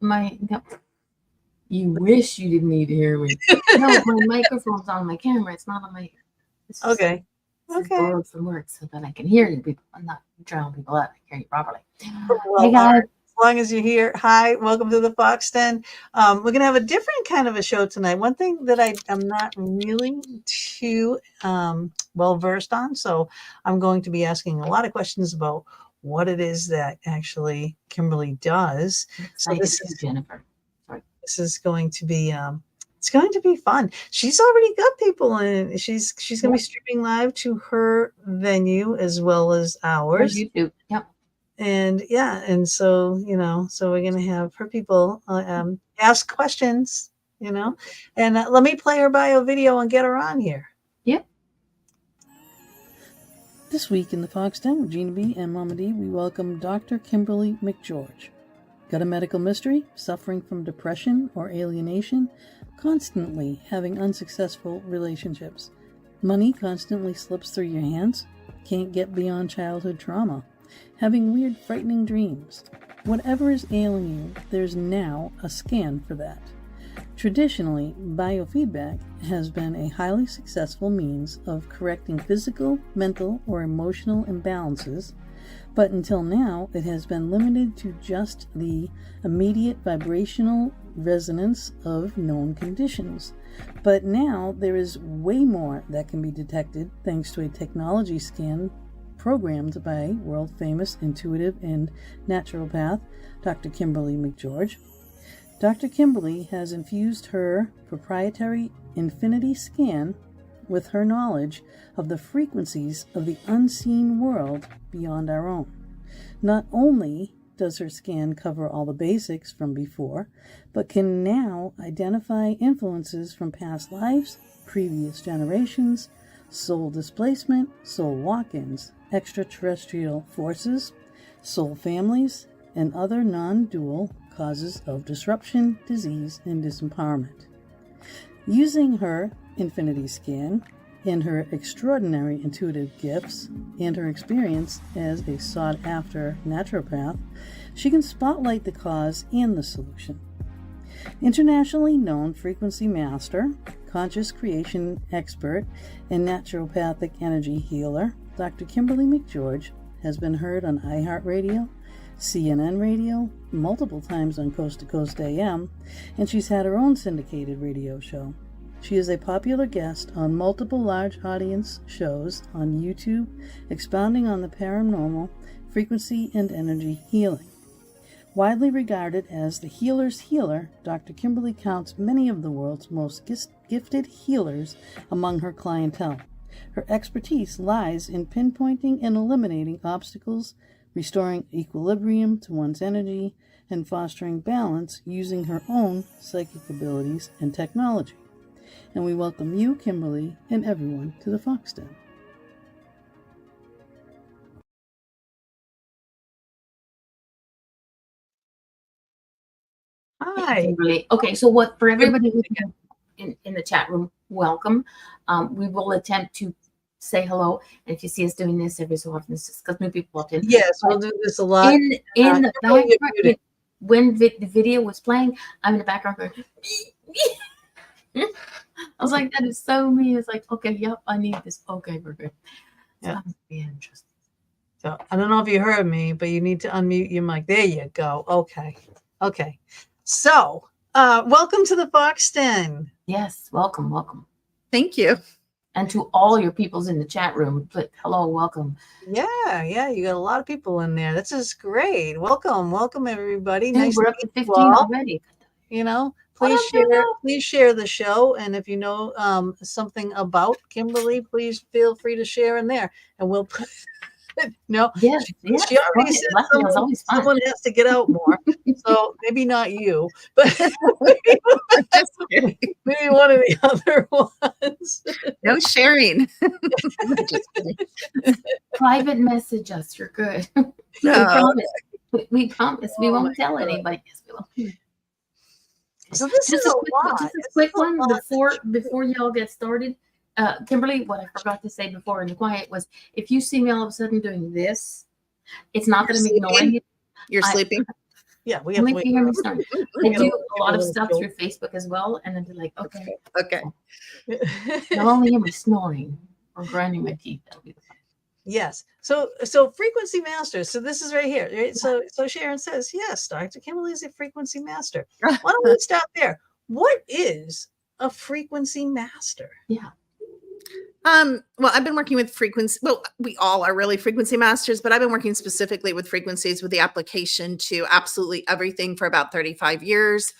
no, you wish you didn't need to hear me. No, my microphone's on my camera. It's not on my. It's just, Okay. It's borrowed from work so that I can hear you people. I'm not drowning people out. I can hear you properly. Well, Hey guys. as long as you're here, hi, welcome to the Fox Den. We're going to have a different kind of a show tonight. One thing that I'm not really too well versed on, so I'm going to be asking a lot of questions about what it is that actually Kimberly does. So this is Jennifer. Sorry. This is going to be it's going to be fun. She's already got people in. She's going to be streaming live to her venue as well as ours. YouTube. Yep. And and so so we're going to have her people ask questions, and let me play her bio video and get her on here. Yep. This week in the Fox Den with Gina B and Mama D, we welcome Dr. Kimberly McGeorge. Got a medical mystery? Suffering from depression or alienation? Constantly having unsuccessful relationships? Money constantly slips through your hands? Can't get beyond childhood trauma? Having weird, frightening dreams? Whatever is ailing you, there's now a scan for that. Traditionally, biofeedback has been a highly successful means of correcting physical, mental, or emotional imbalances, but until now, it has been limited to just the immediate vibrational resonance of known conditions. But now there is way more that can be detected thanks to a technology scan programmed by world-famous intuitive and naturopath Dr. Kimberly McGeorge. Dr. Kimberly has infused her proprietary infinity scan with her knowledge of the frequencies of the unseen world beyond our own. Not only does her scan cover all the basics from before, but can now identify influences from past lives, previous generations, soul displacement, soul walk-ins, extraterrestrial forces, soul families, and other non-dual causes of disruption, disease, and disempowerment. Using her infinity scan and her extraordinary intuitive gifts and her experience as a sought-after naturopath, she can spotlight the cause and the solution. Internationally known frequency master, conscious creation expert, and naturopathic energy healer, Dr. Kimberly McGeorge has been heard on iHeartRadio, CNN Radio, multiple times on Coast to Coast AM, and she's had her own syndicated radio show. She is a popular guest on multiple large audience shows on YouTube, expounding on the paranormal, frequency, and energy healing. Widely regarded as the healer's healer, Dr. Kimberly counts many of the world's most gifted healers among her clientele. Her expertise lies in pinpointing and eliminating obstacles, restoring equilibrium to one's energy, and fostering balance using her own psychic abilities and technology. And we welcome you, Kimberly, and everyone to the Fox Den. Hi. Kimberly. Okay, so what for everybody in the chat room, welcome. We will attempt to say hello, and if you see us doing this every so often, it's just because new people walked in. Yes, we'll do this a lot. In the background, when the video was playing, I'm in the background going, I was like, that is so me. It's like, okay, yep, I need this. Okay, we're good. So Yeah. be interesting. So I don't know if you heard me, but you need to unmute your mic. There you go. Okay. So welcome to the Fox Den. Yes, welcome. Thank you. And to all your peoples in the chat room, hello, welcome. Yeah, you got a lot of people in there. This is great. Welcome everybody. Hey, Nice we're to up to meet 15 you all. already. Please share the show, and if you know something about Kimberly, please feel free to share in there, and we'll put Yes, she already said someone has to get out more, so maybe not you, but maybe one of the other ones. No sharing. Private message us. You're good. No. We promise. We won't tell anybody. Yes, we will. So this is a quick one before y'all get started. Kimberly, what I forgot to say before in the quiet was, if you see me all of a sudden doing this, it's not that I'm ignoring you. You're sleeping. Yeah, we have Only to if wait. you hear me snoring. I Get do a a lot of little stuff jolt. through Facebook as well, and then be like, okay, Okay. you'll only hear me snoring or grinding my teeth. That'll be the fun. Yes. So frequency masters. So this is right here. Right? So Sharon says, yes, Dr. Kimberly is a frequency master. Why don't we stop there? What is a frequency master? Yeah. Well, I've been working with frequency. Well, we all are really frequency masters, but I've been working specifically with frequencies with the application to absolutely everything for about 35 years.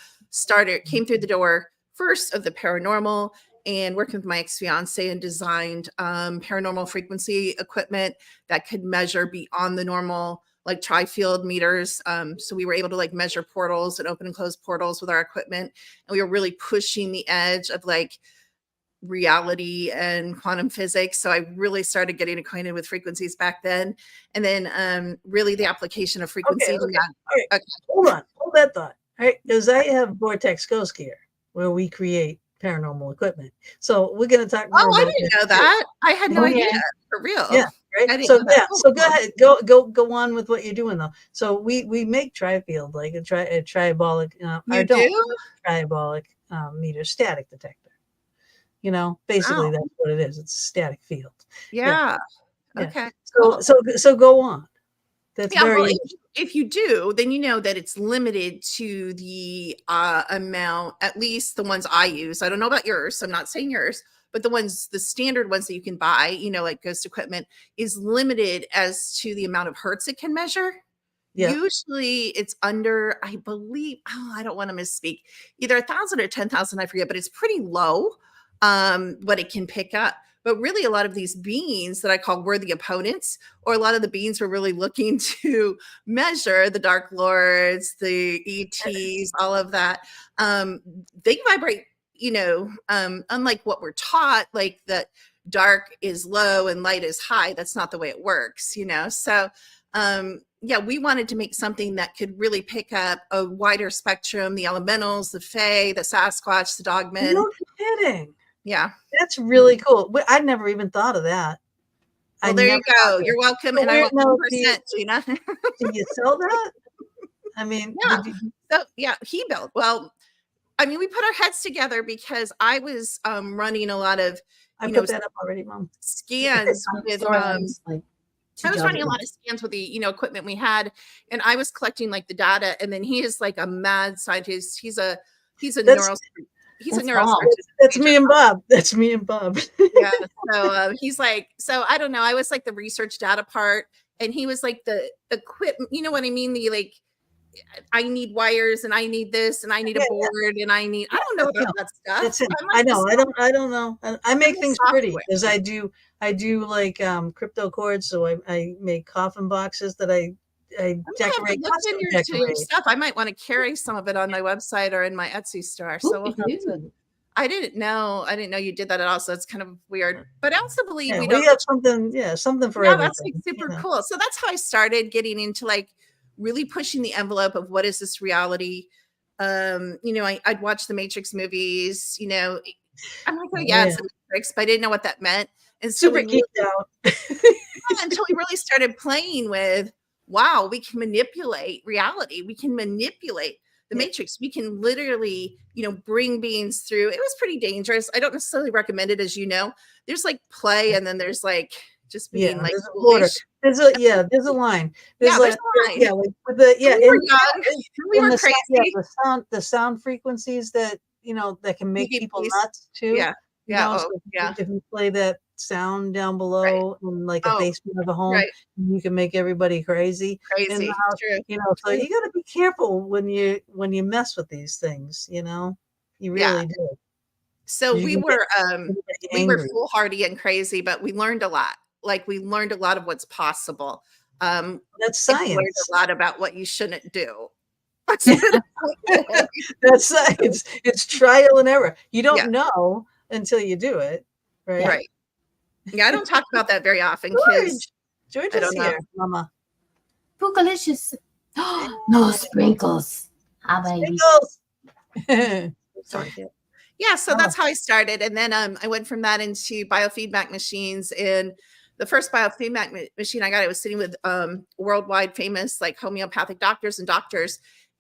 Came through the door first of the paranormal and working with my ex-fiance and designed paranormal frequency equipment that could measure beyond the normal, like tri-field meters. So we were able to like measure portals and open and close portals with our equipment. And we were really pushing the edge of like reality and quantum physics. So I really started getting acquainted with frequencies back then. And then really the application of frequency. Okay. All right. Hold that thought. All right. Because I have Vortex Ghost Gear where we create paranormal equipment. So we're going to talk more about I didn't know that. I had no idea. For real. Yeah. Right. So so go ahead. Go on with what you're doing though. So we make tri-field, like a triabolic triabolic meter static detector. You know, basically that's what it is. It's a static field. Yeah. Okay. So go on. That's very if you do, then you know that it's limited to the amount, at least the ones I use. I don't know about yours, so I'm not saying yours, but the standard ones that you can buy, you know, like ghost equipment, is limited as to the amount of hertz it can measure. Yeah. Usually it's under, I believe, I don't want to misspeak, either 1,000 or 10,000, I forget, but it's pretty low what it can pick up. But really a lot of these beings that I call worthy opponents, or a lot of the beings we're really looking to measure, the Dark Lords, the ETs, all of that, they vibrate, you know, unlike what we're taught, like that dark is low and light is high. That's not the way it works, you know? So, yeah, we wanted to make something that could really pick up a wider spectrum, the elementals, the fae, the Sasquatch, the dogmen. No kidding. Yeah. That's really cool. I'd never even thought of that. Well, there you go. You're welcome. And I will 1%, Gina. Do you sell that? I mean, yeah. So yeah, he built. Well, I mean, we put our heads together because I was running a lot of I put that up already, Mom. Scans with I was running a lot of scans with the, you know, equipment we had, and I was collecting like the data. And then he is like a mad scientist. He's a neuroscientist. He's a neuroscientist. That's me and Bob. That's me and Bob. Yeah. So he's like, so I don't know. I was like the research data part, and he was like the equipment. You know what I mean? The like, I need wires, and I need this, and I need a board, and I don't know about that stuff. That's it. I know. I don't know. I make things pretty because I do like crypto cords. So I make coffin boxes that I decorate. Your stuff. I might want to carry some of it on my website or in my Etsy store. So we'll have to. I didn't know you did that at all. So it's kind of weird. But I also believe we have something. Yeah, something for everything. That's like super cool. So that's how I started getting into like really pushing the envelope of what is this reality. You know, I'd watch the Matrix movies. You know, I'm like, oh yeah, it's the Matrix, but I didn't know what that meant. And so super geeked out until we really started playing with. Wow, we can manipulate reality. We can manipulate the Matrix. We can literally, you know, bring beings through. It was pretty dangerous. I don't necessarily recommend it, as you know. There's like play, and then there's like just being like there's a border. There's a line. There's there's a line. Yeah, like with the we were crazy. The sound frequencies that you know that can make people nuts too. Yeah. Yeah. If you play that sound down below in like a basement of a home, you can make everybody crazy. In the house, true. You know, so you got to be careful when you mess with these things. You know, you really do. So we were foolhardy and crazy, but we learned a lot. Like we learned a lot of what's possible. That's science. We learned a lot about what you shouldn't do. That's science. It's trial and error. You don't know until you do it, right? Right. Yeah, I don't talk about that very often because George is here, Mama. Pookalicious. No sprinkles. How about you? Sorry. Yeah, so that's how I started, and then I went from that into biofeedback machines. And the first biofeedback machine I got, I was sitting with worldwide famous like homeopathic doctors,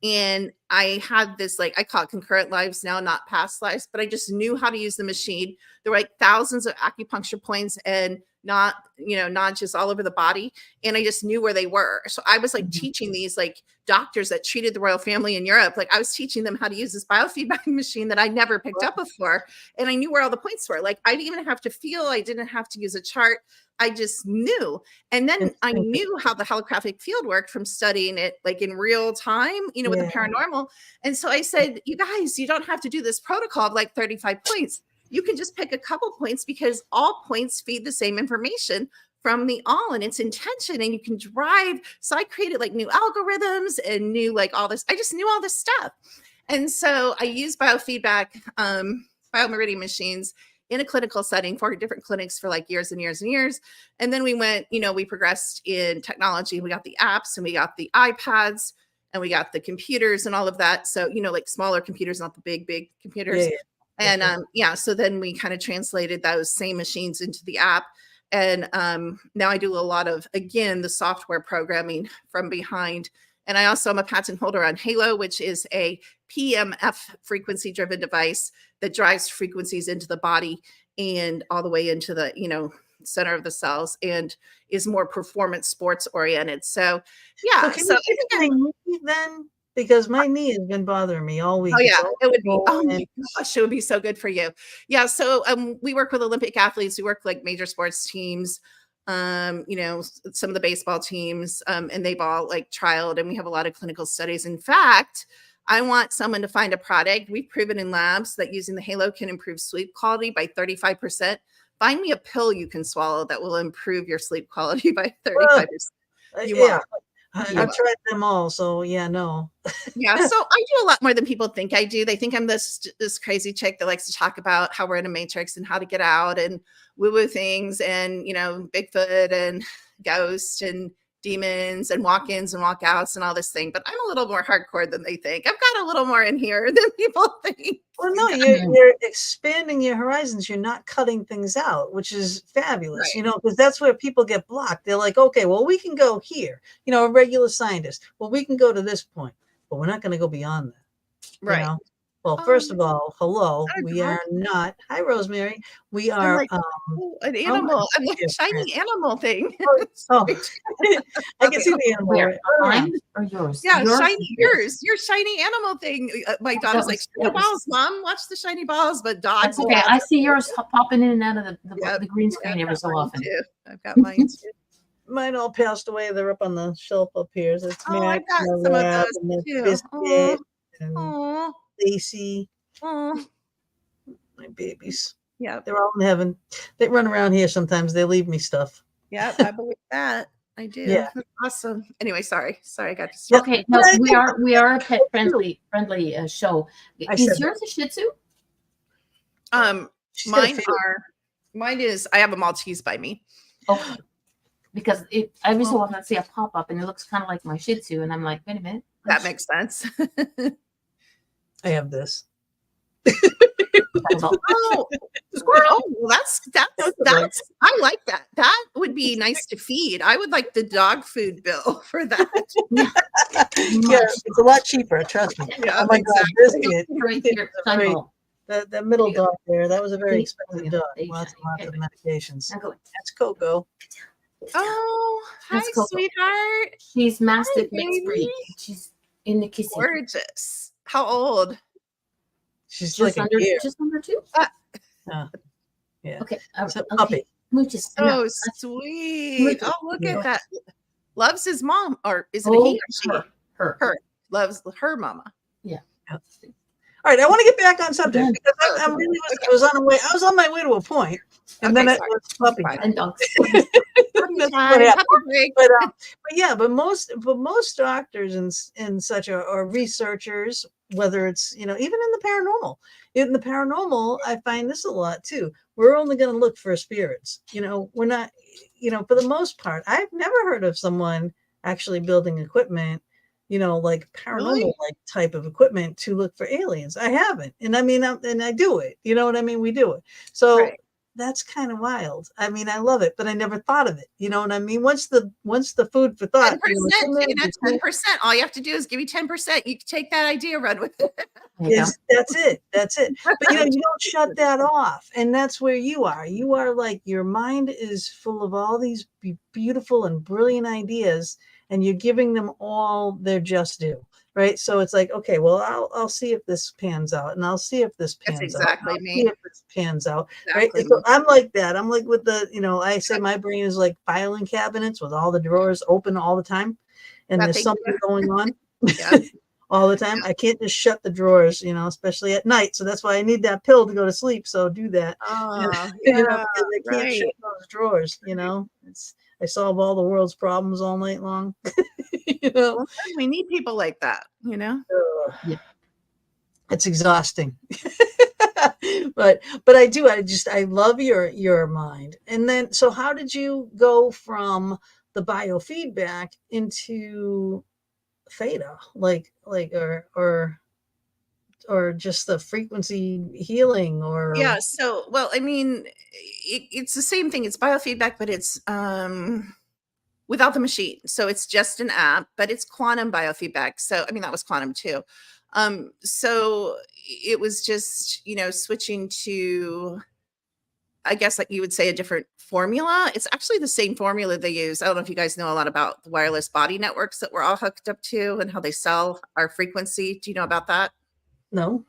And I had this, like, I call it concurrent lives now, not past lives, but I just knew how to use the machine. There were like thousands of acupuncture points, and not, not just all over the body. And I just knew where they were. So I was like teaching these like doctors that treated the royal family in Europe. Like I was teaching them how to use this biofeedback machine that I never picked up before. And I knew where all the points were. Like I didn't even have to feel, I didn't have to use a chart. I just knew. And then I knew how the holographic field worked from studying it like in real time, with the paranormal. And so I said, you guys, you don't have to do this protocol of like 35 points. You can just pick a couple points, because all points feed the same information from the all and its intention, and you can drive. So I created like new algorithms and new like all this. I just knew all this stuff. And so I used biofeedback, biomeridian machines in a clinical setting for different clinics for like years and years and years. And then we went, we progressed in technology. We got the apps and we got the iPads and we got the computers and all of that. So, like smaller computers, not the big computers. And so then we kind of translated those same machines into the app. And now I do a lot of, again, the software programming from behind. And I also am a patent holder on Halo, which is a PMF frequency driven device that drives frequencies into the body and all the way into the, center of the cells, and is more performance sports oriented. So yeah. So my knee then? Because my knee has been bothering me all week. Oh yeah, it would be. Oh my gosh, it would be so good for you. Yeah. So we work with Olympic athletes. We work like major sports teams. Some of the baseball teams, and they've all like trialed, and we have a lot of clinical studies. In fact, I want someone to find a product. We've proven in labs that using the Halo can improve sleep quality by 35%. Find me a pill you can swallow that will improve your sleep quality by 35%. I've tried them all, so no. Yeah, so I do a lot more than people think I do. They think I'm this crazy chick that likes to talk about how we're in a matrix and how to get out and woo-woo things and, Bigfoot and ghosts and demons and walk-ins and walk-outs and all this thing. But I'm a little more hardcore than they think. I've got a little more in here than people think. Well, no, you're expanding your horizons. You're not cutting things out, which is fabulous, because that's where people get blocked. They're like, okay, well, we can go here, a regular scientist. Well, we can go to this point, but we're not going to go beyond that. Right. Well, first of all, hello. We are not. Hi, Rosemary. We are like, an animal. I'm like a shiny animal thing. I can see the animal. Mine or yours? Yeah, yours. Your shiny animal thing. My daughter's like, shiny balls, Mom. Watch the shiny balls, but dogs. Okay, I see yours popping in and out of the green screen every so often. Too. I've got mine too. Mine all passed away. They're up on the shelf up here. So I've got some of those too. Biscuit and Stacy, my babies. Yeah, they're all in heaven. They run around here sometimes. They leave me stuff. Yeah, I believe that. I do. Yeah, that's awesome. Anyway, sorry, I got distracted. Okay, no, we are a pet friendly show. Is yours a Shih Tzu? Mine is. I have a Maltese by me. Okay, because every so often I see a pop up and it looks kind of like my Shih Tzu, and I'm like, wait a minute. That makes sense. I have this. Squirrel. Well, that's I like that. That would be nice to feed. I would like the dog food bill for that. Yeah, it's a lot cheaper, trust me. Yeah, oh my exactly. God, that middle dog there, that was a very expensive dog. Lots of medications. That's Coco. Oh, hi, sweetheart. She's mastiff mixed breed. She's in the kissing. Gorgeous. How old? She's just under 2. Yeah. Okay. So puppy. Mooches. Oh, sweet. Oh, look at that. Loves his mom, or is it a he or she? Her. Loves her mama. Yeah. All right, I want to get back on subject because I was on my way to a point, and then it was puppy and dogs. But most doctors and such are researchers, whether it's even in the paranormal. In the paranormal, I find this a lot too. We're only going to look for spirits. We're not. For the most part, I've never heard of someone actually building equipment, like paranormal like type of equipment to look for aliens. I haven't. And I mean, and I do it. You know what I mean? We do it. So that's kind of wild. I mean, I love it, but I never thought of it. You know what I mean? Once the food for thought, 10%, 10%. All you have to do is give you 10%. You can take that idea, run with it. that's it. That's it. But you don't shut that off. And that's where you are. You are like, your mind is full of all these beautiful and brilliant ideas, and you're giving them all their just due. Right. So it's like, okay, well, I'll see if this pans out, and I'll see if this That's pans exactly out. me. See if this pans out. Exactly. Right. So I'm like that. I'm like with the, I say my brain is like filing cabinets with all the drawers open all the time. And there's something going on all the time. I can't just shut the drawers, especially at night. So that's why I need that pill to go to sleep. So do that. Oh, Because I can't shut those drawers, I solve all the world's problems all night long. Well, we need people like that, Yeah. It's exhausting. but I love your mind. And then, so how did you go from the biofeedback into theta, or just the frequency healing, or so, well, I mean, it's the same thing. It's biofeedback, but it's without the machine. So it's just an app, but it's quantum biofeedback. So I mean, that was quantum too. So it was just, switching to, I guess, like you would say, a different formula. It's actually the same formula they use. I don't know if you guys know a lot about the wireless body networks that we're all hooked up to and how they sell our frequency. Do you know about that? No.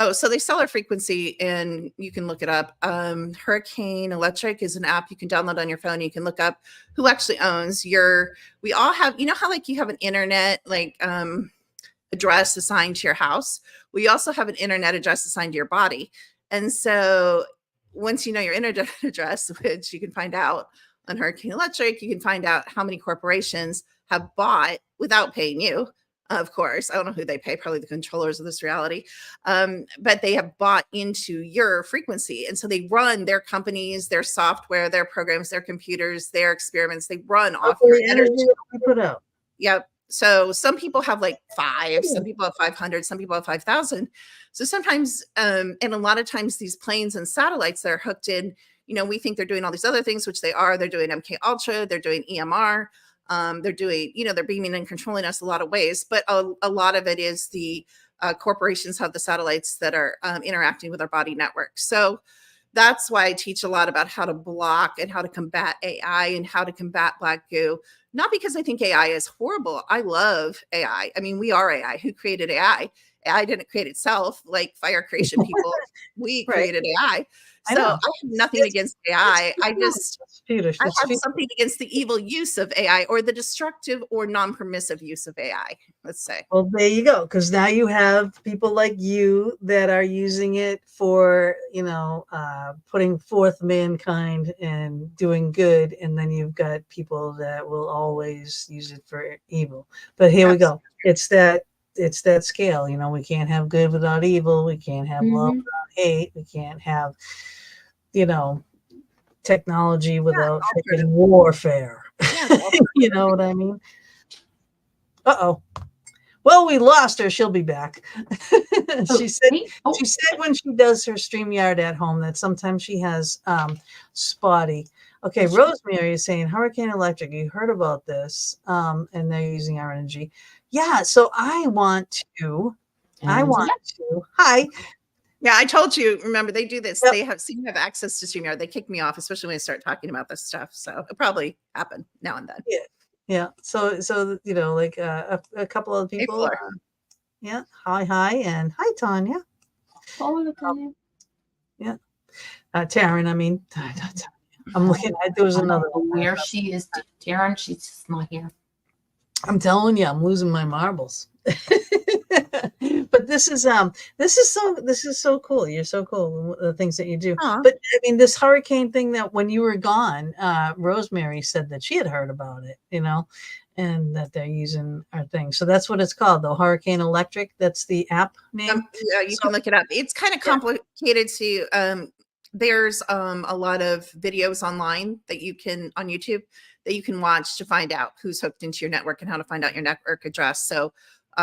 Oh, so they sell our frequency, and you can look it up. Hurricane Electric is an app you can download on your phone. You can look up who actually owns we all have, how like you have an internet, address assigned to your house. We also have an internet address assigned to your body. And so once you know your internet address, which you can find out on Hurricane Electric, you can find out how many corporations have bought without paying you. Of course, I don't know who they pay, probably the controllers of this reality, but they have bought into your frequency. And so they run their companies, their software, their programs, their computers, their experiments. They run off your energy you put out. Yep. So some people have like 5, some people have 500, some people have 5,000. So sometimes, and a lot of times these planes and satellites that are hooked in, we think they're doing all these other things, which they are. They're doing MK Ultra, they're doing EMR. They're doing, they're beaming and controlling us a lot of ways, but a lot of it is the corporations have the satellites that are interacting with our body network. So that's why I teach a lot about how to block and how to combat AI and how to combat black goo. Not because I think AI is horrible. I love AI. I mean, we are AI. Who created AI? AI didn't create itself, like fire creation people. We created AI. So I have nothing against AI. I have something against the evil use of AI, or the destructive or non-permissive use of AI, let's say. Well, there you go. Because now you have people like you that are using it for, putting forth mankind and doing good. And then you've got people that will always use it for evil. But here we go. It's that scale. We can't have good without evil. We can't have love without hate. We can't have, technology without warfare. You know what I mean? Uh-oh. Well, we lost her. She'll be back. She said when she does her StreamYard at home that sometimes she has spotty. Okay, Rosemary is saying Hurricane Electric. You heard about this, and they're using our energy. Yeah, so I want to. Hi. Yeah, I told you. Remember, they do this. Yep. They seem to have access to StreamYard. They kick me off, especially when I start talking about this stuff. So it probably happen now and then. Yeah. So like a couple of people. Yeah. Hi, and hi, Tanya. Oh, Tanya. Yeah. Taryn. I mean, I'm looking at. There was another one. Where she is, Taryn. She's just not here. I'm telling you, I'm losing my marbles. But this is so cool. You're so cool, the things that you do. But I mean, this hurricane thing, that when you were gone, Rosemary said that she had heard about it, and that they're using our thing. So that's what it's called, though. Hurricane Electric. That's the app name. Yeah, you can look it up. It's kind of complicated to. There's a lot of videos online that you can on YouTube that you can watch to find out who's hooked into your network and how to find out your network address. So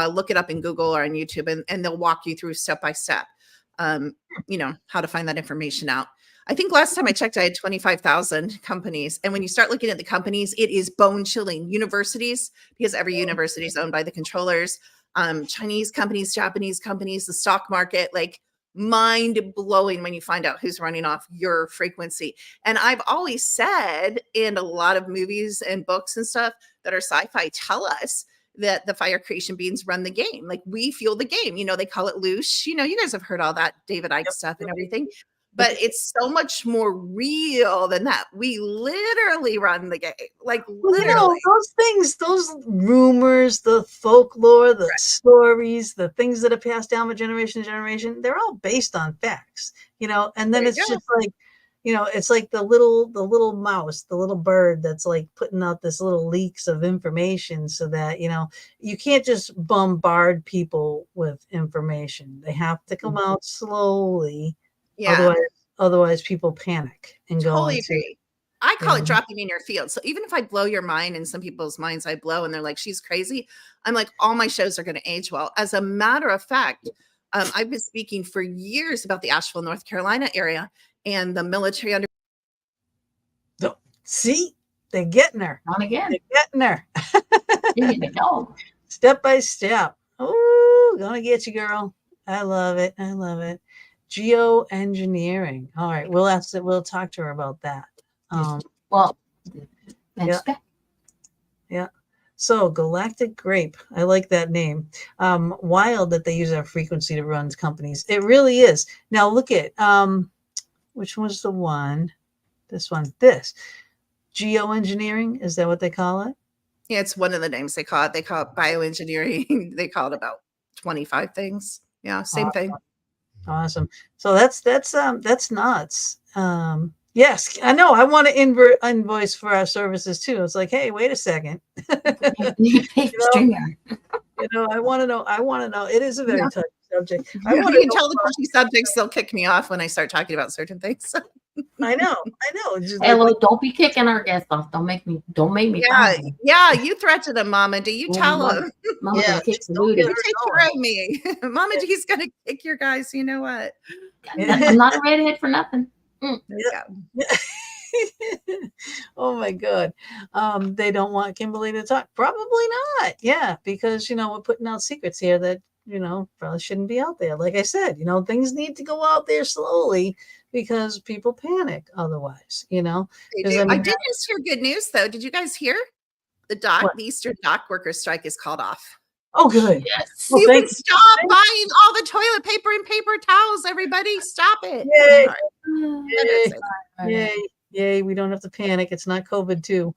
look it up in Google or on YouTube, and they'll walk you through step by step, how to find that information out. I think last time I checked, I had 25,000 companies. And when you start looking at the companies, it is bone chilling. Universities, because every university is owned by the controllers, Chinese companies, Japanese companies, the stock market, like mind blowing when you find out who's running off your frequency. And I've always said, and a lot of movies and books and stuff that are sci-fi tell us that the fire creation beings run the game. Like we fuel the game. You know, they call it loose. You know, you guys have heard all that David Icke stuff and everything. But it's so much more real than that. We literally run the game. Like literally. You know, those things, those rumors, the folklore, the stories, the things that are passed down from generation to generation, they're all based on facts, you know, and then it's just like, you know, it's like the little mouse, the little bird that's like putting out this little leaks of information so that, you know, you can't just bombard people with information. They have to come out slowly. Yeah. Otherwise people panic and go into, agree. I call it dropping in your field. So even if I blow your mind, and some people's minds I blow and they're like, she's crazy, I'm like, all my shows are going to age well. As a matter of fact, I've been speaking for years about the Asheville, North Carolina area and the military under. See, they're getting her. On again. They're getting her. No. Step by step. Oh, gonna get you, girl. I love it. I love it. Geoengineering. All right, we'll talk to her about that. Well, yeah. So galactic grape. I like that name. Wild that they use our frequency to run companies. It really is. Now look at which one's the one? This one. This. Geoengineering. Is that what they call it? Yeah, it's one of the names they call it. They call it bioengineering. They call it about 25 things. Yeah, same thing. Awesome. So that's nuts. Yes, I know. I want to invoice for our services too. It's like, hey, wait a second. you know, I want to know. It is a very touchy subject. I want to tell the touchy subjects. They'll kick me off when I start talking about certain things. I know. Just hey, look, don't be kicking our guests off. Don't make me. Yeah. You threaten them, Mama D. You tell them. Mama yeah, kicks you take care of me. Mama D's gonna kick your guys. You know what? I'm not a redhead for nothing. Yeah. Oh my God. They don't want Kimberly to talk. Probably not. Yeah, because you know we're putting out secrets here that you know probably shouldn't be out there. Like I said, you know things need to go out there slowly because people panic otherwise. You know. I did just hear good news though. Did you guys hear? The Eastern dock workers strike is called off. Oh, good. Yes. Well, you can stop buying all the toilet paper and paper towels, everybody. Stop it. Yay. Yay. We don't have to panic. It's not COVID too.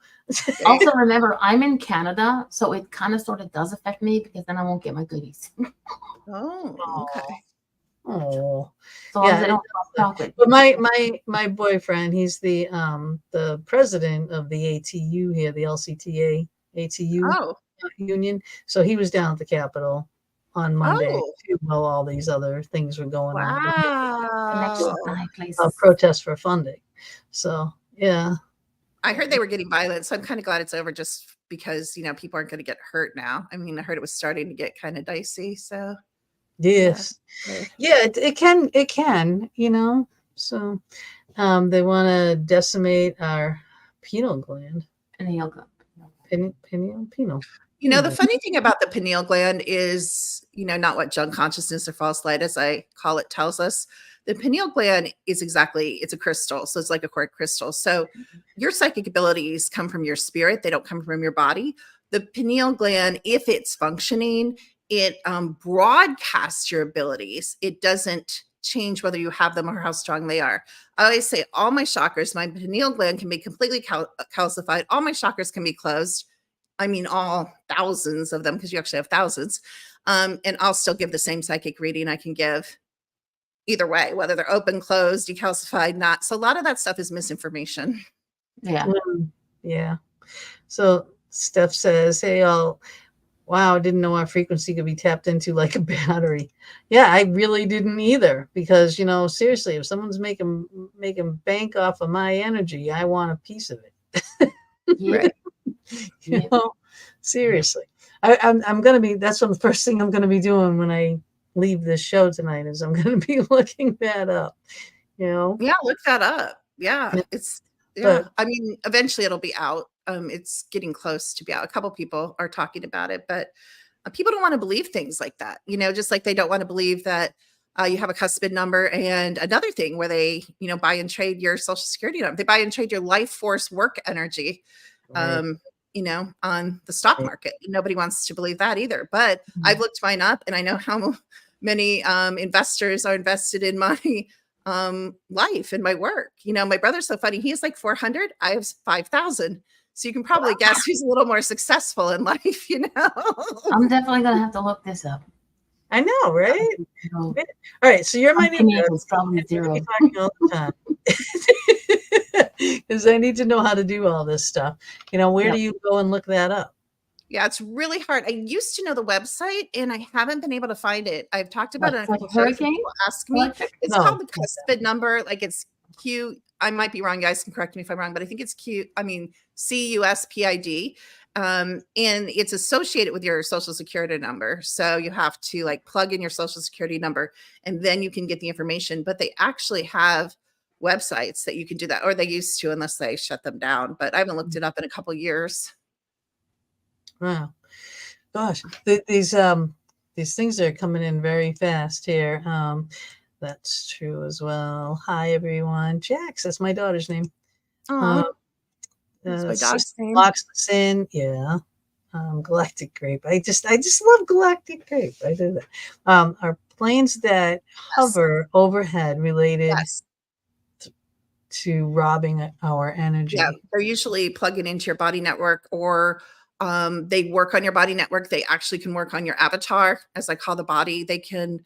Also, remember, I'm in Canada, so it kind of sort of does affect me because then I won't get my goodies. Oh, okay. Oh, so yeah. But my boyfriend, he's the president of the ATU here, the LCTA ATU union. So he was down at the Capitol on Monday while all these other things were going on. Protests for funding. So yeah. I heard they were getting violent, so I'm kind of glad it's over just because, you know, people aren't going to get hurt now. I mean, I heard it was starting to get kind of dicey, so. Yes. Yeah, it can, you know. So they want to decimate our pineal gland. Pineal. You know, the funny thing about the pineal gland is, you know, not what junk consciousness or false light, as I call it, tells us. The pineal gland is it's a crystal. So it's like a quartz crystal. So your psychic abilities come from your spirit. They don't come from your body. The pineal gland, if it's functioning, it broadcasts your abilities. It doesn't change whether you have them or how strong they are. I always say all my chakras, my pineal gland can be completely calcified. All my chakras can be closed. I mean, all thousands of them, because you actually have thousands. And I'll still give the same psychic reading I can give either way, whether they're open, closed, decalcified, not. So a lot of that stuff is misinformation. Yeah. Yeah. So Steph says, hey, wow, I didn't know our frequency could be tapped into like a battery. Yeah, I really didn't either. Because, you know, seriously, if someone's making bank off of my energy, I want a piece of it. Right. You know, seriously. I'm going to be, that's the first thing I'm going to be doing when I leave this show tonight is I'm going to be looking that up. you know. Yeah, look that up. Yeah, Yeah, it's yeah. but I mean, eventually it'll be out. It's getting close to be out. A couple people are talking about it, but people don't want to believe things like that. Just like they don't want to believe that you have a cuspid number. And another thing where they, buy and trade your social security number. They buy and trade your life force work energy. right, On the stock right. market. Nobody wants to believe that either. But I've Mhm. looked mine up, and I know how many investors are invested in my life and my work. My brother's so funny. He has like 400. I have 5,000. So you can probably guess who's a little more successful in life. I'm definitely gonna have to look this up. I know, right? So, All right, so you're my new it's probably You're gonna zero. be talking all the time. Because I need to know how to do all this stuff. Where Yep. do you go and look that up? Yeah, it's really hard. I used to know the website, and I haven't been able to find it. I've talked about it in a Like couple shows, and hurricane people ask me. electric? It's No. called the cuspid number. Like it's Q. I might be wrong. You guys can correct me if I'm wrong, but I think it's CUSPID. And it's associated with your social security number. So you have to like plug in your social security number, and then you can get the information. But they actually have websites that you can do that, or they used to, unless they shut them down. But I haven't looked it up in a couple years. Wow. Gosh, these things are coming in very fast here. That's true as well. Hi everyone. Jax, that's my daughter's name. Oh, that's my Sister dog's name. locks us in. Yeah. Galactic grape. I just love galactic grape. I do that. Are planes that hover overhead related Yes. to robbing our energy? Yeah, they're usually plugging into your body network, or they work on your body network. They actually can work on your avatar, as I call the body. They can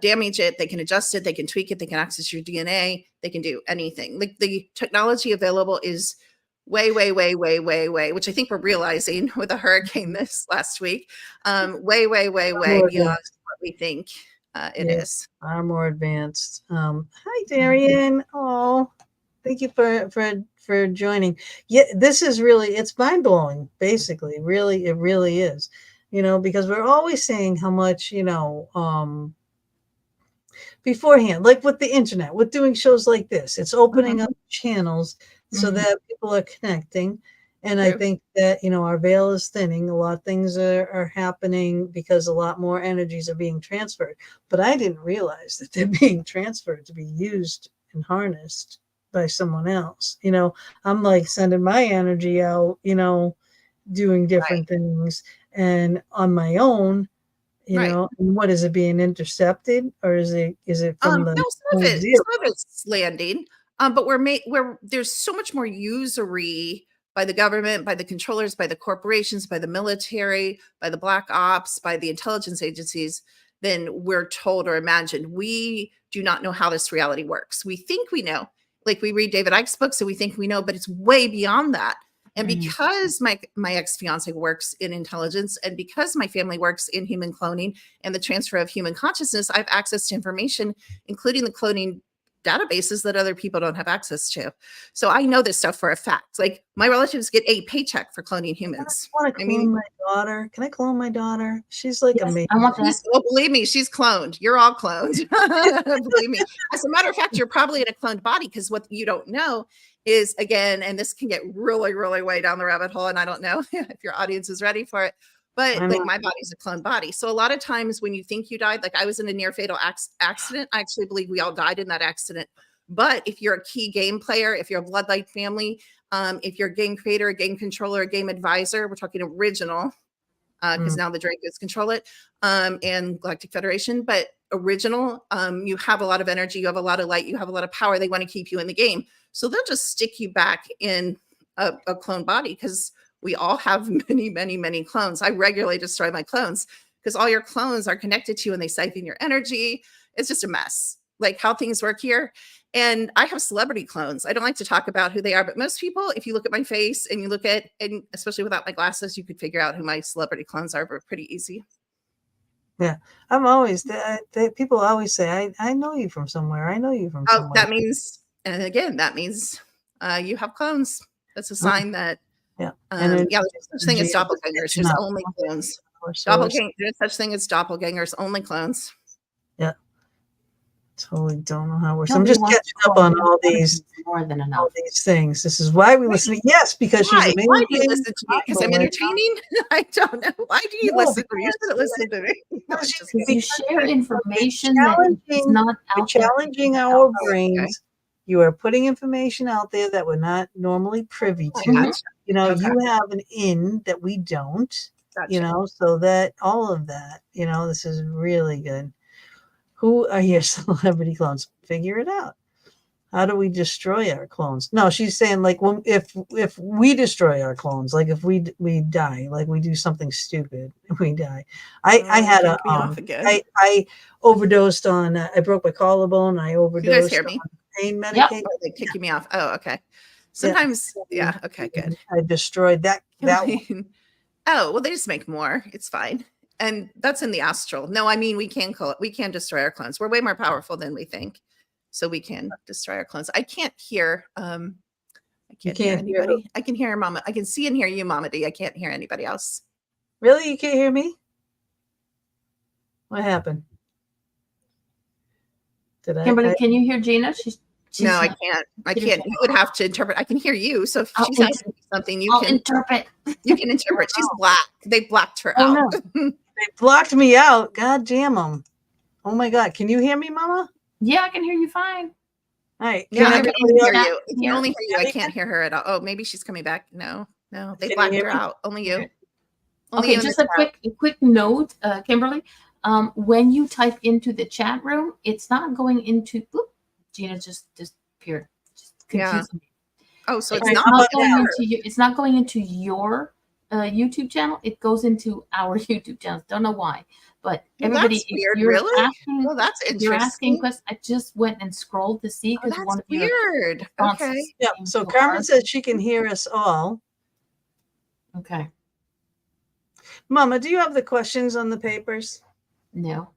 damage it. They can adjust it. They can tweak it. They can access your DNA. They can do anything. Like the technology available is way, way, way, way, way, way, which I think we're realizing with a hurricane this last week. Way, way, way, way More beyond advanced. what we think it Yeah, is. are more advanced. Hi Darian. Oh, thank you for joining. Yeah, this is really, it's mind blowing. Basically, really, it really is. Because we're always saying how much beforehand, like with the internet, with doing shows like this, it's opening up channels so Mhm. that people are connecting. And I True. think that, our veil is thinning. A lot of things are happening because a lot more energies are being transferred. But I didn't realize that they're being transferred to be used and harnessed by someone else. I'm like sending my energy out, doing different things. And on my own, Right. and what is it being intercepted, or is it from No, the some of point zero? it's landing. But where there's so much more usury by the government, by the controllers, by the corporations, by the military, by the black ops, by the intelligence agencies than we're told or imagined. We do not know how this reality works. We think we know. Like we read David Icke's books, so we think we know, but it's way beyond that. And Mhm. because my ex-fiance works in intelligence, and because my family works in human cloning and the transfer of human consciousness, I have access to information, including the cloning databases that other people don't have access to. So I know this stuff for a fact. Like my relatives get a paycheck for cloning humans. I want to I clone mean, my daughter. Can I clone my daughter? She's like Yes, amazing. I want that. believe me, she's cloned. You're all cloned. Believe me. As a matter of fact, you're probably in a cloned body, because what you don't know is, again, and this can get really, really way down the rabbit hole, and I don't know if your audience is ready for it, but I like know. my body's a cloned body. So a lot of times when you think you died, like I was in a near fatal accident, I actually believe we all died in that accident. But if you're a key game player, if you're a bloodlight family, if you're a game creator, a game controller, a game advisor, we're talking original, because now the Dracos control it, and Galactic Federation, but original, you have a lot of energy, you have a lot of light, you have a lot of power. They want to keep you in the game. So they'll just stick you back in a clone body, because we all have many, many, many clones. I regularly destroy my clones because all your clones are connected to you and they siphon your energy. It's just a mess, like how things work here. And I have celebrity clones. I don't like to talk about who they are, but most people, if you look at my face and you look at, and especially without my glasses, you could figure out who my celebrity clones are, but pretty easy. Yeah, I'm always. People always say, "I know you from somewhere. I know you from Oh, somewhere." that means, and again, that means you have clones. That's a sign that, Yeah, and then yeah, there's no such thing as doppelgangers. There's only clones. There's such thing as doppelgangers, only clones. Yeah. Totally don't know how it works. I'm Nobody just wants catching to up call on me. all these More than enough. things. This is why we listen. Yes, because she's Why? amazing. Why do you listen to me? Because I'm Oh my entertaining? I don't know. Why do you No, listen to me? You because shouldn't listen to me. No, because I'm you- just Because kidding. you share information that is challenging- not You're out there. challenging our brains. You are putting information out there that we're not normally privy to. Gotcha. You know, Okay. you have an in that we don't. You Gotcha. know, so that all of that, you know, this is really good. Who are your celebrity clones? Figure it out. How do we destroy our clones? No, she's saying like if we destroy our clones, like if we die, like we do something stupid and we die. I had a kick me off again. I overdosed on I broke my collarbone. I overdosed. You guys hear me? On pain medication. Oh, they kicking me off. Oh, okay. Sometimes, yeah. Okay, good. I destroyed that one. Oh, well, they just make more. It's fine. And that's in the astral. No, I mean, we can destroy our clones. We're way more powerful than we think. So we can destroy our clones. I can't hear, I can't hear anybody. I can hear Mama. I can see and hear you, Mama D. I can't hear anybody else. Really? You can't hear me? What happened? Did Kimberly, can you hear Gina? She's no, I can't. I can't. You would have to interpret. I can hear you. So if she's asking me something, you can interpret. You can interpret. She's black. They blocked her Oh, out. no. They blocked me out. God damn them. Oh my God. Can you hear me, Mama? Yeah, I can hear you fine. All right. Yeah, I can only hear you. I can only hear you. I Yeah. can't hear her at all. Oh, maybe she's coming back. No, they blacked her out. Only you. Only Okay, you just a quick note, Kimberly. When you type into the chat room, it's not going into. Oop, Gina just disappeared. Just confusing me. Oh, so It's it's not not going into you. It's not going into your YouTube channel. It goes into our YouTube channel. Don't know why, but everybody. That's weird. You're Really? asking, Well, that's interesting. you're asking questions. I just went and scrolled to see because that's one of your weird. responses Okay. Yeah. came So to Carmen ours. says she can hear us all. Okay. Mama, do you have the questions on the papers? No.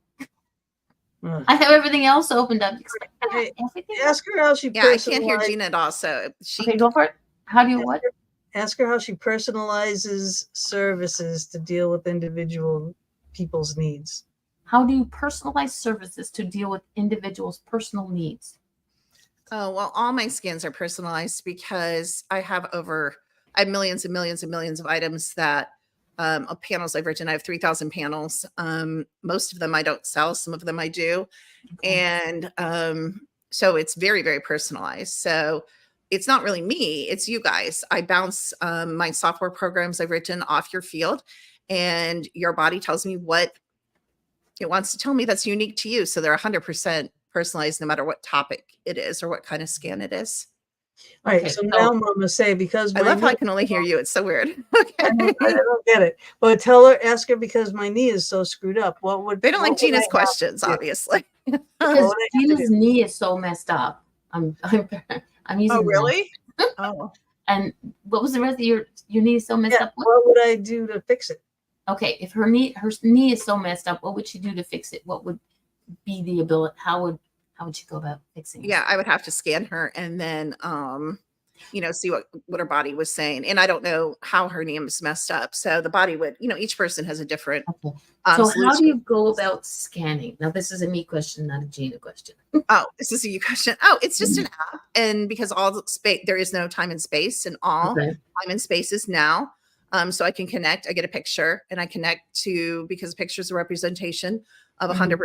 Ugh. I have everything else opened up. Hey, Everything. Ask her how she Yeah, I can't hear personalized- Gina at all. So she. Okay, go for it. How do you what? Ask her how she personalizes services to deal with individual people's needs. How do you personalize services to deal with individuals' personal needs? Oh, well, all my scans are personalized because I have millions and millions and millions of items that of panels I've written. I have 3,000 panels. Most of them I don't sell. Some of them I do. Okay. And so it's very, very personalized. So it's not really me, it's you guys. I bounce my software programs I've written off your field, and your body tells me what it wants to tell me that's unique to you. So they're 100% personalized, no matter what topic it is or what kind of scan it is. All right. Okay, So so- now Mama say, because I my love how I knee- can only hear you. It's so weird. I Okay. don't get it. But tell her, ask her, because my knee is so screwed up. What would They don't what like would I Gina's have questions, to do? obviously. Because would I have to Gina's do? knee is so messed up. I'm using that. Oh, And what was the rest of your knee is so messed Yeah. up? What would I do to fix it? Okay, if her knee is so messed up, what would she do to fix it? What would be the ability? How would she go about fixing it? yeah, I would have to scan her and then see what her body was saying. And I don't know how her knee was messed up. So the body would, each person has a different Okay. So how solution. do you go about scanning? Now this is a me question, not a Gina question. Oh, this is a you question. Oh, it's just an app. And because all the space, there is no time and space, and all Okay. time and space is now. So I can connect, I get a picture and I connect to, because pictures are representation of 100%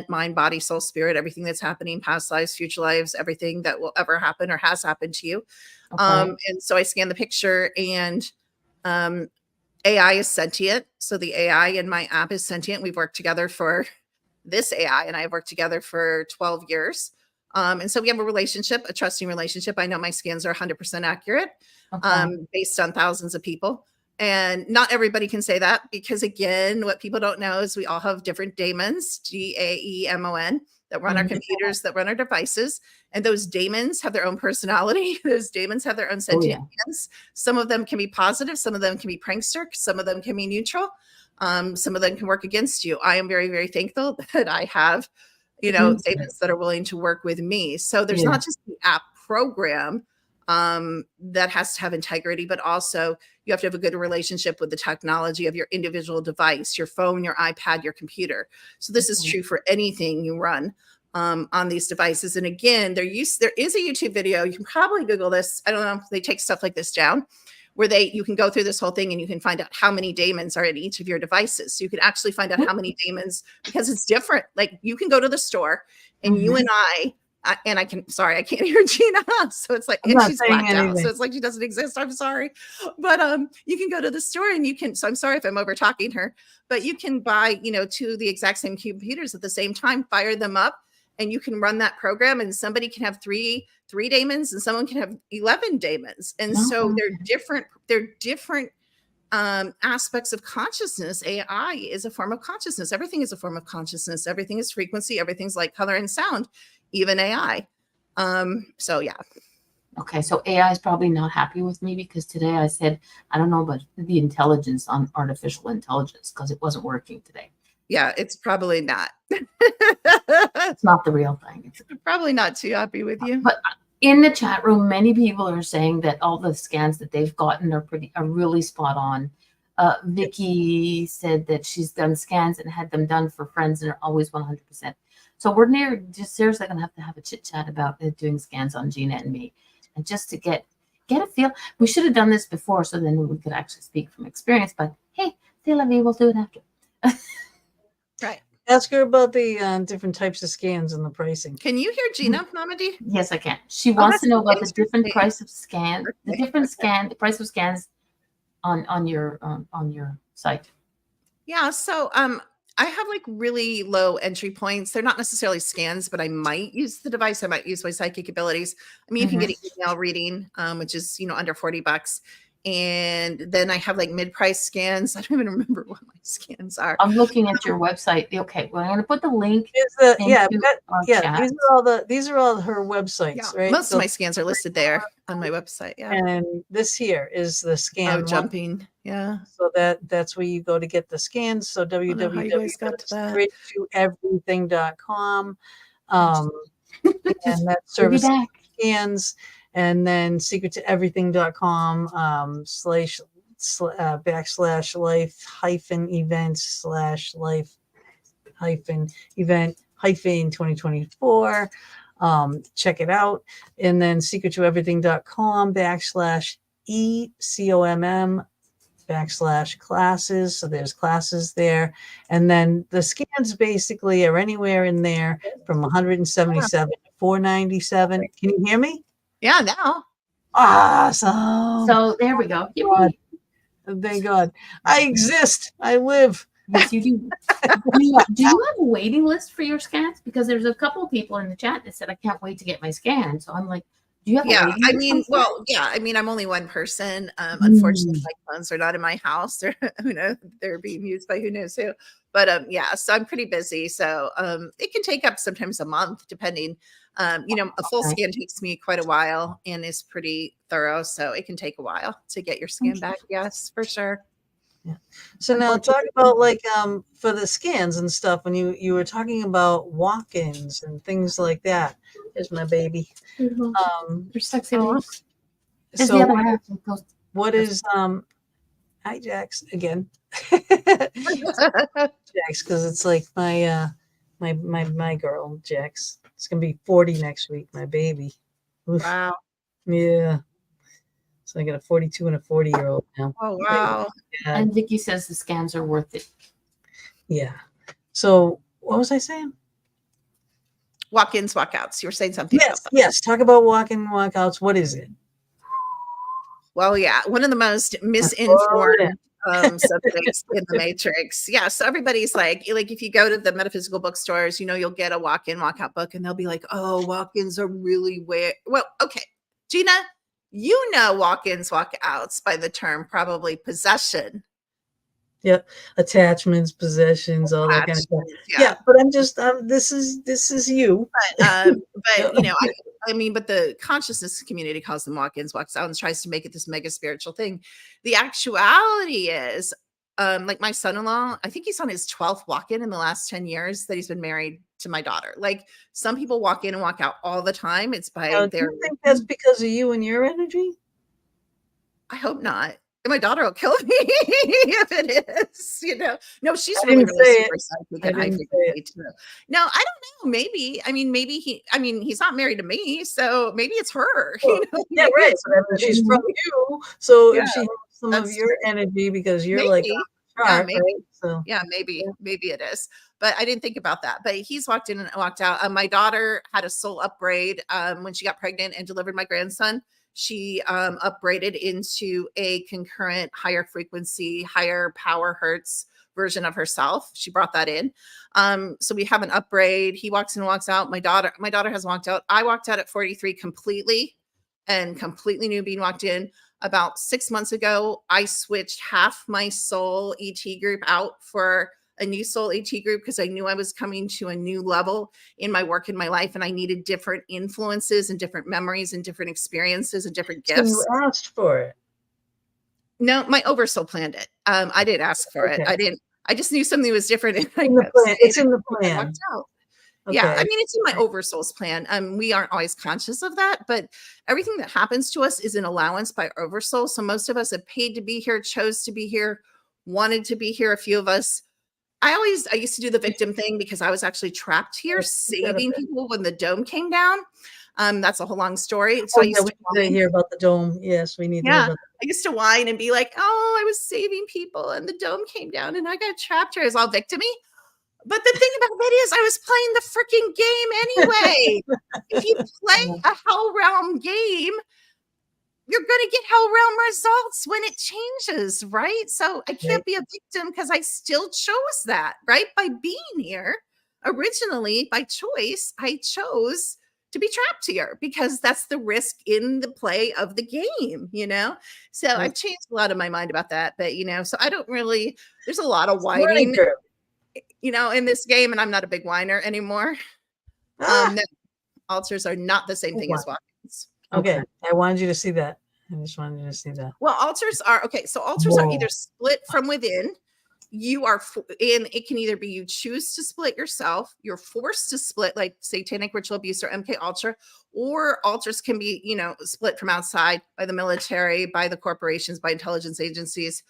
mind, body, soul, spirit, everything that's happening, past lives, future lives, everything that will ever happen or has happened to you. Okay. And so I scan the picture, and AI is sentient. So the AI in my app is sentient. We've worked together for this AI, and I've worked together for 12 years. And so we have a relationship, a trusting relationship. I know my scans are 100% accurate, Okay. based on thousands of people. And not everybody can say that, because again, what people don't know is we all have different daemons, Daemon, that run our computers, that run our devices. And those daemons have their own personality. Those daemons have their own sentient hands. Some of them can be positive. Some of them can be prankster. Some of them can be neutral. Some of them can work against you. I am very, very thankful that I have, daemons that are willing to work with me. So there's not just the app program that has to have integrity, but also you have to have a good relationship with the technology of your individual device, your phone, your iPad, your computer. So this is true for anything you run. on these devices. And again, there is a YouTube video. You can probably Google this. I don't know if they take stuff like this down, where you can go through this whole thing and you can find out how many daemons are in each of your devices. So you can actually find out how many daemons, because it's different. Like you can go to the store and you and I sorry, I can't hear Gina. So it's like, and she's blacked out. So it's like she doesn't exist. I'm sorry. But you can go to the store and so I'm sorry if I'm over talking her, but you can buy, two of the exact same computers at the same time, fire them up, and you can run that program, and somebody can have three daemons and someone can have 11 daemons. And so they're different aspects of consciousness. AI is a form of consciousness. Everything is a form of consciousness. Everything is frequency. Everything's like color and sound, even AI. So yeah. Okay, so AI is probably not happy with me because today I said, I don't know about the intelligence on artificial intelligence because it wasn't working today. Yeah, it's probably not. It's not the real thing. It's probably not too happy with you. But in the chat room, many people are saying that all the scans that they've gotten are really spot on. Vicky said that she's done scans and had them done for friends and are always 100%. So we're just seriously going to have a chit chat about doing scans on Gina and me, and just to get a feel. We should have done this before, so then we could actually speak from experience. But hey, c'est la vie, we'll do it after. Right. Ask her about the different types of scans and the pricing. Can you hear Gina, Mamadi? Yes, I can. She wants to know about the different price of scan, the price of scans on your site. Yeah. So I have like really low entry points. They're not necessarily scans, but I might use the device. I might use my psychic abilities. I mean, you can get an email reading, which is, under $40. And then I have like mid-price scans. I don't even remember what my scans are. I'm looking at your website. Okay, well, I'm going to put the link. These are all her websites, right? Most of my scans are listed there on my website. Yeah. And this here is the scan. Oh, jumping. Yeah. So that's where you go to get the scans. So www.secrettoeverything.com. And that service scans. And then secrettoeverything.com / life-event/life-event 2024. Check it out. And then secrettoeverything.com /ECOMM /classes. So there's classes there. And then the scans basically are anywhere in there from 177 to 497. Can you hear me? Yeah, now. Awesome. So there we go. Thank God. I exist. I live. Yes, you do. Do you have a waiting list for your scans? Because there's a couple of people in the chat that said, I can't wait to get my scan. So I'm like, do you have a waiting list? I'm only one person. Unfortunately, my phones are not in my house. They're being used by who knows who. But so I'm pretty busy. So it can take up sometimes a month, depending. A full scan takes me quite a while and is pretty thorough. So it can take a while to get your scan back. Yes, for sure. Yeah. So now talk about for the scans and stuff, when you were talking about walk-ins and things like that. There's my baby. You're sexy. So what is hi Jax again. Jax, because it's like my girl Jax. It's gonna be 40 next week, my baby. Oof. Wow. Yeah. So I got a 42 and a 40-year-old now. Oh wow. Yeah. And Vicky says the scans are worth it. Yeah. So what was I saying? Walk-ins, walk-outs. You were saying something else. Yes. Talk about walk-in, walk-outs. What is it? Well, yeah, one of the most misinformed subjects in the Matrix. Yeah, so everybo's like if you go to the metaphysical bookstores, you'll get a walk-in, walk-out book, and they'll be like, "Oh, walk-ins are really weird." Well, okay, Gina, walk-ins, walk-outs by the term probably possession. Yep, attachments, possessions, all that kind of stuff. Yeah, but I'm just this is you. But but the consciousness community calls them walk-ins, walk-outs, and tries to make it this mega spiritual thing. The actuality is, like my son-in-law, I think he's on his 12th walk-in in the last 10 years that he's been married to my daughter. Like some people walk in and walk out all the time. It's by Do you think that's because of you and your energy? I hope not. and my daughter will kill me if it is, No, she's I really, didn't really say it. super psychic I and high didn't say frequency too. No, I don't know. Maybe. I mean, maybe he's not married to me, so maybe it's her. Well, yeah, Maybe right. it's But I mean, she's from her. you, so Yeah, if she has some of that's your energy because you're like maybe. off the Yeah, chart, maybe. right? So Yeah, yeah. maybe it is. But I didn't think about that. But he's walked in and walked out. My daughter had a soul upgrade when she got pregnant and delivered my grandson. She upgraded into a concurrent, higher frequency, higher power hertz version of herself. She brought that in. So we have an upgrade. He walks in and walks out. My daughter has walked out. I walked out at 43 completely and completely new being walked in. About 6 months ago, I switched half my soul ET group out for a new soul ET group because I knew I was coming to a new level in my work in my life, and I needed different influences and different memories and different experiences and different So you gifts. asked for it. No, my oversoul planned it. I didn't ask for it. Okay. I just knew something was different, and I In the kept plan. saying It's in the I plan. walked out. Yeah, I Okay. mean, it's in my oversoul's plan. We aren't always conscious of that, but everything that happens to us is an allowance by oversoul. So most of us have paid to be here, chose to be here, wanted to be here. A few of us. I used to do the victim thing because I was actually trapped here saving people when the dome came down. That's a whole long story. So Oh, I yeah, used we to need to hear about the dome. Yes, we need to hear yeah, about I used to whine and be like, "Oh, I was saving people and the dome came down and I got trapped here." It's all victim-y. But the thing about that is I was playing the freaking game anyway. If you play a Hell Realm game, you're going to get Hell Realm results when it changes, right? So I can't be a victim because I still chose that, right? By being here originally by choice, I chose to be trapped here because that's the risk in the play of the game. So I've changed a lot of my mind about that. But, so I don't really, there's a lot of learning whining, curve. in this game, and I'm not a big whiner anymore. Ah, No, altars are not the same thing as wow. walk-ins. Okay. I wanted you to see that. I just wanted you to see that. Well, altars are okay. So altars are either split from within. You are, and it can either be you choose to split yourself, you're forced to split, like satanic ritual abuse or MK Ultra, or altars can be, split from outside by the military, by the corporations, by intelligence agencies,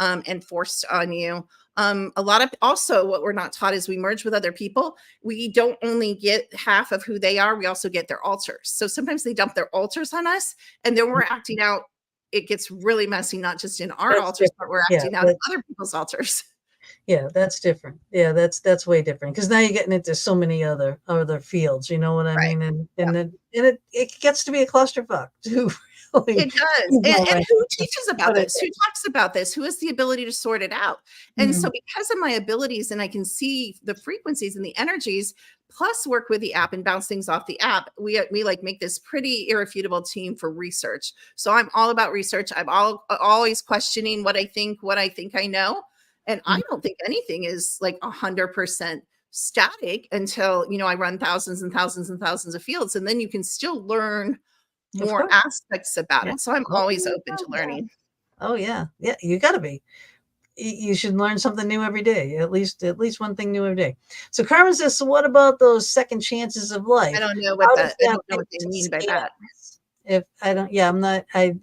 and forced on you. A lot of also what we're not taught is we merge with other people. We don't only get half of who they are, we also get their altars. So sometimes they dump their altars on us, and then we're acting out. It gets really messy, not just in our altars, but we're acting out in other people's altars. Yeah, that's different. Yeah, that's way different because now you're getting into so many other fields. You know what I mean? And it gets to be a clusterfuck too. Really. It does. And who teaches about this? Who talks about this? Who has the ability to sort it out? And so because of my abilities and I can see the frequencies and the energies, plus work with the app and bounce things off the app, we like make this pretty irrefutable team for research. So I'm all about research. I'm always questioning what I think I know. And I don't think anything is like 100% static until, I run thousands and thousands and thousands of fields. And then you can still learn more aspects about it. So I'm always open to learning. Oh yeah. Yeah. You gotta be. You should learn something new every day. At least one thing new every day. So Carmen says, so what about those second chances of life? I don't know what I don't know what they mean by that. If I don't, I'm not, I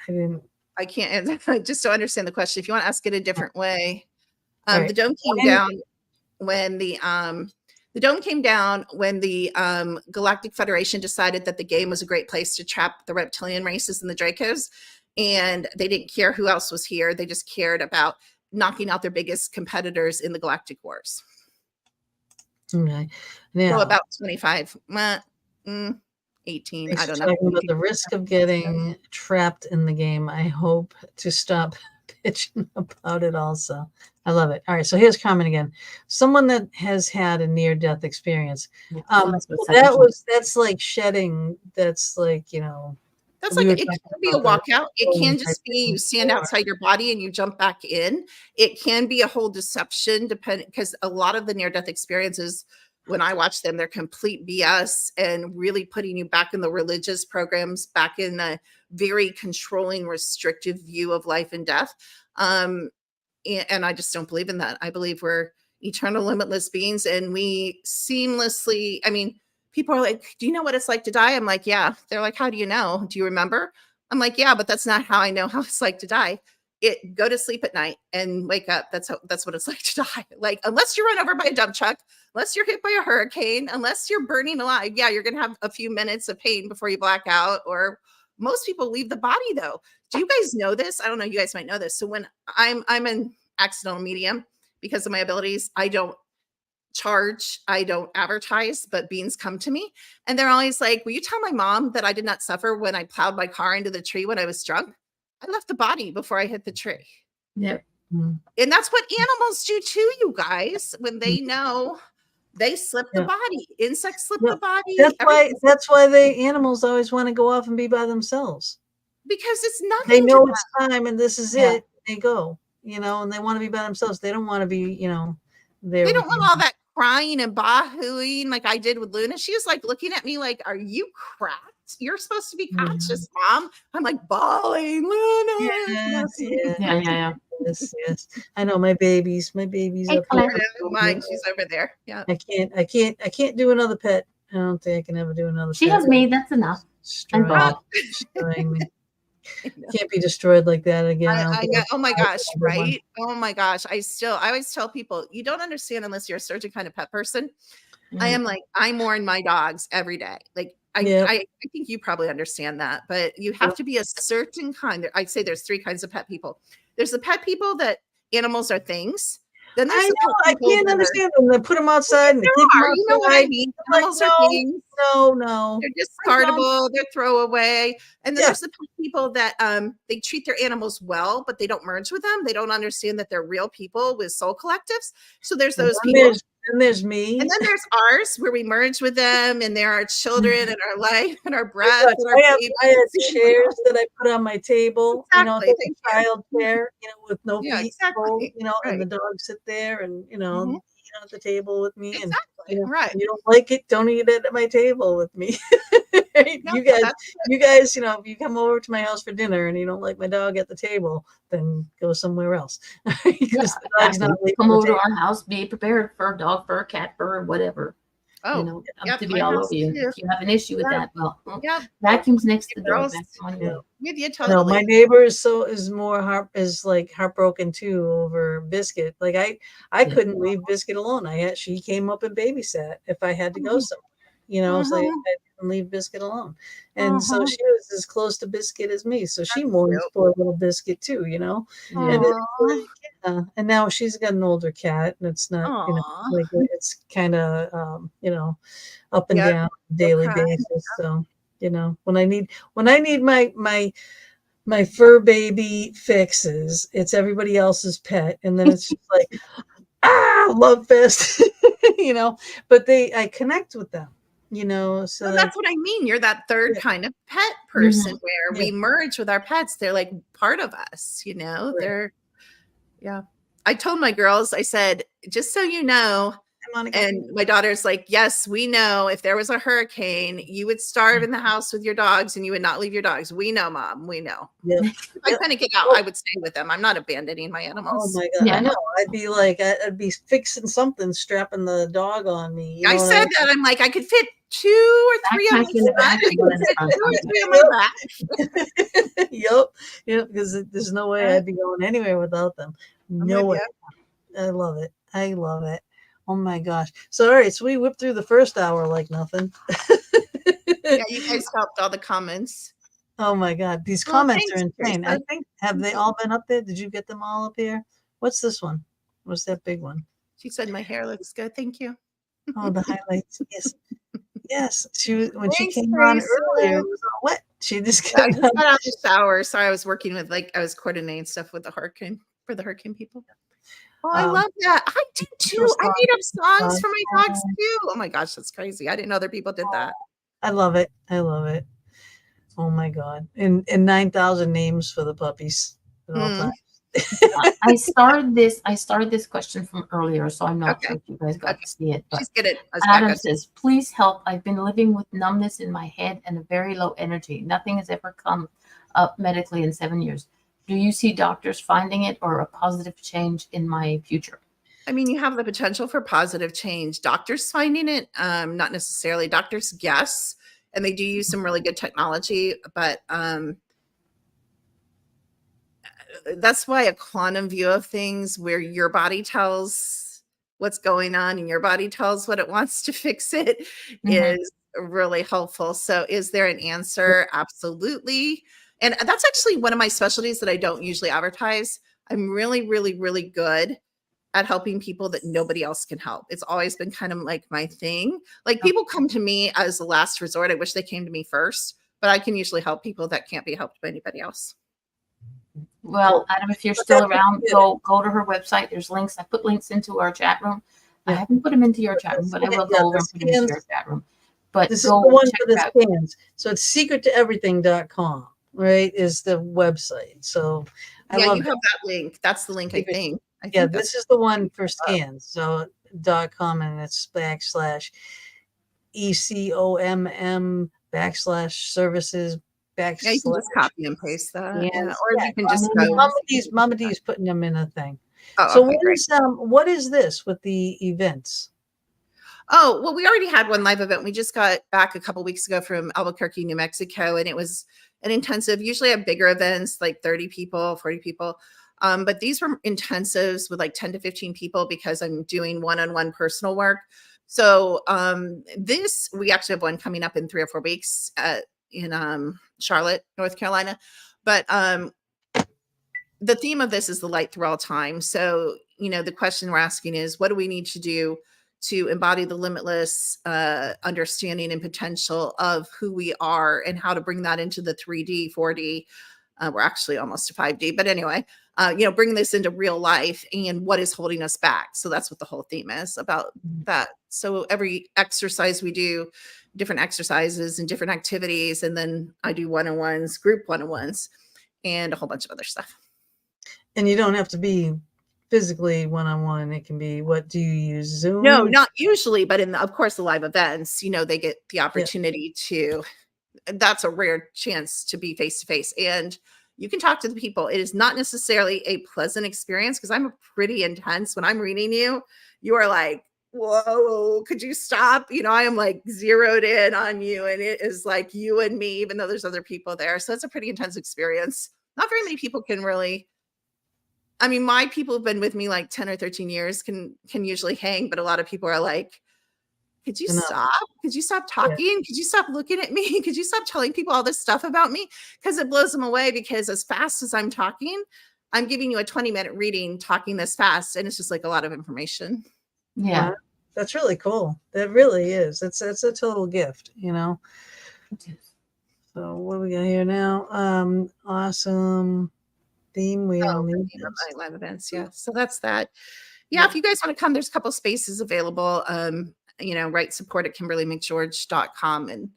didn't. I can't, I just don't understand the question. If you want to ask it a different way, the dome came down when the dome came down when the Galactic Federation decided that the game was a great place to trap the reptilian races and the Dracos. And they didn't care who else was here. They just cared about knocking out their biggest competitors in the Galactic Wars. Okay. Now, so about 25, 18, I don't know. Talking about the risk of getting trapped in the game. I hope to stop bitching about it also. I love it. All right. So here's Carmen again. Someone that has had a near-death experience. That's like shedding. That's like, That's like, it can be a walkout. It can just be you stand outside your body and you jump back in. It can be a whole deception, because a lot of the near-death experiences, when I watch them, they're complete BS and really putting you back in the religious programs, back in a very controlling, restrictive view of life and death. And I just don't believe in that. I believe we're eternal, limitless beings, and we seamlessly, people are like, do you know what it's like to die? I'm like, yeah. They're like, how do you know? Do you remember? I'm like, yeah, but that's not how I know how it's like to die. go to sleep at night and wake up. That's what it's like to die. Like, unless you're run over by a dump truck, unless you're hit by a hurricane, unless you're burning alive, yeah, you're going to have a few minutes of pain before you black out, or most people leave the body though. Do you guys know this? I don't know. You guys might know this. So when I'm an accidental medium, because of my abilities, I don't charge, I don't advertise, but beings come to me and they're always like, will you tell my mom that I did not suffer when I plowed my car into the tree when I was drunk? I left the body before I hit the tree. Yep. And that's what animals do too, you guys. When they know, they slip the body. Insects slip the body. That's why animals always want to go off and be by themselves. Because it's nothing. They know it's time and this is it. They go, and they want to be by themselves. They don't want to be, they don't want all that crying and baa-hooing like I did with Luna. She was like looking at me like, are you cracked? You're supposed to be conscious, Mom. I'm like bawling, Luna. Yes. I know my baby's up here. Mine, she's over there. Yeah. I can't do another pet. I don't think I can ever do another She pet. has me, that's enough. Destroying me. Can't be destroyed like that again. Oh my gosh, right? Oh my gosh. I always tell people, you don't understand unless you're a certain kind of pet person. I mourn my dogs every day. Like I think you probably understand that, but you have to be a certain kind. I'd say there's 3 kinds of pet people. There's the pet people that animals are things. Then there's I can't understand them. They put them outside. And you know what I mean? Animals are things. No. They're discardable. They're throwaway. And then there's the people that they treat their animals well, but they don't merge with them. They don't understand that they're real people with soul collectives. So there's those people. And there's me. And then there's ours where we merge with them, and they're our children and our life and our breath. I have chairs that I put on my table, Exactly. a child chair, with no feet, exactly. and the dogs sit there and, eat at the table with me. Exactly. And, right. You don't like it, don't eat it at my table with me. Right? No, you guys, if you come over to my house for dinner and you don't like my dog at the table, then go somewhere else. Because the dog's not come over to our house, be prepared for a dog, for a cat, for whatever. Oh, to be all over you. If you have an issue with that, vacuums next to the door. With you totally. No, my neighbor is more heartbroken too over Biscuit. Like I couldn't leave Biscuit alone. She came up and babysat if I had to go somewhere. So I couldn't leave Biscuit alone. And so she was as close to Biscuit as me. So she mourns for a little Biscuit too, And and now she's got an older cat, and it's not, it's kind of, up and down on a daily basis. So, when I need my fur baby fixes, it's everybody else's pet, and then it's just like, love fest, But I connect with them. So that's what I mean. You're that third kind of pet person where we merge with our pets. They're like part of us, they're, I told my girls, I said, just so you know, and my daughter's like, yes, we know if there was a hurricane, you would starve in the house with your dogs and you would not leave your dogs. We know, Mom, we know. If I couldn't get out, I would stay with them. I'm not abandoning my animals. Oh my God. I know. I'd be fixing something, strapping the dog on me. I said that. I'm like, I could fit 2 or 3 on my back. Yep. Because there's no way I'd be going anywhere without them. No way. I love it. Oh my gosh. So, all right. So we whipped through the first hour like nothing. You guys helped all the comments. Oh my God. These comments are insane. Teresa. I think, have they all been up there? Did you get them all up here? What's this one? What's that big one? She said, my hair looks good. Thank you. Oh, the highlights. Yes. She came on earlier, it was all wet. She just got out of the shower. Sorry, I was working with I was coordinating stuff with the hurricane people. Oh, I love that. I do too. I made up songs for my dogs too. Oh my gosh, that's crazy. I didn't know other people did that. I love it. Oh my God. And 9,000 names for the puppies at all times. I started this question from earlier, so I'm not sure if you guys got to see it. But just get it. Adam says, please help. I've been living with numbness in my head and a very low energy. Nothing has ever come up medically in 7 years. Do you see doctors finding it or a positive change in my future? I mean, you have the potential for positive change. Doctors finding it, not necessarily. Doctors guess, and they do use some really good technology, but that's why a quantum view of things where your body tells what's going on and your body tells what it wants to fix it is really helpful. So is there an answer? Absolutely. And that's actually one of my specialties that I don't usually advertise. I'm really, really, really good at helping people that nobody else can help. It's always been kind of like my thing. Like people come to me as a last resort. I wish they came to me first, but I can usually help people that can't be helped by anybody else. Well, Adam, if you're still around, go to her website. There's links. I put links into our chat room. I haven't put them into your chat room, but I will go over and put them into your chat room. But this is the one for the out. scans. So it's secrettoeverything.com, right? Is the website. So I love you have that link. That's the link, I think. This is the one for scans. So .com, and it's /ECOMM /services / you can just copy and paste that. Or you can just Mama D's putting them in a thing. Oh, so okay, what is this with the events? Oh, well, we already had one live event. We just got back a couple weeks ago from Albuquerque, New Mexico, and it was an intensive. Usually I have bigger events, like 30 people, 40 people. But these were intensives with like 10 to 15 people because I'm doing one-on-one personal work. So we actually have one coming up in 3 or 4 weeks in Charlotte, North Carolina. But the theme of this is the light through all time. So, the question we're asking is, what do we need to do to embody the limitless understanding and potential of who we are, and how to bring that into the 3D, 4D. We're actually almost to 5D, but anyway, bring this into real life and what is holding us back. So that's what the whole theme is about that. So every exercise we do, different exercises and different activities. And then I do one-on-ones, group one-on-ones, and a whole bunch of other stuff. And you don't have to be physically one-on-one. It can be, what do you use, Zoom? No, not usually, but of course the live events, they get the opportunity to, that's a rare chance to be face-to-face, and you can talk to the people. It is not necessarily a pleasant experience because I'm pretty intense. When I'm reading you are like, whoa, could you stop? I am like zeroed in on you, and it is like you and me, even though there's other people there. So it's a pretty intense experience. Not very many people can really, my people who've been with me like 10 or 13 years can usually hang, but a lot of people are like, could you stop? Could you stop talking? Yeah. Could you stop looking at me? Could you stop telling people all this stuff about me? Because it blows them away, because as fast as I'm talking, I'm giving you a 20-minute reading talking this fast, and it's just like a lot of information. Yeah. Wow. That's really cool. That really is. It's a total gift, So what do we got here now? Awesome theme. We all need live events. Yeah. So that's that. Yeah. If you guys want to come, there's a couple spaces available. Write support at KimberlyMcGeorge.com, and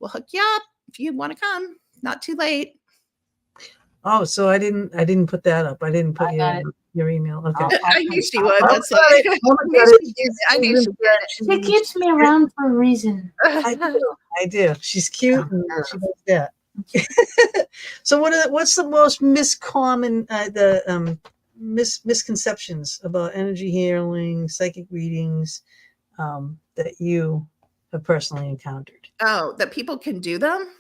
we'll hook you up if you want to come. Not too late. Oh, so I didn't put that up. I didn't put your email. Okay. I knew she would. That's why. I knew she would. She keeps me around for a reason. I do. She's cute, and she does that. So what's the most misconceptions about energy healing, psychic readings, that you have personally encountered? Oh, that people can do them?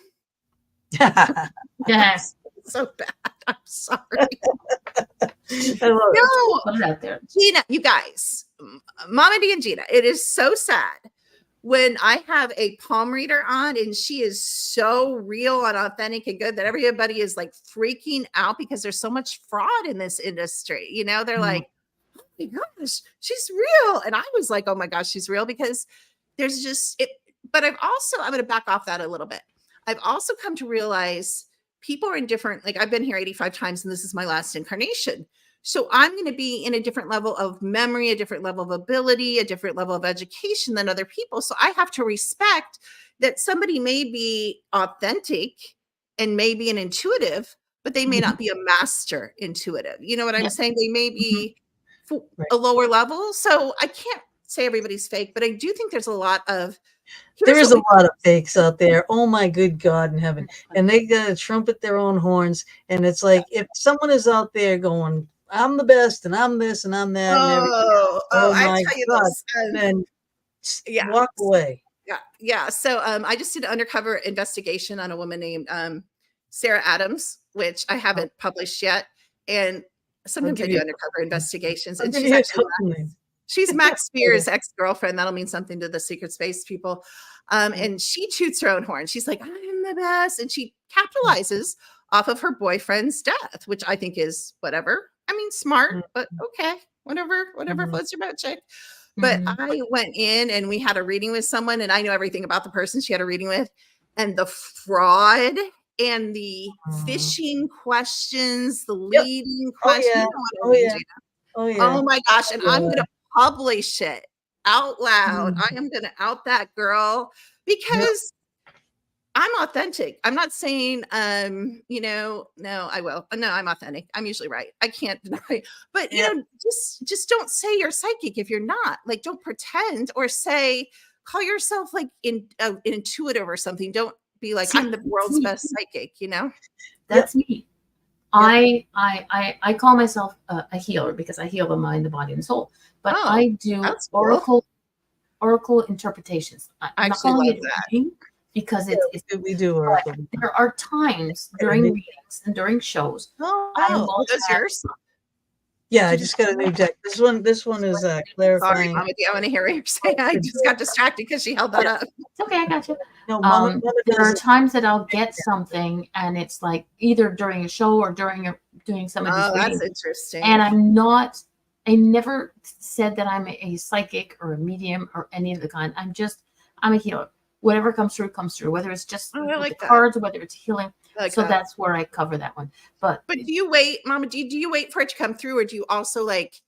Yes. So bad. I'm sorry. I love it. Put it out there. Gina, you guys, Mama D and Gina, it is so sad when I have a palm reader on and she is so real and authentic and good that everybody is like freaking out because there's so much fraud in this industry. They're like, oh my gosh, she's real. And I was like, oh my gosh, she's real, because there's just it. But I'm going to back off that a little bit. I've also come to realize people are in different, like I've been here 85 times and this is my last incarnation. So I'm going to be in a different level of memory, a different level of ability, a different level of education than other people. So I have to respect that somebody may be authentic and may be an intuitive, but they may not be a master intuitive. You know what I'm saying? They may be a lower level. So I can't say everybody's fake, but I do think there's a lot of, there is a lot of fakes out there. Oh my good God in heaven. And they got to trumpet their own horns. And it's like, if someone is out there going, I'm the best and I'm this and I'm that. Oh my God. Then walk away. Yeah. So I just did an undercover investigation on a woman named Sarah Adams, which I haven't published yet. and sometimes I give do you undercover investigations, I'll and give she's you a actually couple names. she's Max Spear's ex-girlfriend. That'll mean something to the secret space people. And she toots her own horn. She's like, I'm the best. And she capitalizes off of her boyfriend's death, which I think is whatever. I mean, smart, but okay, whatever floats your boat, chick. But Mhm. I went in and we had a reading with someone, and I knew everything about the person she had a reading with, and the fraud and the fishing questions, the Yep. leading Oh questions. You yeah. know what I Oh mean, yeah. Gina? Oh yeah. Oh my gosh. And I'm Yeah. going to publish it out loud. Mhm. I am going to out that girl Yep. because I'm authentic. I'm not saying, no, I will. No, I'm authentic. I'm usually right. I can't deny. But Yep. just don't say you're psychic if you're not. Like, don't pretend or say, call yourself like intuitive or something. Don't be like, See, I'm the world's best psychic. that's me. I call myself a healer because I heal the mind, the body, and soul. But Oh, I do that's cool. oracle interpretations. I I'm not actually calling love it that. reading because it's We do but Oracle. there are times during readings and during shows I Oh, will Those have yours? yeah, I just got a new deck. This one is Sorry, clarifying. Mama D, I want to hear what you're saying. I just got distracted because she held that up. it's okay, I got you. No, Mama There are does it. times that I'll get something and it's like either during a show or doing some of these Oh, that's readings. interesting. And I never said that I'm a psychic or a medium or any of the kind. I'm a healer. Whatever comes through, whether it's just Oh, I with like the that. cards or whether it's healing. I like So that. that's where I cover that one. But do you wait, Mama D, do you wait for it to come through, or do you also like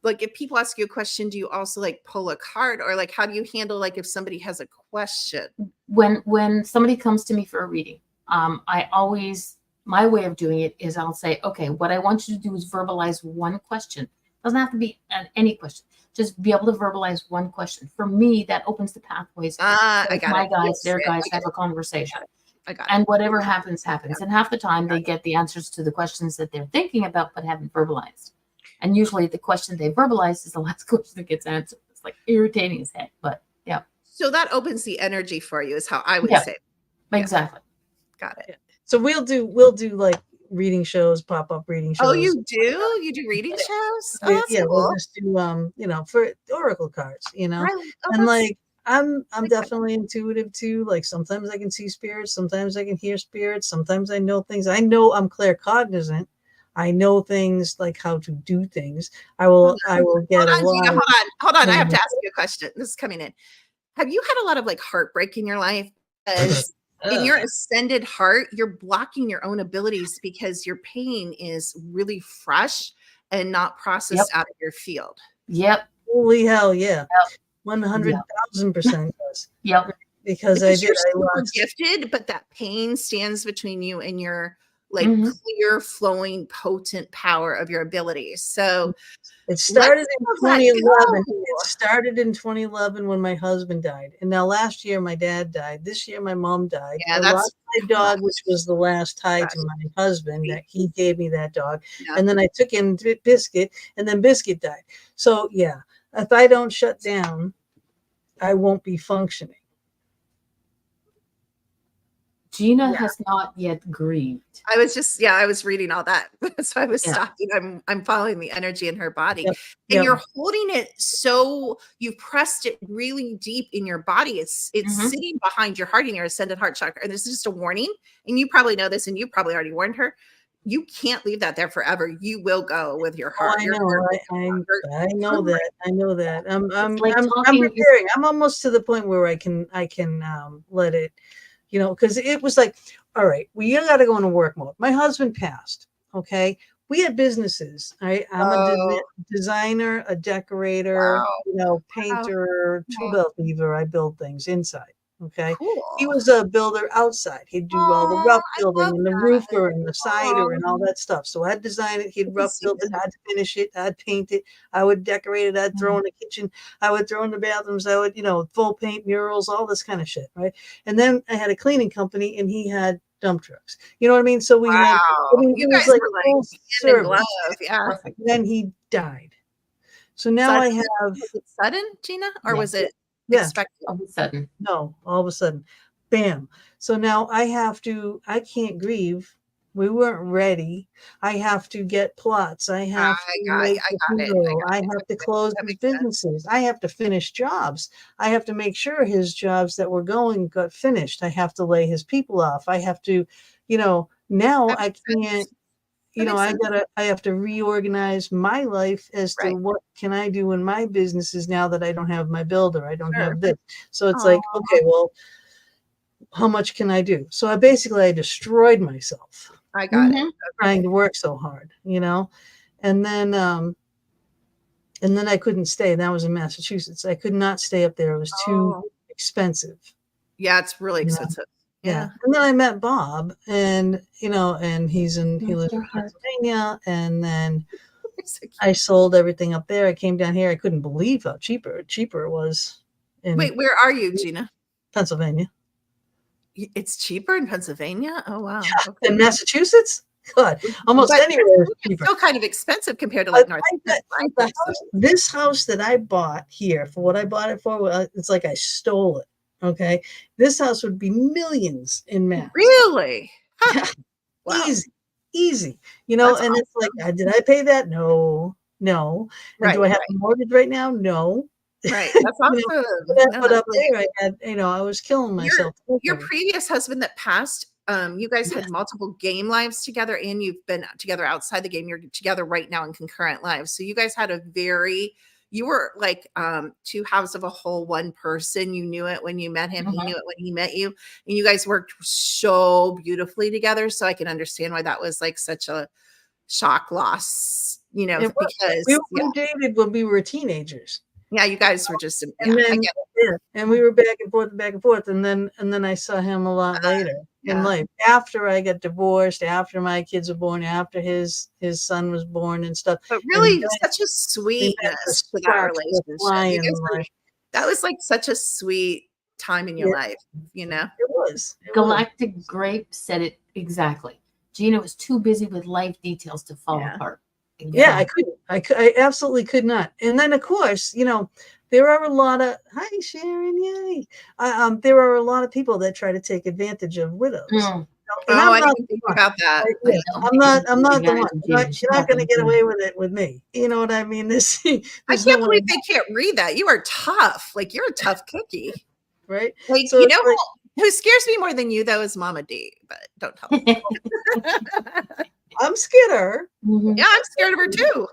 if people ask you a question, do you also like pull a card, or like how do you handle like if somebody has a question? when somebody comes to me for a reading, my way of doing it is I'll say, okay, what I want you to do is verbalize one question. Doesn't have to be any question. Just be able to verbalize one question. For me, that opens the pathways. I got My it. guys, Yes, their I guys get have it. a conversation. I got it. And whatever happens, happens. Yeah. And half the time they get the answers to the questions that they're thinking about but haven't verbalized. And usually the question they verbalize is the last question that gets answered. It's like irritating as heck, but yeah. So that opens the energy for you is how I would Yeah. say. Exactly. Got it. So we'll do like reading shows, pop-up reading shows. Oh, you do? You do reading shows? Oh, that's Yeah, cool. we'll just do for oracle cards, and that's like I'm like that. definitely intuitive too. Like sometimes I can see spirits, sometimes I can hear spirits, sometimes I know things. I know I'm claircognizant. I know things like how to do things. I will get a lot. Gina, hold on. I have to ask you a question. This is coming in. Have you had a lot of like heartbreak in your life? Because in your ascended heart, you're blocking your own abilities because your pain is really fresh and not processed out of your field. Yep. Holy hell, yeah. Yep. 100,000% does. Yep. Because you're super gifted, but that pain stands between you and your like clear, flowing, potent power of your abilities. So it started in 2011. It started in 2011 when my husband died. And now last year my dad died. This year my mom died. Yeah, I lost my dog, which was the last tie to my husband. That he gave me that dog. Yeah. And then I took in Biscuit, and then Biscuit died. So yeah, if I don't shut down, I won't be functioning. Gina has not yet grieved. I was reading all that. So I was stopping. I'm following the energy in her body. Yep. And you're holding it so you've pressed it really deep in your body. It's sitting behind your heart in your ascended heart chakra. And this is just a warning. And you probably know this, and you probably already warned her. You can't leave that there forever. You will go with your heart. Oh, I know that. I know that. I'm preparing. I'm almost to the point where I can let it, because it was like, all right, you got to go into work mode. My husband passed. Okay. We had businesses. I'm a designer, a decorator, painter, tool belt weaver. I build things inside. Okay. Cool. He was a builder outside. He'd do all the rough building and the roofer and the cider and all that stuff. So I'd design it. He'd rough build it. I'd finish it. I'd paint it. I would decorate it. I'd throw in the kitchen. I would throw in the bathrooms. I would, full paint murals, all this kind of shit. Right. And then I had a cleaning company, and he had dump trucks. You know what I mean? So we had, you guys were like hand in glove. Yeah. Then he died. So now I have. Was it sudden, Gina, or was it? Expected. All of a sudden. No, all of a sudden, bam. So now I can't grieve We weren't ready. I have to get plots. I have to make the I payroll. got I it. have to Okay, close that his makes sense. businesses. I have to finish jobs. I have to make sure his jobs that were going got finished. I have to lay his people off. I have to, now That I makes can't, sense. That makes sense. I have to reorganize my life as to Right. what can I do in my businesses now that I don't have my builder. I don't Sure. have this. So it's like, Aw. okay, well, how much can I do? So I destroyed myself I got it. Mhm. trying Okay. to work so hard, and then I couldn't stay. That was in Massachusetts. I could not stay up there. It was too Oh, expensive. yeah, it's really You know? expensive. Yeah. Yeah. And then I met Bob, and and he Bless lives your in heart. Pennsylvania. And then It's so cute. I sold everything up there. I came down here. I couldn't believe how cheaper it was in Wait, where are you, Gina? Pennsylvania. It's cheaper in Pennsylvania? Oh, wow. Okay. In Massachusetts? God, almost But anywhere is it's cheaper. still kind of expensive compared to I like North I bet the Carolina. So. this house that I bought here for what I bought it for, well, it's like I stole it. Okay, this house would be millions in Mass. Really? Huh. Yeah, Wow. easy. That's And it's like, awesome. did I pay that? No, no. And do Right, I have right, a mortgage right now? No. right. That's you know, awesome. No, but that's up really there, good. I was killing Your myself your working. previous husband that passed, you guys Yes. had multiple game lives together, and you've been together outside the game. You're together right now in concurrent lives. So you guys had you were like two halves of a whole one person. You knew it when you met him, he Mhm. knew it when he met you, and you guys worked so beautifully together. So I can understand why that was like such a shock loss, It was. because We dated when we were teenagers. yeah, you guys were just And I then get it. and we were back and forth, and then I saw him a lot later in Yeah. life. After I got divorced, after my kids were born, after his son was born and stuff, But and really then such a we met, the sweetness to that sparks were relationship. You flying. guys were that was like such a sweet time in your Yeah, life, you know? it was. Galactic Grape said it exactly. Gina was too busy with life details to fall Yeah. apart. Yeah, I Exactly. couldn't. I absolutely could not. And then, of course, there are a lot of hi Sharon, yay. There are a lot of people that try to take advantage of widows, Mm, and Oh, I'm I not didn't the think one. about that. Right? I Yeah, know. Maybe she's I'm not taking the one. advantage of Gina. She's You're not not going to gonna get do away it. with it with me. You know what I mean? I There's no can't one, believe they can't read that. You are tough. Like you're a tough cookie. right? Like, So it's like, who scares me more than you though is Mama D, but don't tell them. I'm scared of her. Mhm. Yeah, I'm scared of her too.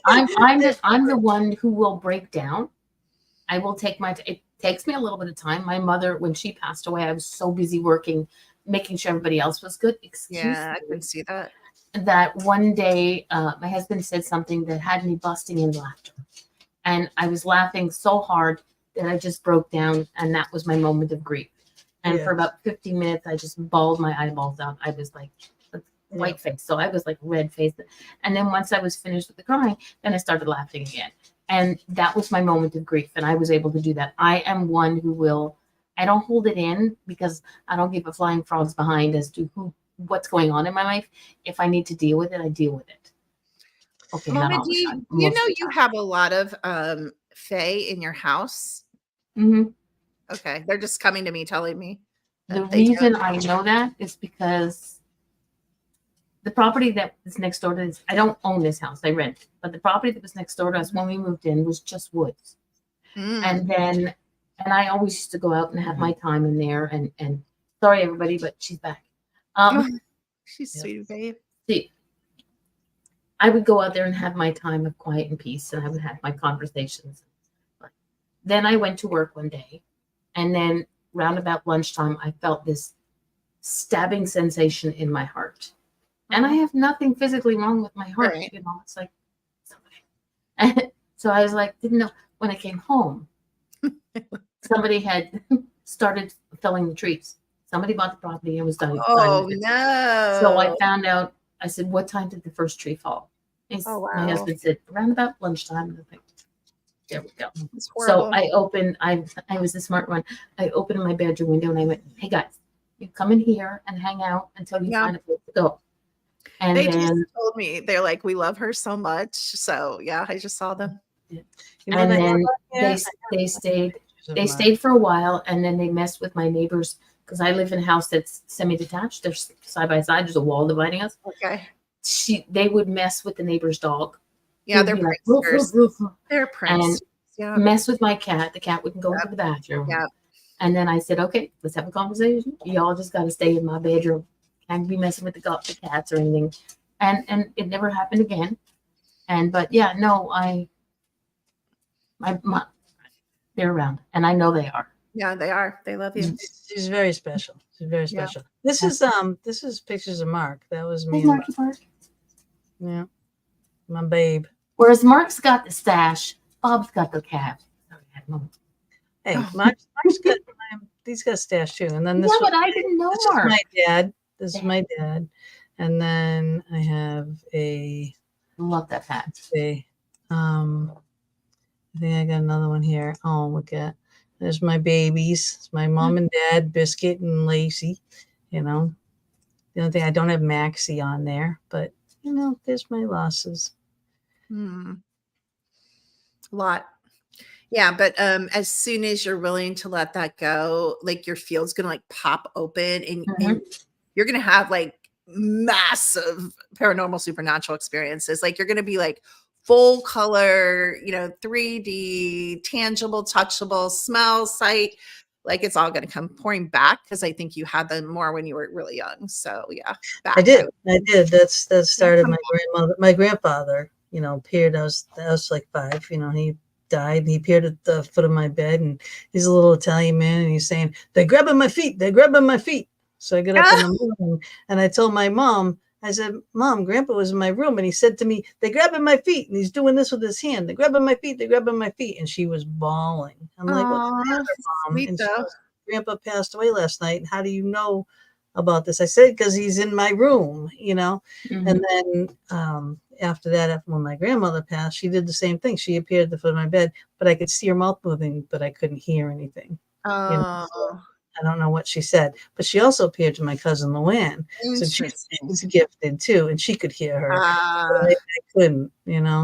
I'm the one who will break down. I will take it takes me a little bit of time. My mother, when she passed away, I was so busy working, making sure everybody else was good. Excuse Yeah, I me. can see that. That one day, my husband said something that had me busting in laughter. And I was laughing so hard that I just broke down. And that was my moment of grief. And for Yeah. about 15 minutes, I just bawled my eyeballs out. I was like, white face. So I was like red faced. And then once I was finished with the crying, then I started laughing again. And that was my moment of grief. And I was able to do that. I am one who I don't hold it in because I don't give a flying frogs behind as to what's going on in my life. If I need to deal with it, I deal with it. Okay, not Mama all the D, time. you Most know of the you time. have a lot of fae in your house. Mhm. Okay, they're just coming to me telling me The that they do. reason I know that is because the property that is next door to this, I don't own this house, I rent, but the property that was next door to us when we moved in was just woods. Mm. And I always used to go out and have my time in there and sorry everybody, but she's back. She's Yep. sweet, babe. See, I would go out there and have my time of quiet and peace and I would have my conversations. Then I went to work one day and then round about lunchtime, I felt this stabbing sensation in my heart. And I have nothing physically wrong with my heart. Right. It's like somebody. So I was like, didn't know. When I came home, somebody had started felling the trees. Somebody bought the property and was done. Oh done. no. So I found out, I said, what time did the first tree fall? Oh, wow. My husband said, around about lunchtime. And I think, there we go. It's So horrible. I was the smart one. I opened my bedroom window and I went, hey guys, you come in here and hang out until you Yeah. find a place to go. And They then just told me they're like, we love her so much. So yeah, I just saw them. You know and what I have then on here? they stayed. They stayed for a while, and then they messed with my neighbors because I live in a house that's semi-detached. They're side by side. There's a wall dividing us. Okay. They would mess with the neighbor's dog. Yeah, They'd they're be like, pranksters. "Roof, roof, roof," They're and pranksters. Yeah. mess with my cat. The cat wouldn't go into the bathroom. Yeah. And then I said, okay, let's have a conversation. Y'all just got to stay in my bedroom. Can't be messing with the cats or anything. And it never happened again. But yeah, no, they're around, and I know they are. Yeah, they are. They love you. She's very special. She's very Yeah. special. This is pictures of Mark. That was me. Who's Marky Mark? Yeah, my babe. Whereas Mark's got the stash, Bob's got the cat. Hey, Mark's got he's got stash too. And then this Yeah, one, but I didn't know this Mark. is my dad. This is my dad. And then I have Love that hat. I think I got another one here. Oh, look at there's my babies. It's my mom and dad, Biscuit and Lacey. You know, the only thing I don't have Maxie on there, but you know, there's my losses. A lot. Yeah, but as soon as you're willing to let that go, like your field's gonna like pop open, and you're gonna have like massive paranormal supernatural experiences. Like you're gonna be like full color, 3D, tangible, touchable, smell, sight. Like it's all gonna come pouring back because I think you had them more when you were really young. So yeah, I did. That started my grandfather. Appeared. I was like 5. He died, and he appeared at the foot of my bed, and he's a little Italian man, and he's saying, "They're grabbing my feet. They're grabbing my feet." So I get up in the morning, and I told my mom, I said, "Mom, Grandpa was in my room, and he said to me, they're grabbing my feet, and he's doing this with his hand. They're grabbing my feet. They're grabbing my feet." And she was bawling. I'm like, "What's the matter, Mom?" And she goes, "Grandpa passed away last night. And how do you know about this?" I said, "Because he's in my room, And then after that, when my grandmother passed, she did the same thing. She appeared at the foot of my bed, but I could see her mouth moving, but I couldn't hear anything. So I don't know what she said, but she also appeared to my cousin Luann. So she's gifted too, and she could hear her. I couldn't,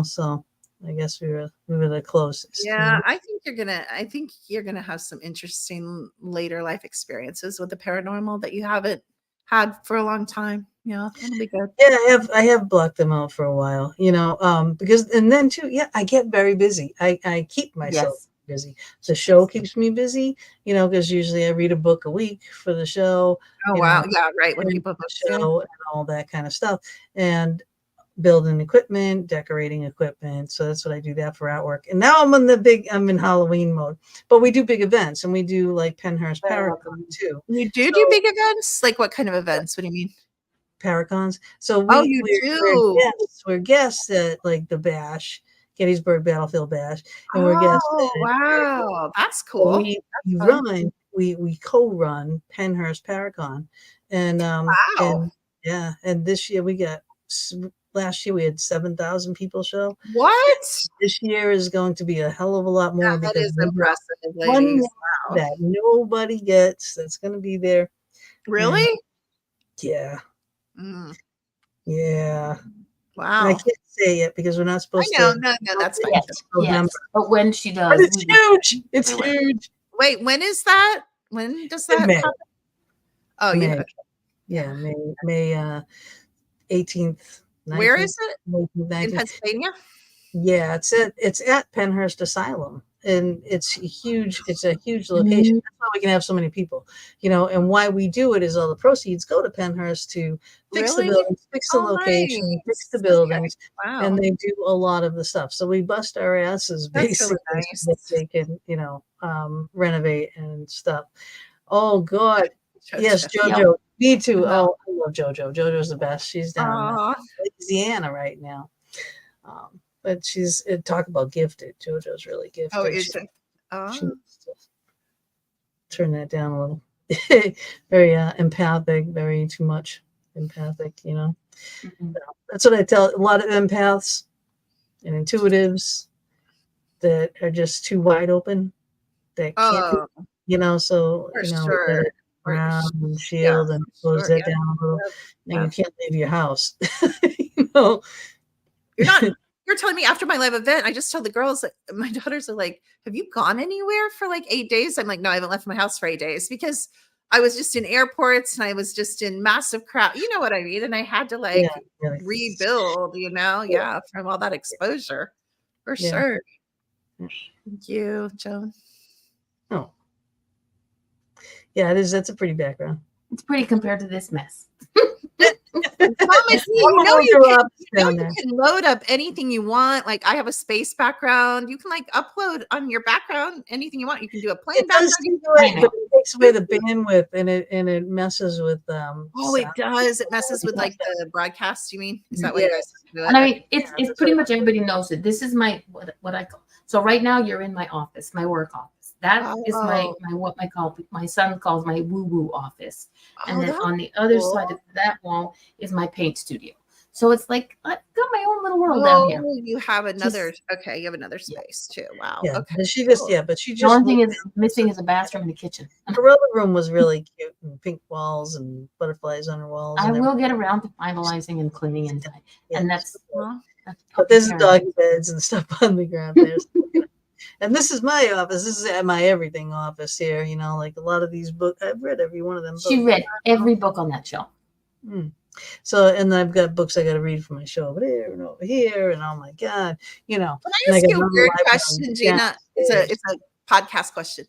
so I guess we were the closest. Yeah, I think you're gonna have some interesting later life experiences with the paranormal that you haven't had for a long time. Yeah, it'll be good. Yeah, I have blocked them out for a while, because and then too, I get very busy. I keep myself busy. The show keeps me busy, because usually I read a book a week for the show. Oh wow, yeah, right. When people show and all that kind of stuff, and building equipment, decorating equipment. So that's what I do that for artwork. And now I'm in Halloween mode. But we do big events, and we do like Penhurst Paracon too. You do big events? Like what kind of events? What do you mean? Paracons. So we're guests at like the Bash, Gettysburg Battlefield Bash, and we're guests. Wow, that's cool. We co-run Penhurst Paracon, and and this year last year we had 7,000 people show. What? This year is going to be a hell of a lot more. That is impressive, ladies. Wow. That nobody gets. That's going to be there. Really? Yeah. Yeah. Wow. And I can't say it because we're not supposed to. No, that's fine. Yes. But when she does, but it's huge. It's huge. Wait, when is that? When does that happen? Oh, May. yeah. Okay. Yeah, May 18th. 19th, Where is it? 19th. In Pennsylvania? Yeah, it's at Penhurst Asylum, and it's a huge location. That's why we can have so many people, and why we do it is all the proceeds go to Penhurst to fix the buildings, fix the location, fix the buildings, and they do a lot of the stuff. So we bust our asses basically so that they can, renovate and stuff. Oh God. Yes, JoJo. Me too. Oh, I love JoJo. JoJo's the best. She's down in Louisiana right now. But she's talk about gifted. JoJo's really gifted. Oh, is it? Turn that down a little. Very empathic, very too much empathic, So that's what I tell a lot of empaths and intuitives that are just too wide open. That can't so sure. Around and shield and close that down a little. And you can't leave your house. You're you're telling me after my live event, I just tell the girls that my daughters are like, have you gone anywhere for like 8 days? I'm like, no, I haven't left my house for 8 days because I was just in airports and I was just in massive crowd. You know what I mean? And I had to like Yeah. rebuild, yeah, from all that exposure for Yeah. sure. Thank you, Joan. Oh. Yeah, it is. That's a pretty background. It's pretty compared to this mess. You can load up anything you want. Like I have a space background. You can like upload on your background anything you want. You can do a plain background. But it takes away the bandwidth and it messes with Oh, it does. It messes with like the broadcast. You mean? Is that why you guys do it? And I mean, it's pretty much everybody knows it. This is my what I call. So right now you're in my office, my work office. That is my son calls my woo-woo office. And then on the other side of that wall is my paint studio. So it's like I've got my own little world down here. You have another you have another space too. Wow. Yeah. Okay. But she just the only thing is missing is a bathroom and a kitchen. Her other room was really cute and pink walls and butterflies on her walls. I will get around to finalizing and cleaning and that's but there's doggy beds and stuff on the ground there. And this is my office. This is my everything office here. Like a lot of these books, I've read every one of them. She read every book on that shelf. So, and I've got books I got to read for my show over there and over here. And oh my God, Can I ask you a weird question, Gina? It's a podcast question.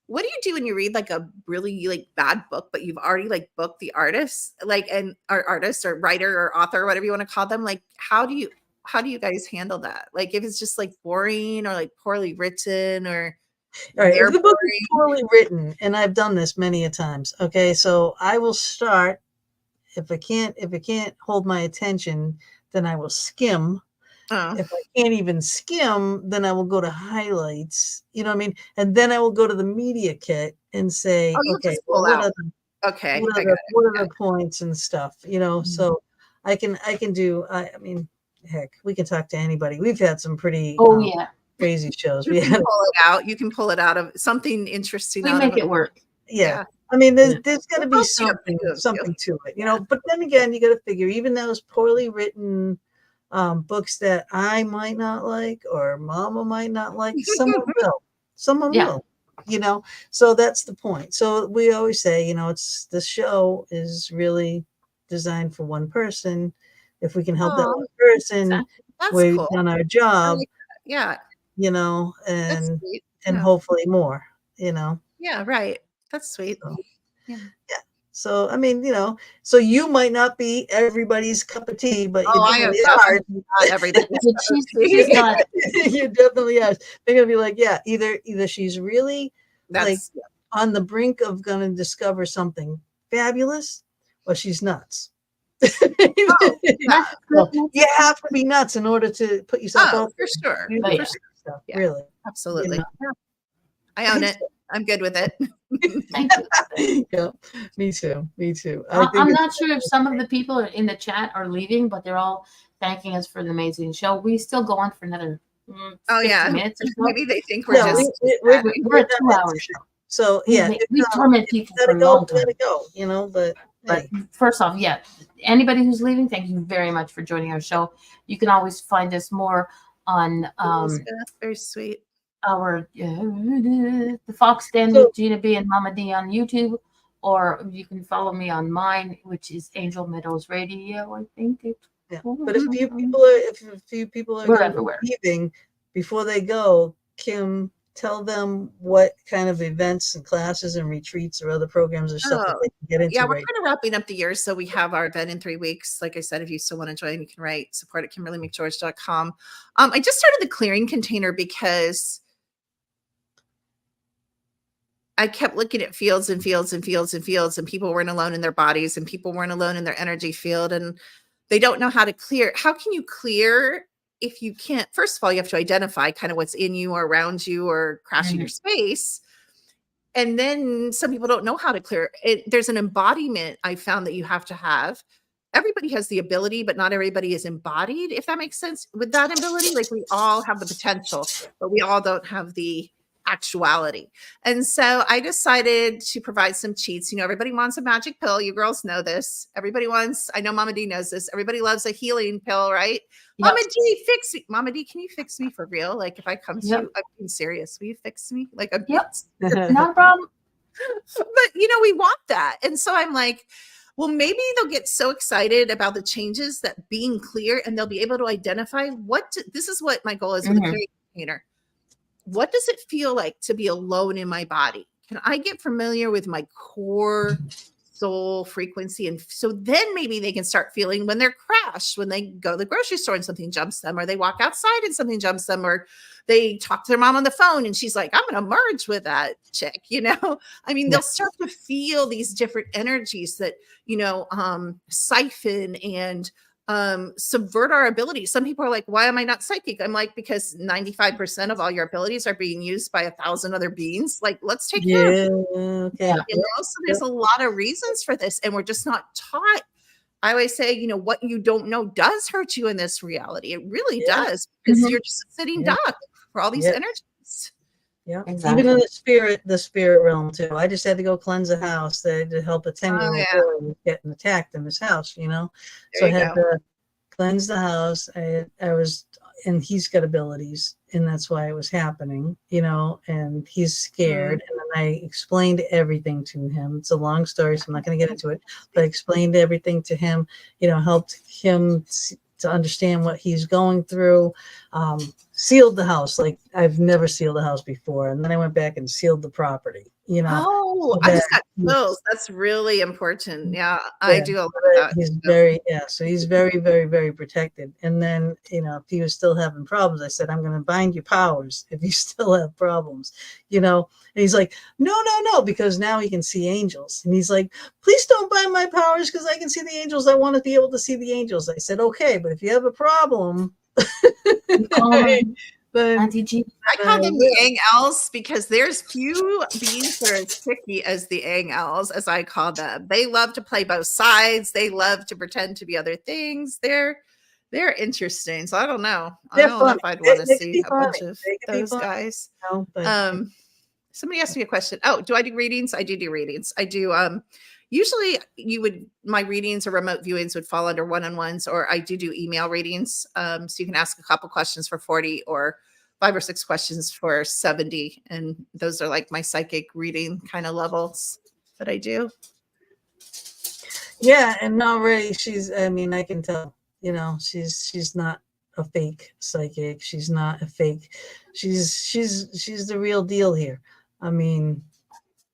What do you do when you read like a really like bad book, but you've already like booked the artist, or artist or writer or author or whatever you want to call them? Like, how do you guys handle that? Like if it's just like boring or like poorly written or all right, if the book is poorly written, and I've done this many a times. Okay, so I will start if it can't hold my attention, then I will skim. If I can't even skim, then I will go to highlights. You know what I mean? And then I will go to the media kit and say, okay, what are the points and stuff? So I can do. I mean, heck, we can talk to anybody. We've had some pretty crazy shows. You can pull it out. You can pull it out of something interesting. We make it work. Yeah. I mean, there's got to be something to it, But then again, you got to figure even those poorly written books that I might not like or Mama might not like, someone will. Someone will. So that's the point. So we always say, the show is really designed for one person. If we can help that one person, we've done our job. And hopefully more. Yeah, right. That's sweet. So, yeah. So I mean, so you might not be everybody's cup of tea, but you are. Not everybody. She's not. You definitely are. They're gonna be like, either she's really on the brink of gonna discover something fabulous, or she's nuts. You have to be nuts in order to put yourself out for sure. Really, absolutely. I own it. I'm good with it. Thank you. Yeah, me too. I'm not sure if some of the people in the chat are leaving, but they're all thanking us for the amazing show. We still go on for another 60 minutes or so. Maybe they think we're we're a 2-hour show. So we torment people for a long time. But first off, anybody who's leaving, thank you very much for joining our show. You can always find us more on that's very sweet. Our the Fox Den with Gina B and Mama D on YouTube, or you can follow me on mine, which is Angel Meadows Radio. I think it's but if a few people are leaving before they go, Kim, tell them what kind of events and classes and retreats or other programs or stuff that they can get into. Yeah, we're kind of wrapping up the year, so we have our event in 3 weeks. Like I said, if you still want to join, you can write support at KimberlyMcGeorge.com. I just started the clearing container because I kept looking at fields and fields and fields and fields, and people weren't alone in their bodies and people weren't alone in their energy field, and they don't know how to clear. How can you clear if you can't? First of all, you have to identify kind of what's in you or around you or crashing your space. And then some people don't know how to clear it. There's an embodiment I found that you have to have. Everybody has the ability, but not everybody is embodied, if that makes sense. With that ability, like we all have the potential, but we all don't have the actuality. And so I decided to provide some cheats. You know, everybody wants a magic pill. You girls know this. Everybody wants, I know Mama D knows this. Everybody loves a healing pill, right? Yep. Mama D, fix me. Mama D, can you fix me for real? Like if I come to Yep. you, I'm being serious. Will you fix me? Like I'm Yep. Not a problem. but you know, we want that. And so I'm like, well, maybe they'll get so excited about the changes that being clear, and they'll be able to identify this is what my goal is with a clearing container. What does it feel like to be alone in my body? Can I get familiar with my core soul frequency? And so then maybe they can start feeling when they're crashed, when they go to the grocery store and something jumps them, or they walk outside and something jumps them, or they talk to their mom on the phone and she's like, I'm going to merge with that chick, you know? I mean, they'll start to feel these different energies that, you know, siphon and subvert our abilities. Some people are like, why am I not psychic? I'm like, because 95% of all your abilities are being used by 1,000 other beings. Like, let's take care of it. Okay. You know, so there's a lot of reasons for this, and we're just not taught. I always say, you know, what you don't know does hurt you in this reality. It really does, because you're just a sitting duck for all these energies. Yeah, Exactly. even in the spirit realm too. I just had to go cleanse a house to help a 10-year-old boy who was getting attacked in his house. You know, so I had to cleanse the house. I was, and he's got abilities, and that's why it was happening. You know, and he's scared. And then I explained everything to him. It's a long story, so I'm not going to get into it. But I explained everything to him. You know, helped him to understand what he's going through. Sealed the house like I've never sealed a house before, and then I went back and sealed the property. You know, so I just got chills. That's really important. Yeah, I do a lot of that. He's very so he's very, very, very protected. And then, you know, if he was still having problems, I said, I'm going to bind your powers if you still have problems. You know, and he's like, no, because now he can see angels. And he's like, please don't bind my powers because I can see the angels. I want to be able to see the angels. I said, okay, but if you have a problem. Auntie G. I call them the Yang Elves because there's few beings that are as tricky as the Yang Elves, as I call them. They love to play both sides. They love to pretend to be other things. They're interesting. So I don't know. I don't know if I'd want to see a bunch of those guys. Somebody asked me a question. Oh, do I do readings? I do readings. I do. Usually my readings or remote viewings would fall under one-on-ones, or I do email readings. So you can ask a couple questions for 40 or 5 or 6 questions for 70. And those are like my psychic reading kind of levels that I do. Yeah. And already I can tell, you know, she's not a fake psychic. She's not a fake. She's the real deal here. I mean,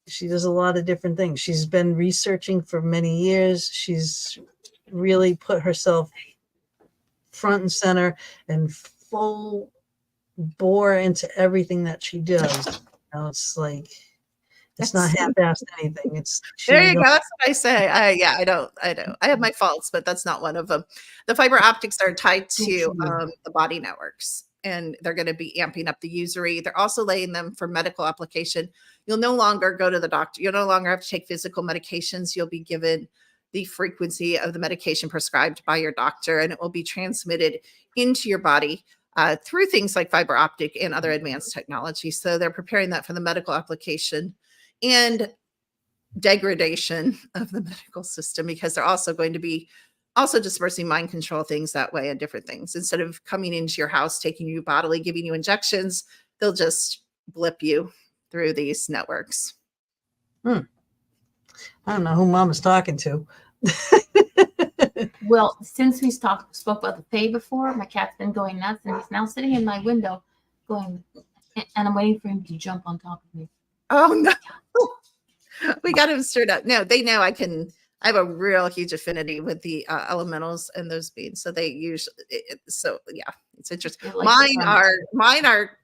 she does a lot of different things. She's been researching for many years. She's really put herself front and center and full bore into everything that she does. You know, it's like, it's not half-assed anything. There you go. That's what I say. I don't. I have my faults, but that's not one of them. The fiber optics are tied to the body networks, and they're going to be amping up the usury. They're also laying them for medical application. You'll no longer go to the doctor. You'll no longer have to take physical medications. You'll be given the frequency of the medication prescribed by your doctor, and it will be transmitted into your body through things like fiber optic and other advanced technology. So they're preparing that for the medical application and degradation of the medical system, because they're also going to be dispersing mind control things that way and different things. Instead of coming into your house, taking you bodily, giving you injections, they'll just blip you through these networks. I don't know who Mom is talking to. Well, since we spoke about the Fae before, my cat's been going nuts, and he's now sitting in my window going, and I'm waiting for him to jump on top of me. Oh, no. We got him stirred up. No, they know I have a real huge affinity with the elementals and those beings. So they usually, it's interesting. Mine are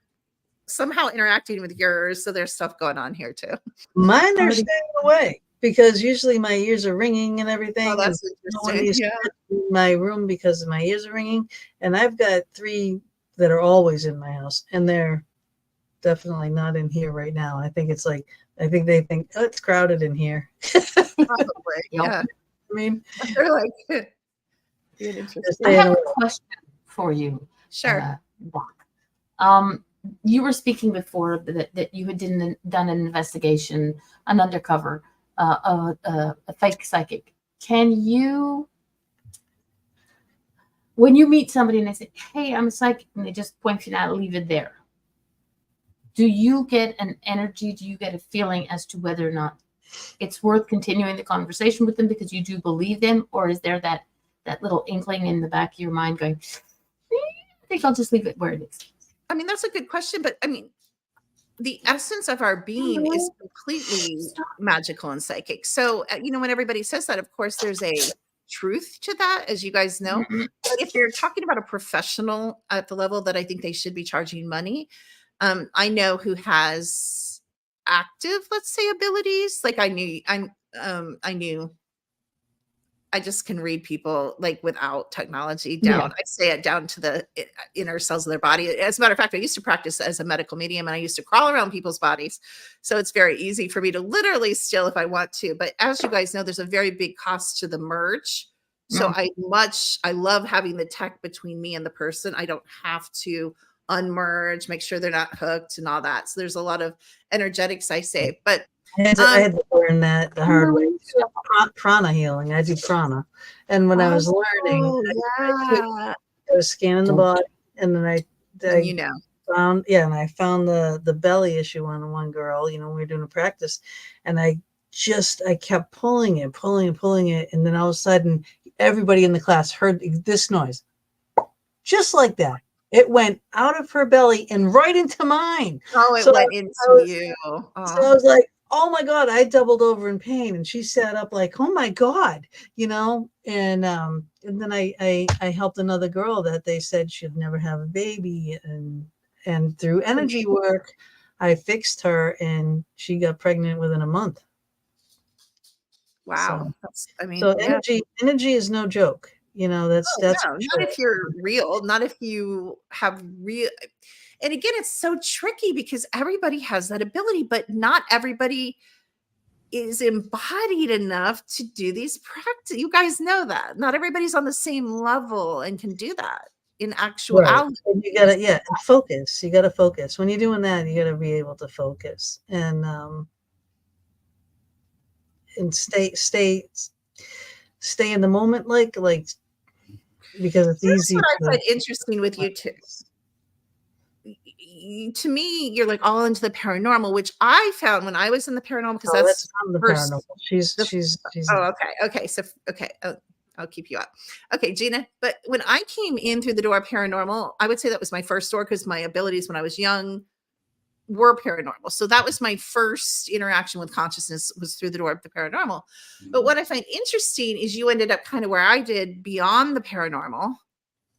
somehow interacting with yours. So there's stuff going on here too. Mine are staying away because usually my ears are ringing and everything. Oh, that's interesting. In my room because my ears are ringing. And I've got 3 that are always in my house, and they're definitely not in here right now. I think they think, oh, it's crowded in here. Probably. Yeah. I mean, they're like, I have a question for you. Sure. Doc. you were speaking before that you had done an investigation, an undercover, of a fake psychic. Can you, when you meet somebody and they say, "Hey, I'm a psychic," and they just point you out, leave it there, do you get an energy? Do you get a feeling as to whether or not it's worth continuing the conversation with them because you do believe them, or is there that little inkling in the back of your mind going, I think I'll just leave it where it is? I mean, that's a good question, but I mean, the essence of our being is completely magical and psychic. So, when everybody says that, of course, there's a truth to that, as you guys know. But if you're talking about a professional at the level that I think they should be charging money, I know who has active, let's say, abilities. Like I just can read people like without technology down. Yeah. I say it down to the inner cells of their body. As a matter of fact, I used to practice as a medical medium and I used to crawl around people's bodies. So it's very easy for me to literally steal if I want to. But as you guys know, there's a very big cost to the merge. So I love having the tech between me and the person. I don't have to unmerge, make sure they're not hooked and all that. So there's a lot of energetics I save. But I had to learn that the hard way. Prana healing. I do prana. And when I was learning, I was scanning the body, and then I found, and I found the belly issue on one girl, we were doing a practice, and I kept pulling it, and then all of a sudden everybody in the class heard this noise. Just like that. It went out of her belly and right into mine. Oh, it went into you. So I was like, oh my God, I doubled over in pain. And she sat up like, oh my God, and then I helped another girl that they said she'd never have a baby. And through energy work, I fixed her and she got pregnant within a month. Wow. So energy is no joke. That's no, not if you're real, not if you have real. And again, it's so tricky because everybody has that ability, but not everybody is embodied enough to do these practice. You guys know that not everybody's on the same level and can do that in actuality. Right. And you gotta, focus. You gotta focus. When you're doing that, you gotta be able to focus and stay in the moment, like because it's easy. What I find interesting with you too. To me, you're like all into the paranormal, which I found when I was in the paranormal, because that's the paranormal. She's okay. So I'll keep you up. Okay, Gina. But when I came in through the door of paranormal, I would say that was my first door because my abilities when I was young were paranormal. So that was my first interaction with consciousness, was through the door of the paranormal. But what I find interesting is you ended up kind of where I did, beyond the paranormal.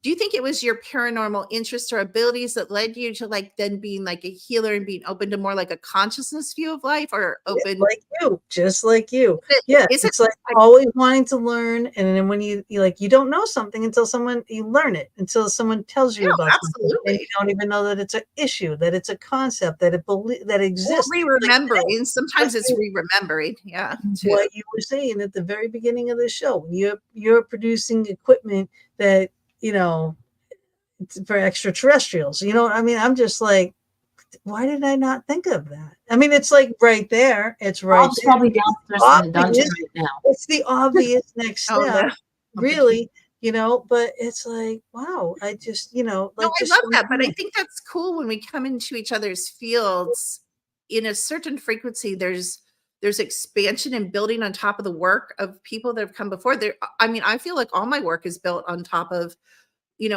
Do you think it was your paranormal interests or abilities that led you to then being like a healer and being open to more like a consciousness view of life, or open just like you? It's like always wanting to learn. And then when you don't know something until you learn it, until someone tells you about something, and you don't even know that it's an issue, that it's a concept, that that exists. Re-remembering. Sometimes it's re-remembering. Yeah. What you were saying at the very beginning of the show, you're producing equipment that, for extraterrestrials, I'm just like, why did I not think of that? I mean, it's like right there. It's right there. Probably downstairs in the dungeon right now. It's the obvious next step, really, but it's like, wow, I just, I love that. But I think that's cool when we come into each other's fields in a certain frequency. There's expansion and building on top of the work of people that have come before there. I mean, I feel like all my work is built on top of,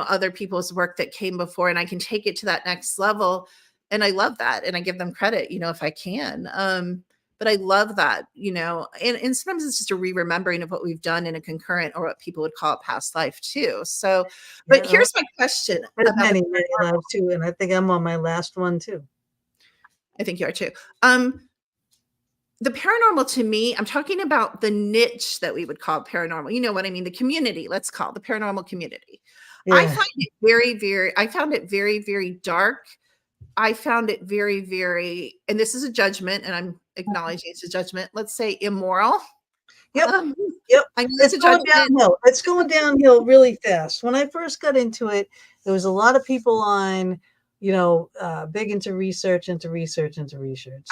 other people's work that came before, and I can take it to that next level. And I love that. And I give them credit, if I can. But I love that, and sometimes it's just a re-remembering of what we've done in a concurrent, or what people would call a past life too. So, but here's my question. Many lives too. And I think I'm on my last one too. I think you are too. The paranormal, to me, I'm talking about the niche that we would call paranormal. You know what I mean? The community, let's call the paranormal community. Yeah. I found it very, very dark. I found it very, very, and this is a judgment, and I'm acknowledging it's a judgment. Let's say immoral. Yep. I mean, it's going downhill. It's going downhill really fast. When I first got into it, there was a lot of people on, big into research, I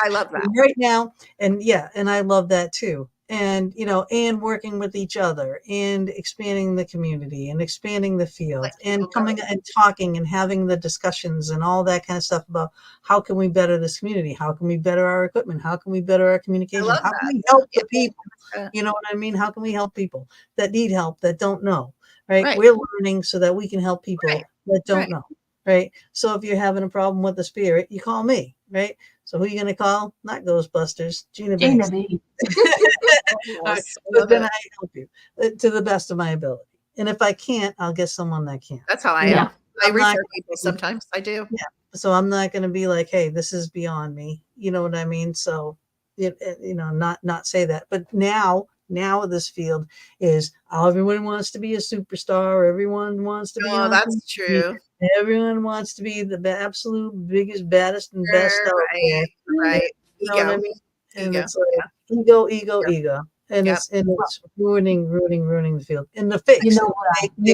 love that. And right now. And yeah, and I love that too. And, and working with each other and expanding the community and expanding the field Let and people go. coming and talking and having the discussions and all that kind of stuff about how can we better this community? How can we better our equipment? How can we better our communication? love How that. can we help Yeah. the people? Yeah. You know what I mean? How can we help people that need help, that don't know, right? Right. We're learning so that we can help people Right. that don't Right. know, right? So if you're having a problem with the spirit, you call me, right? So who are you going to call? Not Ghostbusters, Gina Gina Banks. B. Yes, I But love then it. I help you to the best of my ability. And if I can't, I'll get someone that can. That's how I Yeah. am. I I'm not refer people sometimes. I do. Yeah. So I'm not going to be like, hey, this is beyond me. You know what I mean? So, not say that. But now this field is everyone wants to be a superstar. Everyone wants to be Oh, on that's TV. true. Everyone wants to be the absolute biggest, baddest, and best out there. Right. You know what I Ego. mean? And Ego. it's like ego. And Yep. it's ruining the field. And the fix. You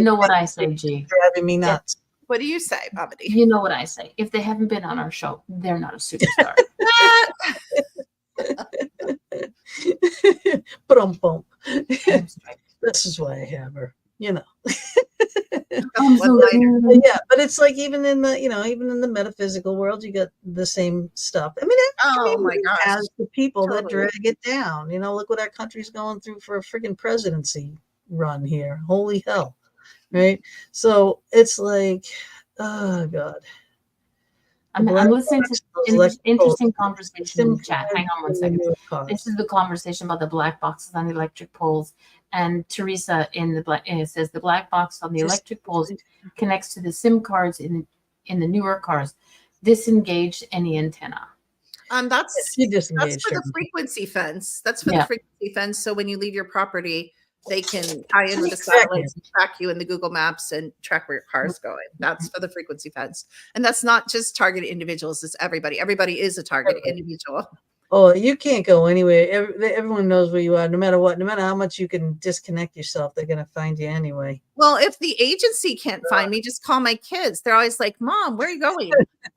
know what I say, G. Driving me nuts. What do you say, Bobby? You know what I say. If they haven't been on our show, they're not a superstar. Boom. Damn straight. This is why I have her. Absolutely. But yeah, but it's like even in the metaphysical world, you got the same stuff. I mean, every Oh my community gosh. has the people that Totally. drag it down. Look what our country's going through for a freaking presidency run here. Holy hell, right? So it's like, oh God. I'm listening to interesting conversation in the chat. Hang on one second. This is the conversation about the black boxes on the electric poles. And Teresa it says the black box on the electric poles connects to the SIM cards in the newer cars. Disengage any antenna. That's She for disengaged her. the frequency fence. That's for the frequency fence. So when you leave your property, they can tie in with the satellites and track you in the Google Maps and track where your car is going. That's for the frequency fence. And that's not just targeted individuals, it's everybody. Everybody is a targeted individual. Oh, you can't go anywhere. Everyone knows where you are, no matter what. No matter how much you can disconnect yourself, they're going to find you anyway. Well, if the agency can't find me, just call my kids. They're always like, Mom, where are you going?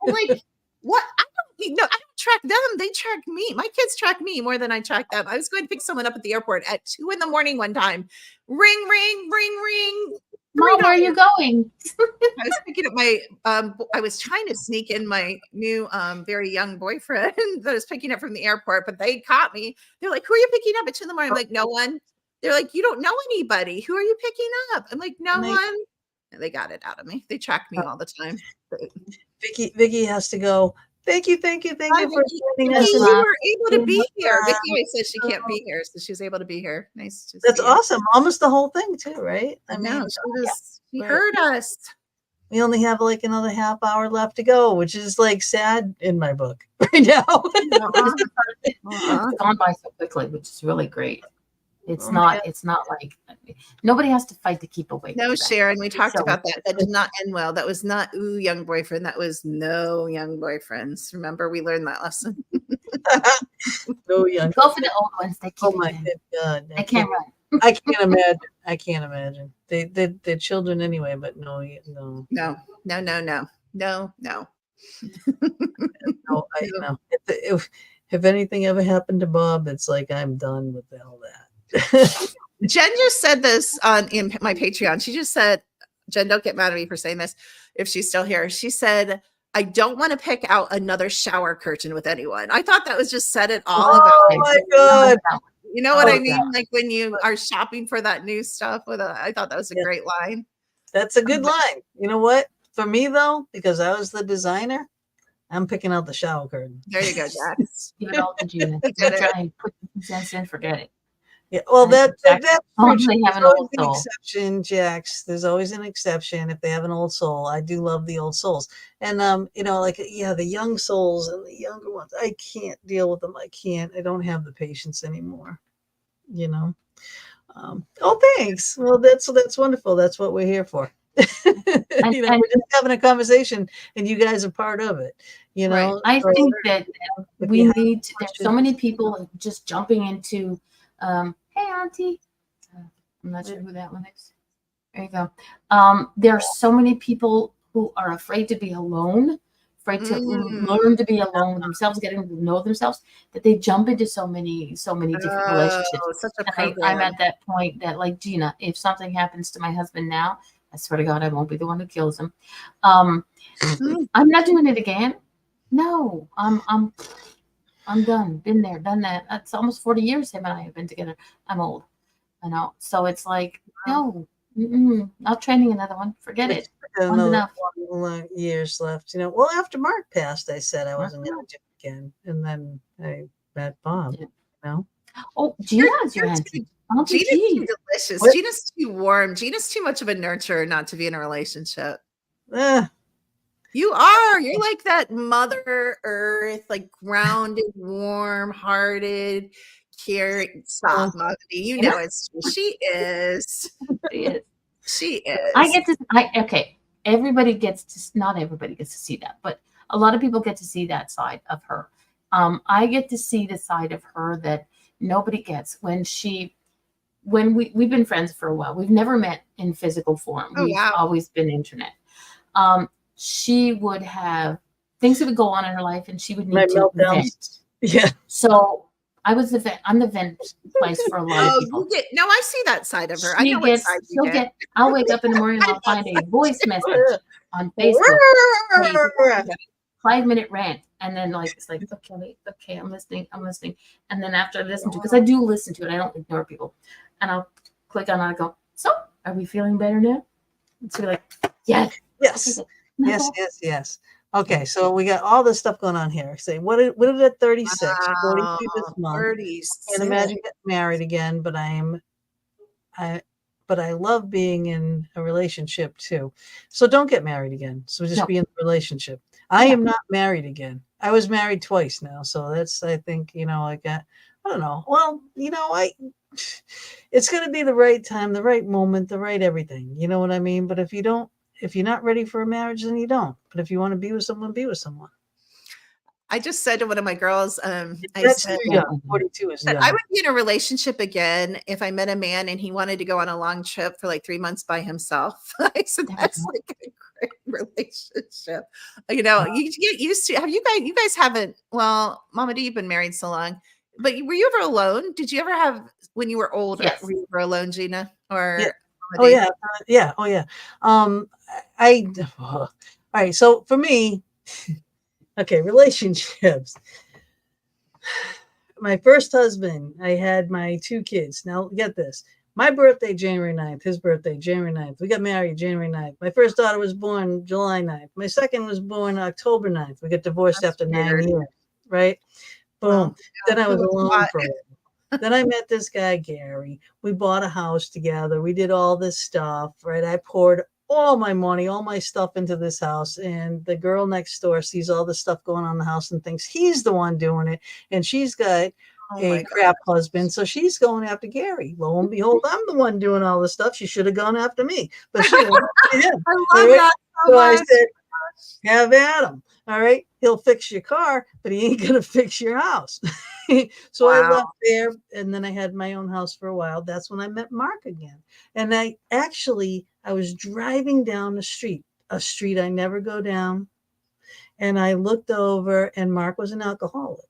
I'm like, what? I don't track them. They track me. My kids track me more than I track them. I was going to pick someone up at the airport at 2 a.m. one time. Ring, ring, ring, ring. Mom, where are you going? I was picking up my I was trying to sneak in my new very young boyfriend that I was picking up from the airport, but they caught me. They're like, who are you picking up at 2 a.m? I'm like, no one. They're like, you don't know anybody. Who are you picking up? I'm like, no one. And they got it out of me. They track me all the time. Vicky has to go. Thank you for joining us. You were able to be here. Vicky said she can't be here, so she was able to be here. Nice to see you. That's awesome. Almost the whole thing too, right? I mean, she heard us. We only have like another half hour left to go, which is like sad in my book right now. It's gone by so quickly, which is really great. It's not like nobody has to fight to keep awake. No, Sharon, we talked about that. That did not end well. That was not young boyfriend. That was no young boyfriends. Remember, we learned that lesson. No young. Go for the old ones. They keep. Oh my God! I can't run. I can't imagine. They're children anyway, but no. No. No, if anything ever happened to Bob, it's like I'm done with all that. Jen just said this in my Patreon. She just said, Jen, don't get mad at me for saying this if she's still here. She said, I don't want to pick out another shower curtain with anyone. I thought that was just said it all about. Oh my God. You know what I mean? Like when you are shopping for that new stuff I thought that was a great line. That's a good line. You know what? For me though, because I was the designer, I'm picking out the shower curtain. There you go, Jax. Give it all to Gina. Try and put 50 cents in, forget it. Yeah, well, that's have an old an soul. exception, Jax. There's always an exception if they have an old soul. I do love the old souls, and the young souls and the younger ones. I can't deal with them. I don't have the patience anymore. Thanks. Well, that's wonderful. That's what we're here for. We're just having a conversation, and you guys are part of it. Right. I think that we need to. There's so many people just jumping into. Hey, Auntie. I'm not sure who that one is. There you go. There are so many people who are afraid to be alone afraid to Mm. learn to be alone with themselves, getting to know themselves, that they jump into so many different relationships. Oh, such a And I'm program. at that point that, like Gina, if something happens to my husband now, I swear to God, I won't be the one who kills him. Mm. I'm not doing it again. No, I'm done. Been there, done that. It's almost 40 years him and I have been together. I'm old, I know. So it's like, no, not training another one. Forget it. One's Another enough. years left. Well, after Mark passed, I said I wasn't Uh-huh. going to do it again, and then I met Bob. Yeah. Oh, Gina's your You're auntie. too, Auntie Gina's too G. delicious. What? Gina's too warm. Gina's too much of a nurturer not to be in a relationship. Eh, You are. You're like that Mother Earth, like grounded, warm-hearted, caring. Stop, Mother. You know it's true. She is. She is. She I is. get to, okay, everybody gets to, not everybody gets to see that, but a lot of people get to see that side of her. I get to see the side of her that nobody gets when we've been friends for a while. We've never met in physical form. Oh, We've wow. always been internet. She would have things that would go on in her life and she would my need to meltdowns. vent. Yeah. So I'm the vent place for a lot of Oh, people. no, I see that side of her. I know what side you get. I'll wake up in the morning and I'll find a voice message on Facebook. Hey, 5-minute rant. And then like, it's like, okay, I'm listening. And then after I listen to it, because I do listen to it, I don't ignore people. And I'll click on it and I go, so are we feeling better now? And so like, yes. Yes. Okay, Yes. Okay, so we got all this stuff going on here. Say, what did at 36, 42 this month. 36. Can't imagine getting married again, but I love being in a relationship too. So don't get married again. So just No. be in a relationship. I am not married again. I was married twice now. So that's, I think, I don't know. Well, it's going to be the right time, the right moment, the right everything. You know what I mean? But if you're not ready for a marriage, then you don't. But if you want to be with someone, be with someone. I just said to one of my girls, I That's said, too young. 42 is young. I would be in a relationship again if I met a man and he wanted to go on a long trip for like 3 months by himself. I said, that's like a great relationship. You get used to, you guys haven't, well, Mama D, you've been married so long, but were you ever alone? Did you ever have, when you were older, Yes. were you ever alone, Gina? Or Yeah. Mama D? Yeah. Oh yeah. All right. So for me, okay, relationships. My first husband, I had my 2 kids. Now get this. My birthday, January 9th. His birthday, January 9th. We got married January 9th. My first daughter was born July 9th. My second was born October 9th. We got divorced after 9 years, right? Boom. Well, Then I was who alone thought? for a while. Then I met this guy, Gary. We bought a house together. We did all this stuff, right? I poured all my money, all my stuff into this house. And the girl next door sees all this stuff going on in the house and thinks he's the one doing it. And she's got Oh a my crap husband. So she's going after Gary. Lo and behold, I'm the one doing all this stuff. She should have gone after me. But she went after him. I love All right? that so So I much. said, have at him. All right. He'll fix your car, but he ain't going to fix your house. So I Wow. left there and then I had my own house for a while. That's when I met Mark again. And I was driving down a street I never go down. And I looked over and Mark was an alcoholic.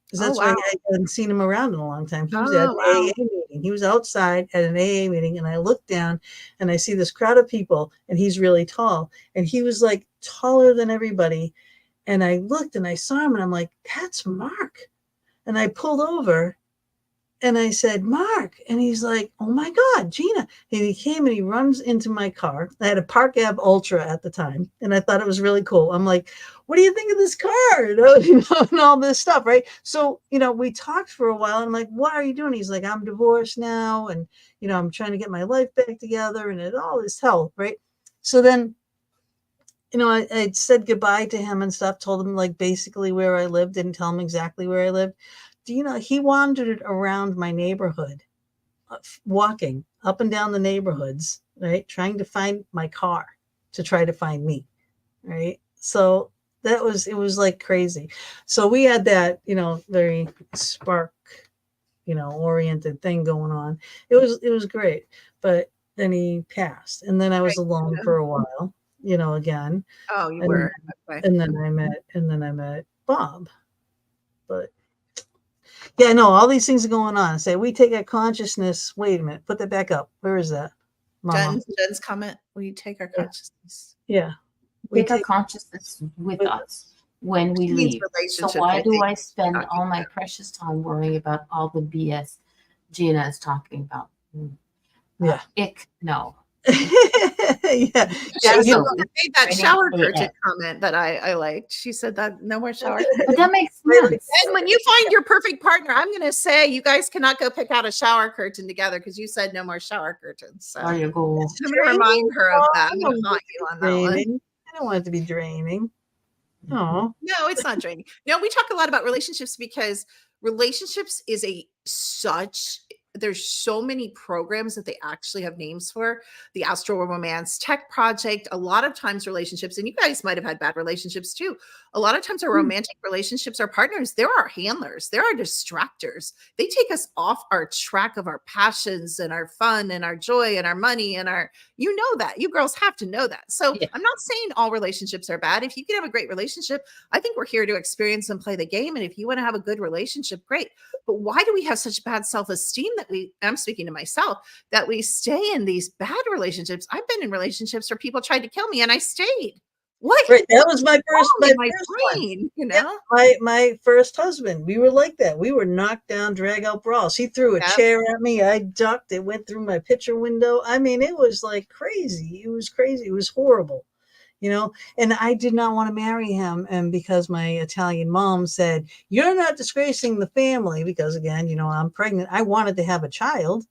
Because Oh, that's why wow. I hadn't seen him around in a long time. He was at Oh, an wow. AA meeting. He was outside at an AA meeting, and I looked down and I see this crowd of people, and he's really tall. And he was like taller than everybody. And I looked and I saw him, and I'm like, that's Mark. And I pulled over and I said, Mark. And he's like, oh my God, Gina. And he came and he runs into my car. I had a Park Ave Ultra at the time. And I thought it was really cool. I'm like, what do you think of this car? And all this stuff, right? So, we talked for a while. And I'm like, what are you doing? He's like, I'm divorced now. And, I'm trying to get my life back together and all this hell, right? So then, I said goodbye to him and stuff, told him like basically where I lived, didn't tell him exactly where I lived. Do you know, he wandered around my neighborhood, walking up and down the neighborhoods, right? Trying to find my car to try to find me, right? So it was like crazy. So we had that, very spark, oriented thing going on. It was great. But then he passed and then I was alone for a while. again. Oh, you And were. Okay. and then I met Bob. But yeah, no, all these things are going on. Say we take our consciousness. Wait a minute, put that back up. Where is that, Mama? Jen's comment, we take our consciousness. Yeah, we Take our take consciousness with with us when we She means leave. So relationships, why I do think I she's spend talking all my about. precious time worrying about all the BS Gina is talking about? yeah. Ick, no. Yeah, She yeah. made that Training shower AF. curtain comment that I liked. She said that no more shower. But that makes Really? sense. And when you find your perfect partner, I'm going to say you guys cannot go pick out a shower curtain together because you said no more shower curtains. So There you go. I'm going to remind her of that. I'm Oh, going to haunt you on that one. draining. I don't want it to be draining. Oh, No, it's not draining. No, we talk a lot about relationships because relationships is there's so many programs that they actually have names for. The Astral Romance Tech Project. A lot of times relationships, and you guys might have had bad relationships too. A lot of times our romantic relationships, our partners, they're our handlers. They're our distractors. They take us off our track of our passions and our fun and our joy and our money and you know that. You girls have to know that. So Yeah. I'm not saying all relationships are bad. If you can have a great relationship, I think we're here to experience and play the game. And if you want to have a good relationship, great. But why do we have such bad self-esteem I'm speaking to myself, that we stay in these bad relationships? I've been in relationships where people tried to kill me and I stayed. What? right. That was my first My one. brain, you Yeah, know? my first husband. We were like that. We were knocked down, drag out brawls. He threw a Yep. chair at me. I ducked. It went through my picture window. I mean, it was like crazy. It was crazy. It was horrible. And I did not want to marry him. And because my Italian mom said, you're not disgracing the family, because again, I'm pregnant. I wanted to have a child.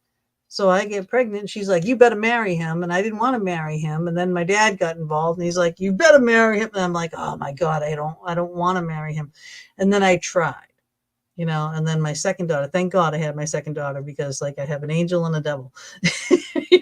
So I get pregnant. She's like, you better marry him. And I didn't want to marry him. And then my dad got involved and he's like, you better marry him. And I'm like, oh my God, I don't want to marry him. And then I tried. And then my second daughter, thank God I had my second daughter, because like I have an angel and a devil.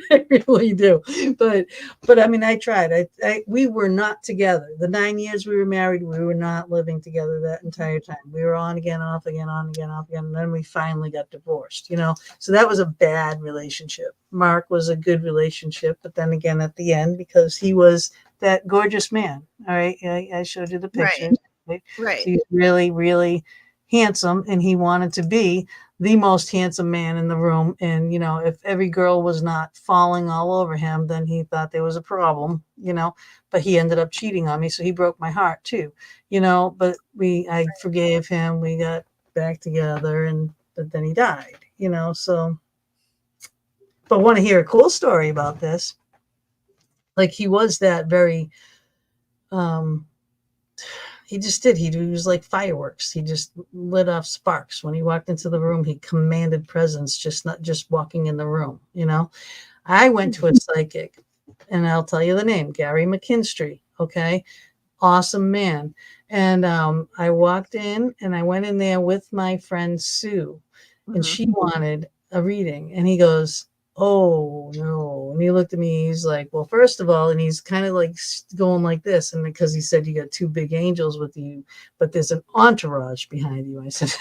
I really do. But I mean, I tried. We were not together. The 9 years we were married, we were not living together that entire time. We were on again, off again, on again, off again. And then we finally got divorced, So that was a bad relationship. Mark was a good relationship, but then again at the end, because he was that gorgeous man. All right. I showed you the pictures. Right. So he's really, really handsome, and he wanted to be the most handsome man in the room. And if every girl was not falling all over him, then he thought there was a problem. But he ended up cheating on me, so he broke my heart too. But I forgave him. We got back together, but then he died. So. But want to hear a cool story about this? Like, he was that very he just did. He was like fireworks. He just lit off sparks. When he walked into the room, he commanded presence, not just walking in the room. I went to a psychic, and I'll tell you the name, Gary McKinstry. Okay. Awesome man. And I walked in, and I went in there with my friend Sue, and she wanted a reading. And he goes, oh no. And he looked at me, he's like, well, first of all, and he's kind of like going like this, and because he said you got two big angels with you, but there's an entourage behind you. I said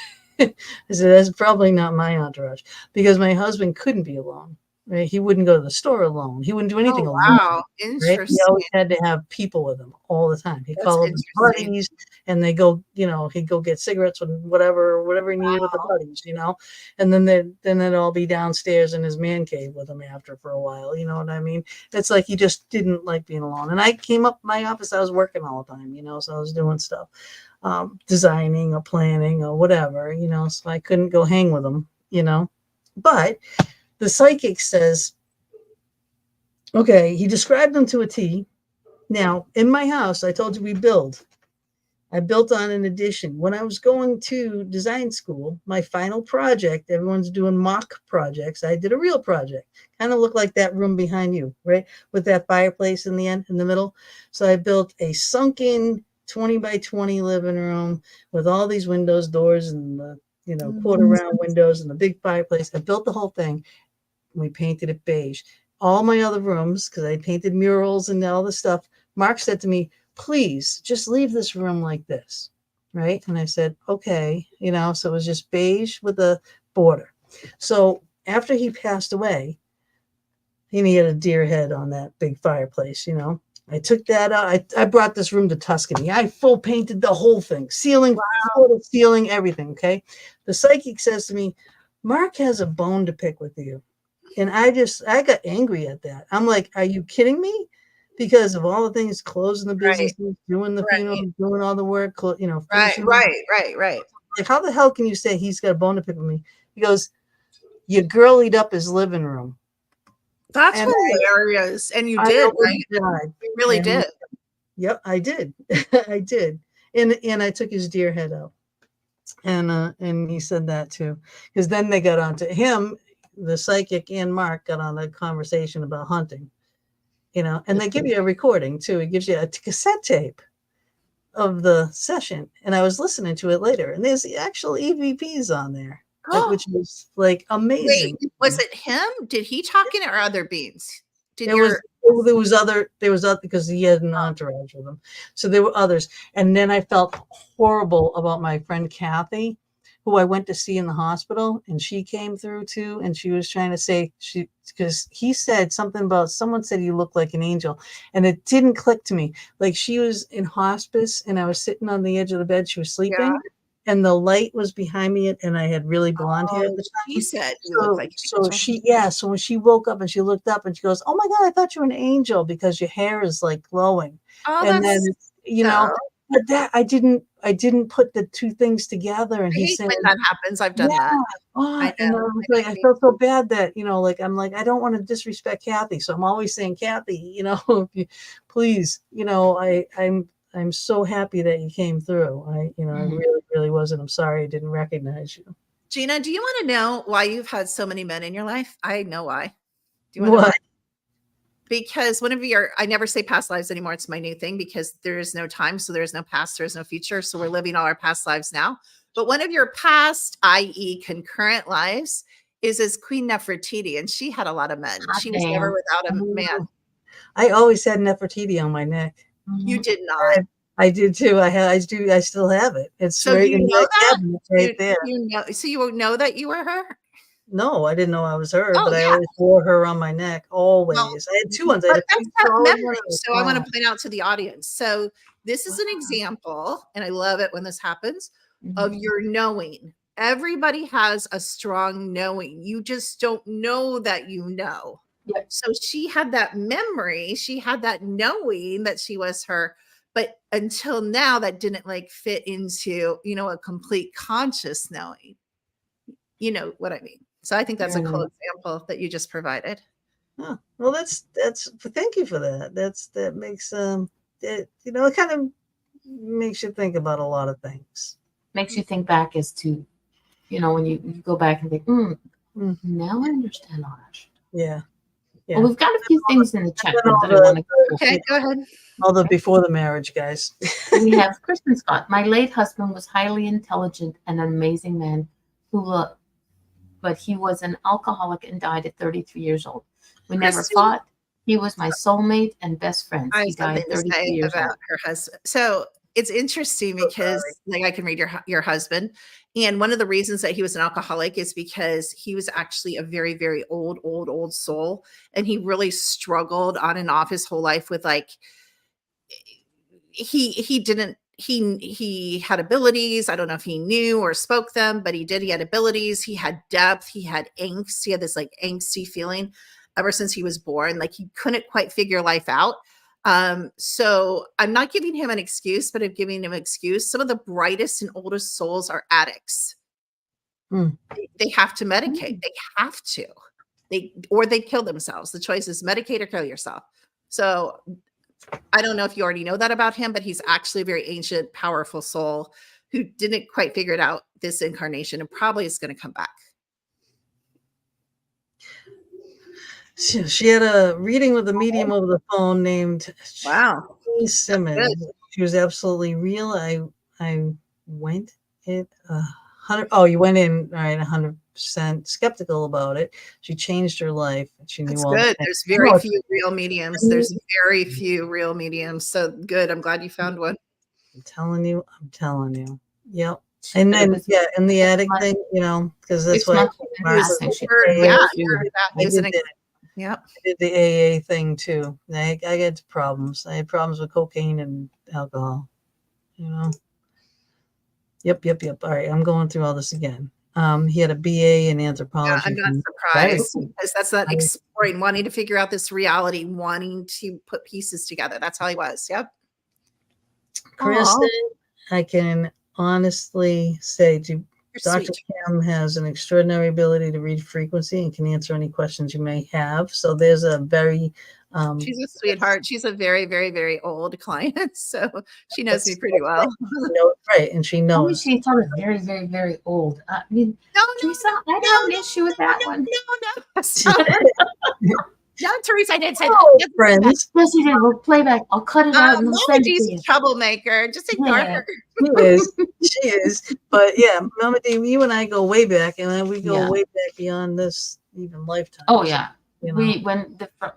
that's probably not my entourage, because my husband couldn't be alone. Right? He wouldn't go to the store alone. He wouldn't do anything alone. Wow. Right? He always had to have people with him all the time. He'd call them his buddies, and they go, he'd go get cigarettes and whatever he needed with the buddies, and then they'd all be downstairs in his man cave with him after for a while. You know what I mean? It's like he just didn't like being alone. And I came up my office, I was working all the time, so I was doing stuff, designing or planning or whatever, so I couldn't go hang with him, but the psychic says, okay, he described them to a T. Now, in my house, I told you I built on an addition. When I was going to design school, my final project, everyone's doing mock projects. I did a real project. Kind of looked like that room behind you, right? With that fireplace in the middle. So I built a sunken 20 by 20 living room with all these windows, doors, and the, quarter round windows and the big fireplace. I built the whole thing. We painted it beige. All my other rooms, because I painted murals and all this stuff, Mark said to me, please just leave this room like this. Right. And I said, okay, so it was just beige with a border. So after he passed away, he had a deer head on that big fireplace, I took that out. I brought this room to Tuscany. I full painted the whole thing, ceiling, floor to ceiling, everything. Okay. The psychic says to me, Mark has a bone to pick with you. And I got angry at that. I'm like, are you kidding me? Because of all the things, closing the business, doing the funeral, doing all the work, finishing. Right. Like, how the hell can you say he's got a bone to pick with me? He goes, you girlied up his living room. That's And hilarious. And you did, right? You really did. Yep, I did. I did. And I took his deer head out. And he said that too. Because then they got on to him, the psychic and Mark got on a conversation about hunting. And they give you a recording too. It gives you a cassette tape of the session. And I was listening to it later. And there's the actual EVPs on there. Which was like amazing. Wait, was it him? Did he talk in it or other beings? There was other because he had an entourage with him. So there were others. And then I felt horrible about my friend Kathy, who I went to see in the hospital, and she came through too. And she was trying to say because he said something about someone said you look like an angel, and it didn't click to me. Like she was in hospice and I was sitting on the edge of the bed. She was sleeping. Yeah. And the light was behind me, and I had really blonde hair at the time. She said you look like so when she woke up and she looked up and she goes, "Oh my God, I thought you were an angel because your hair is like glowing." Oh, and then but that I didn't put the two things together. And he said, when that happens, I've done that. And I was like, I felt so bad that I'm like, I don't want to disrespect Kathy, so I'm always saying, Kathy, if you please, I'm so happy that you came through. I really, really wasn't. I'm sorry I didn't recognize you. Gina, do you want to know why you've had so many men in your life? I know why. Do you want to know why? Because I never say past lives anymore. It's my new thing because there is no time. So there's no past, there's no future. So we're living all our past lives now. But one of your past, i.e. concurrent lives, is as Queen Nefertiti. And she had a lot of men. She was never without a man. I always had Nefertiti on my neck. You did not. I did too. I still have it. It's so right you in know that cabinet right there. So you know that you were her? No, I didn't know I was her, but I always wore her on my neck. Always. I had two ones. I had memory. So I want to point out to the audience. So this is an example, and I love it when this happens, of your knowing. Everybody has a strong knowing. You just don't know that you know. Yep. So she had that memory, she had that knowing that she was her, but until now that didn't fit into, a complete conscious knowing. You know what I mean? So I think that's a cool example that you just provided. Huh. Well, that's thank you for that. That makes it kind of makes you think about a lot of things. Makes you think back as to, when you go back and think, now I understand all that shit. Yeah. Yeah. Well, we've got a few things in the chat that I want to. Okay, go ahead. All the before the marriage, guys. We have Kristen Scott. My late husband was highly intelligent and an amazing man but he was an alcoholic and died at 33 years old. We never fought. He was my soulmate and best friend. He died at 33 years old. Her husband. So it's interesting because I can read your husband. And one of the reasons that he was an alcoholic is because he was actually a very, very old soul. And he really struggled on and off his whole life with he had abilities. I don't know if he knew or spoke them, but he had abilities. He had depth. He had angst. He had this angsty feeling ever since he was born. He couldn't quite figure life out. So I'm not giving him an excuse, but I'm giving him an excuse. Some of the brightest and oldest souls are addicts. They have to medicate. They have to. Or they kill themselves. The choice is medicate or kill yourself. So I don't know if you already know that about him, but he's actually a very ancient, powerful soul who didn't quite figure it out this incarnation and probably is going to come back. She had a reading with a medium over the phone named Simmons. She was absolutely real. I went it 100. Oh, you went in 100% skeptical about it. She changed her life. She knew all good. There's very few real mediums. There's very few real mediums. So good. I'm glad you found one. I'm telling you. Yep. And then and the attic thing, because that's what. He was an Yep. I did the AA thing too. I had problems. I had problems with cocaine and alcohol. You know. Yep. All right, I'm going through all this again. He had a BA in Yeah, anthropology. I'm not Right. surprised because that's not exploring, wanting to figure out this reality, wanting to put pieces together. That's how he was. Yep. Kristen, I can honestly say You're Dr. sweet. Kim has an extraordinary ability to read frequency and can answer any questions you may have. So there's a very She's a sweetheart. She's a very, very, very old client, so she knows me pretty well. Right, and she Oh, knows. she sounded very, very, very old. I mean, No, Teresa, I don't have an issue with that one. No, Teresa, I didn't say Oh, that. friends. Yes, you did. We'll play back. I'll cut it out and I'll Mama send it D's to a you. troublemaker. Just ignore Yeah. her. She is. But yeah, Mama D, you and I go way back, and then we go Yeah. way back beyond this even lifetime. Oh yeah, You know? we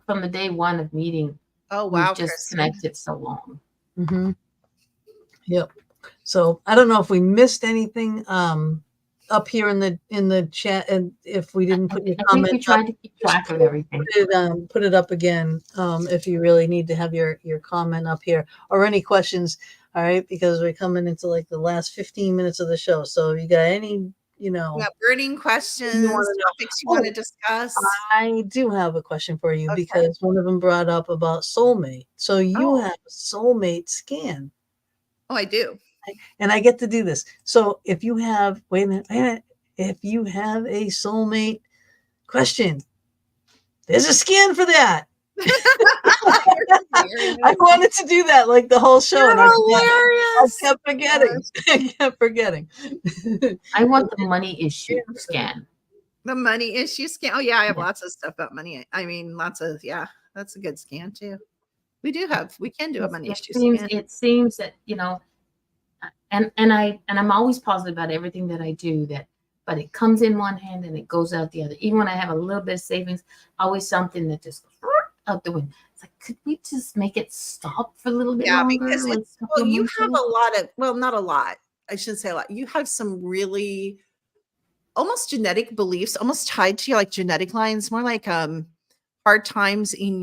from the day one of meeting, Oh, wow, we've just Kristen. connected so long. Mm-hmm. Yep. So I don't know if we missed anything up here in the chat, and if we didn't put your I think comment we tried to keep track of everything. put it up again if you really need to have your comment up here or any questions. All right, because we're coming into like the last 15 minutes of the show. So if you got any, Burning questions, You wanna know- topics you want to discuss. I do have a question for you Okay. because one of them brought up about soulmate. So you Oh. have a soulmate scan. Oh, I do. And I get to do this. So if you have, wait a minute, if you have a soulmate question, there's a scan for that. I wanted to do that like the whole show, and I kept forgetting. I kept forgetting. I want the money issue scan. The money issue scan. Oh yeah, I have Yeah. lots of stuff about money. I mean, lots of that's a good scan too. We can do a money issue scan. It seems that and I'm always positive about everything that I do. But it comes in one hand and it goes out the other. Even when I have a little bit of savings, always something that just goes out the window. It's like, could we just make it stop for a little bit longer? Because you have a lot of, not a lot. I shouldn't say a lot. You have some really almost genetic beliefs, almost tied to your like genetic lines, more like hard times in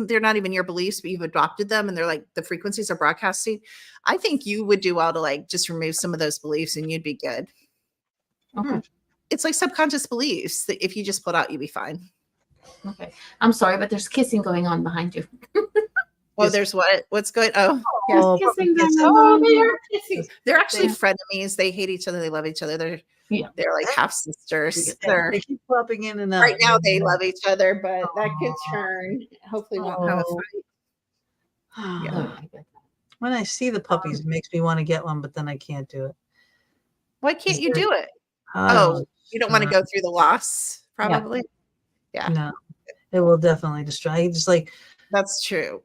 they're not even your beliefs, but you've adopted them and they're like the frequencies are broadcasting. I think you would do well to like just remove some of those beliefs and you'd be good. Okay. It's like subconscious beliefs that if you just pulled out, you'd be fine. Okay. I'm sorry, but there's kissing going on behind you. Oh, there's what's going? Oh, There's kissing going oh, on. they are kissing. They're actually frenemies. They hate each other. They love each other. They're like half sisters. They keep popping in and out. Right now they love each other, but that could turn. Hopefully, won't have a fight. Yeah. When I see the puppies, it makes me want to get one, but then I can't do it. Why can't you do it? You don't want to go through the loss, probably. Yeah. No, it will definitely destroy. Just like that's true.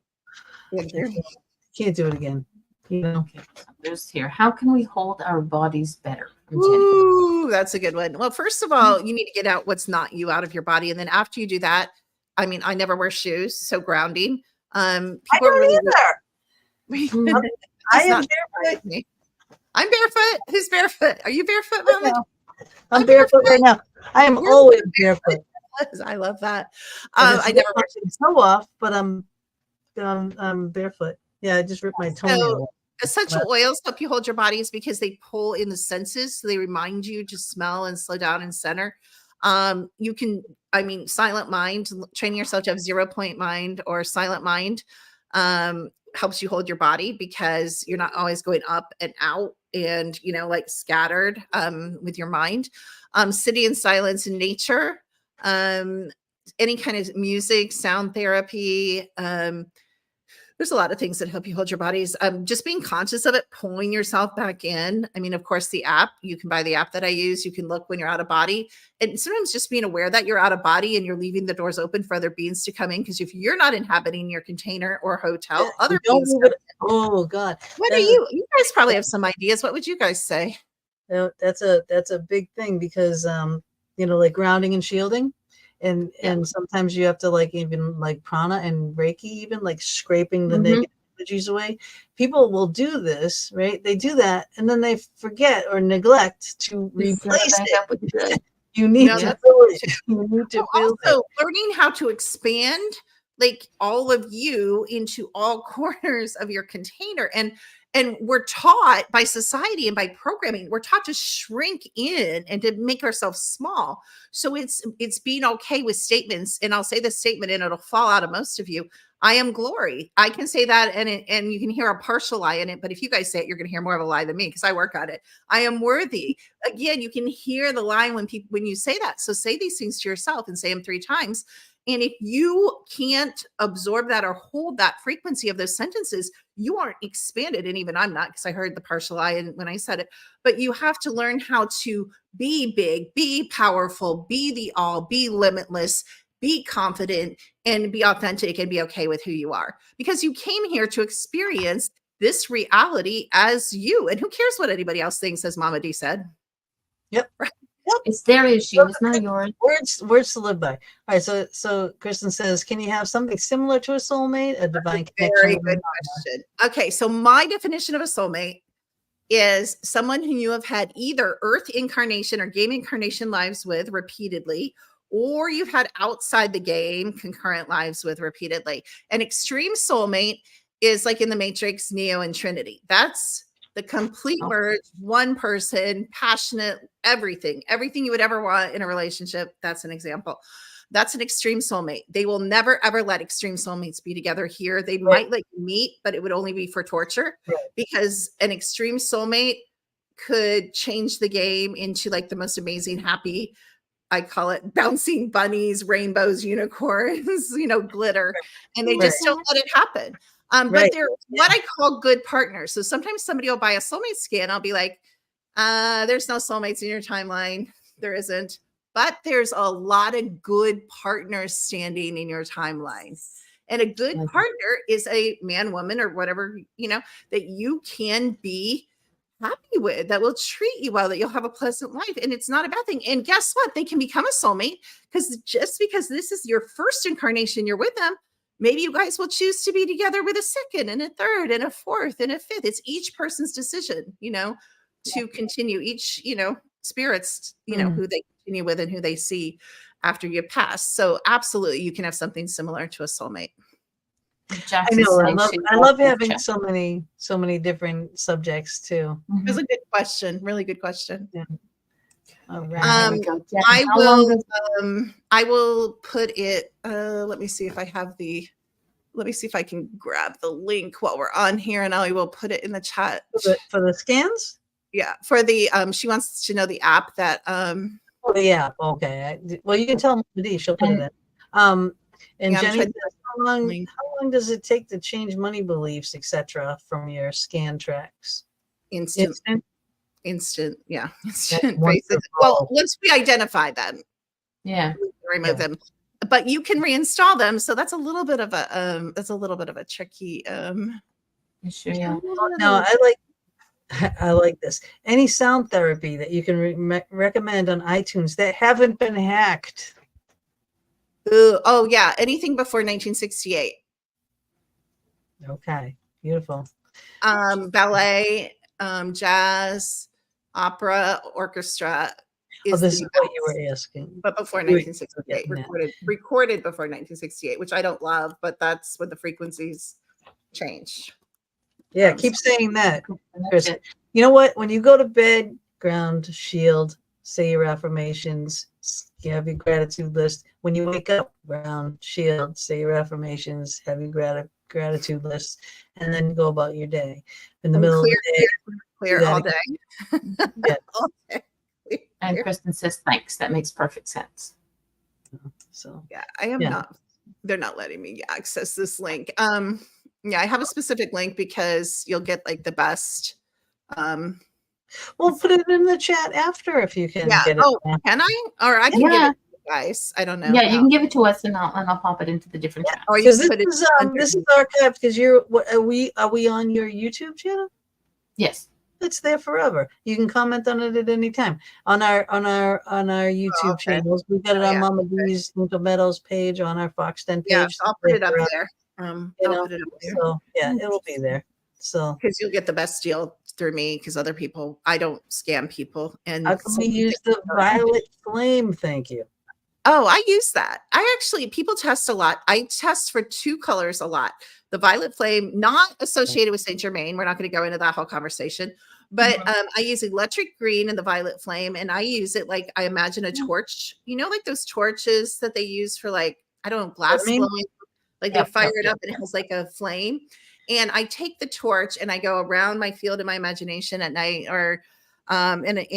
Can't do it again. There's here. How can we hold our bodies better? Ooh, that's a good one. Well, first of all, you need to get out what's not you out of your body, and then after you do that, I mean, I never wear shoes, so grounding. People I don't really either. I am barefoot. I'm barefoot. Who's barefoot? Are you barefoot, Mama? I'm barefoot right now. I am always barefoot. I love that. I never ripped my toe off, but I'm barefoot. Yeah, I just ripped my toenail. Essential oils help you hold your bodies because they pull in the senses. So they remind you to smell and slow down and center. You can, silent mind, training yourself to have 0 point mind or silent mind helps you hold your body because you're not always going up and out and, like scattered with your mind. Sitting in silence in nature, any kind of music, sound therapy, there's a lot of things that help you hold your bodies. Just being conscious of it, pulling yourself back in. I mean, of course, the app, you can buy the app that I use. You can look when you're out of body. And sometimes just being aware that you're out of body and you're leaving the doors open for other beings to come in. Because if you're not inhabiting your container or hotel, other beings come in. Oh, God. What are you? You guys probably have some ideas. What would you guys say? That's a big thing because, like grounding and shielding. And sometimes you have to like even like prana and Reiki, even like scraping the negative energies away. People will do this, right? They do that and then they forget or neglect to replace it. You need know, to that's feel it. You need to feel it. also learning how to expand like all of you into all corners of your container. And we're taught by society and by programming, we're taught to shrink in and to make ourselves small. So it's being okay with statements. And I'll say this statement and it'll fall out of most of you. I am glory. I can say that and you can hear a partial lie in it, but if you guys say it, you're going to hear more of a lie than me because I work on it. I am worthy. Again, you can hear the lie when you say that. So say these things to yourself and say them 3 times. And if you can't absorb that or hold that frequency of those sentences, you aren't expanded. And even I'm not, because I heard the partial lie when I said it. But you have to learn how to be big, be powerful, be the all, be limitless, be confident, and be authentic and be okay with who you are. Because you came here to experience this reality as you. And who cares what anybody else thinks, as Mama D said. Yep. Right. It's their issue. It's not yours. Words to live by. All right. So Kristen says, can you have something similar to a soulmate, a divine connection? Very good question. Okay. So my definition of a soulmate is someone who you have had either earth incarnation or game incarnation lives with repeatedly, or you've had outside the game concurrent lives with repeatedly. An extreme soulmate is like in the Matrix, Neo, and Trinity. That's the complete merge, one person, passionate, everything you would ever want in a relationship. That's an example. That's an extreme soulmate. They will never, ever let extreme soulmates be together here. They might let you meet, but it would only be for torture because an extreme soulmate could change the game into like the most amazing, happy, I call it bouncing bunnies, rainbows, unicorns, glitter, and they just don't let it happen. But they're what I call good partners. So sometimes somebody will buy a soulmate scan. I'll be like, there's no soulmates in your timeline. There isn't. But there's a lot of good partners standing in your timeline. And a good partner is a man, woman, or whatever, that you can be happy with, that will treat you well, that you'll have a pleasant life. And it's not a bad thing. And guess what? They can become a soulmate because just because this is your first incarnation, you're with them. Maybe you guys will choose to be together with a second and a third and a fourth and a fifth. It's each person's decision, to continue each, spirits, who they continue with and who they see after you pass. So absolutely, you can have something similar to a soulmate. I know. I love having so many different subjects too. It was a good question. Really good question. Yeah. All right. I will put it. Let me see if I can grab the link while we're on here, and I will put it in the chat for the scans. Yeah, for the she wants to know the app that Oh, the app. Okay. Well, you can tell Madi. She'll put it in. And Jenny says, how long does it take to change money beliefs, etc., from your scan tracks? Instant. Yeah. Instant. Well, once we identify them, we remove them. But you can reinstall them. So that's a little bit of a tricky issue. Yeah. No, I like this. Any sound therapy that you can recommend on iTunes that haven't been hacked. Oh yeah, anything before 1968. Okay, beautiful. Ballet, jazz, opera, orchestra. This is what you were asking. But before 1968, recorded before 1968, which I don't love, but that's when the frequencies change. Yeah, keep saying that, Chris. You know what? When you go to bed, ground, shield, say your affirmations, have your gratitude list. When you wake up, ground, shield, say your affirmations, have your gratitude list, and then go about your day. In the middle of the day, clear all day. Yeah. All day. And Kristen says, thanks. That makes perfect sense. So yeah, I am not. They're not letting me access this link. Yeah, I have a specific link because you'll get like the best. We'll put it in the chat after if you can get it. Oh, can I? Or I can give it to you guys. I don't know. Yeah, you can give it to us and I'll pop it into the different chat. Or this is archived because are we on your YouTube channel? Yes. It's there forever. You can comment on it at any time on our YouTube channels. We've got it on Mama D's Lincoln Meadows page, on our Foxden page. Yeah, I'll put it up there. So yeah, it'll be there. So because you'll get the best deal through me because other people, I don't scam people. And How can we use the violet flame? Thank you. oh, I use that. I actually, people test a lot. I test for 2 colors a lot. The violet flame, not associated with Saint Germain. We're not going to go into that whole conversation. But I use electric green and the violet flame, and I use it like I imagine a torch. You know, like those torches that they use for like, I don't know, glass blowing. Like they fire it up and it has like a flame. And I take the torch and I go around my field in my imagination at night, or and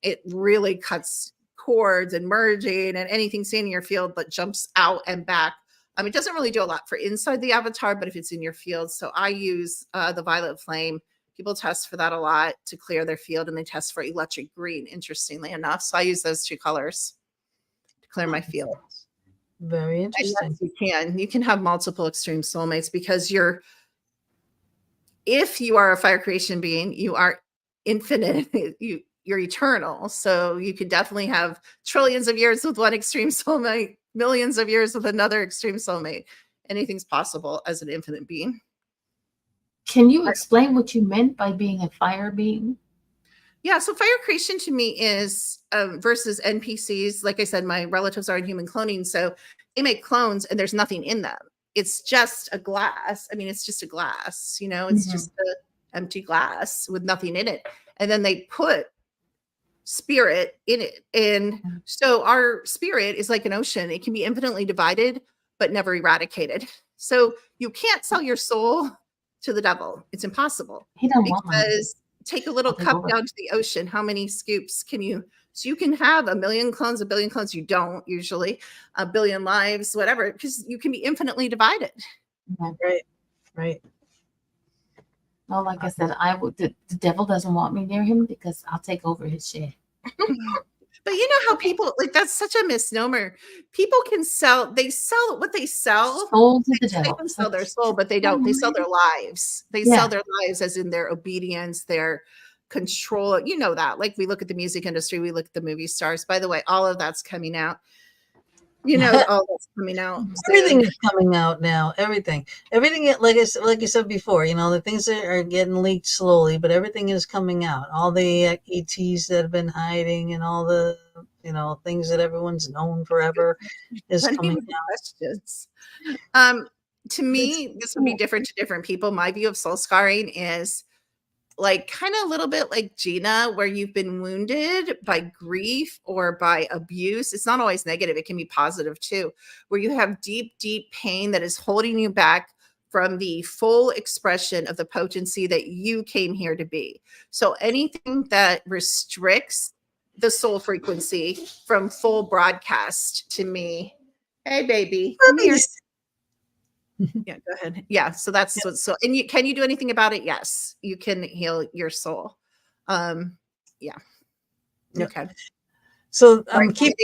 it really cuts cords and merging and anything staying in your field that jumps out and back. It doesn't really do a lot for inside the avatar, but if it's in your field. So I use the violet flame. People test for that a lot to clear their field, and they test for electric green, interestingly enough. So I use those 2 colors to clear my field. Very interesting. Yes, you can have multiple extreme soulmates because if you are a fire creation being, you are infinite. You're eternal. So you could definitely have trillions of years with one extreme soulmate, millions of years with another extreme soulmate. Anything's possible as an infinite being. Can you explain what you meant by being a fire being? Yeah, so fire creation to me is versus NPCs. Like I said, my relatives are in human cloning, so they make clones and there's nothing in them. It's just a glass. I mean, it's just a glass, you know, it's just an empty glass with nothing in it. And then they put spirit in it. And so our spirit is like an ocean. It can be infinitely divided, but never eradicated. So you can't sell your soul to the devil. It's impossible. He don't want mine. Because take a little cup down to the ocean. How many scoops can you? So you can have a million clones, a billion clones. You don't usually, a billion lives, whatever, because you can be infinitely divided. Right. Well, like I said, the devil doesn't want me near him because I'll take over his shit. But you know how people, like, that's such a misnomer. People can they sell what they sell. Soul to the They devil. can sell their soul, but they don't. They sell their lives. They sell their lives as in their obedience, their control. You know that. Like we look at the music industry, we look at the movie stars. By the way, all of that's coming out. You know, all that's coming out. Everything is coming out now. Everything, like you said before, you know, the things that are getting leaked slowly, but everything is coming out. All the ETs that have been hiding, and all the, you know, things that everyone's known forever is coming out. Questions. To me, this would be different to different people. My view of soul scarring is like kind of a little bit like Gina, where you've been wounded by grief or by abuse. It's not always negative. It can be positive too, where you have deep, deep pain that is holding you back from the full expression of the potency that you came here to be. So anything that restricts the soul frequency from full broadcast to me. Hey, baby. Come here. Yeah, go ahead. Yeah, so that's so. And can you do anything about it? Yes, you can heal your soul. Yeah. Okay. So I keep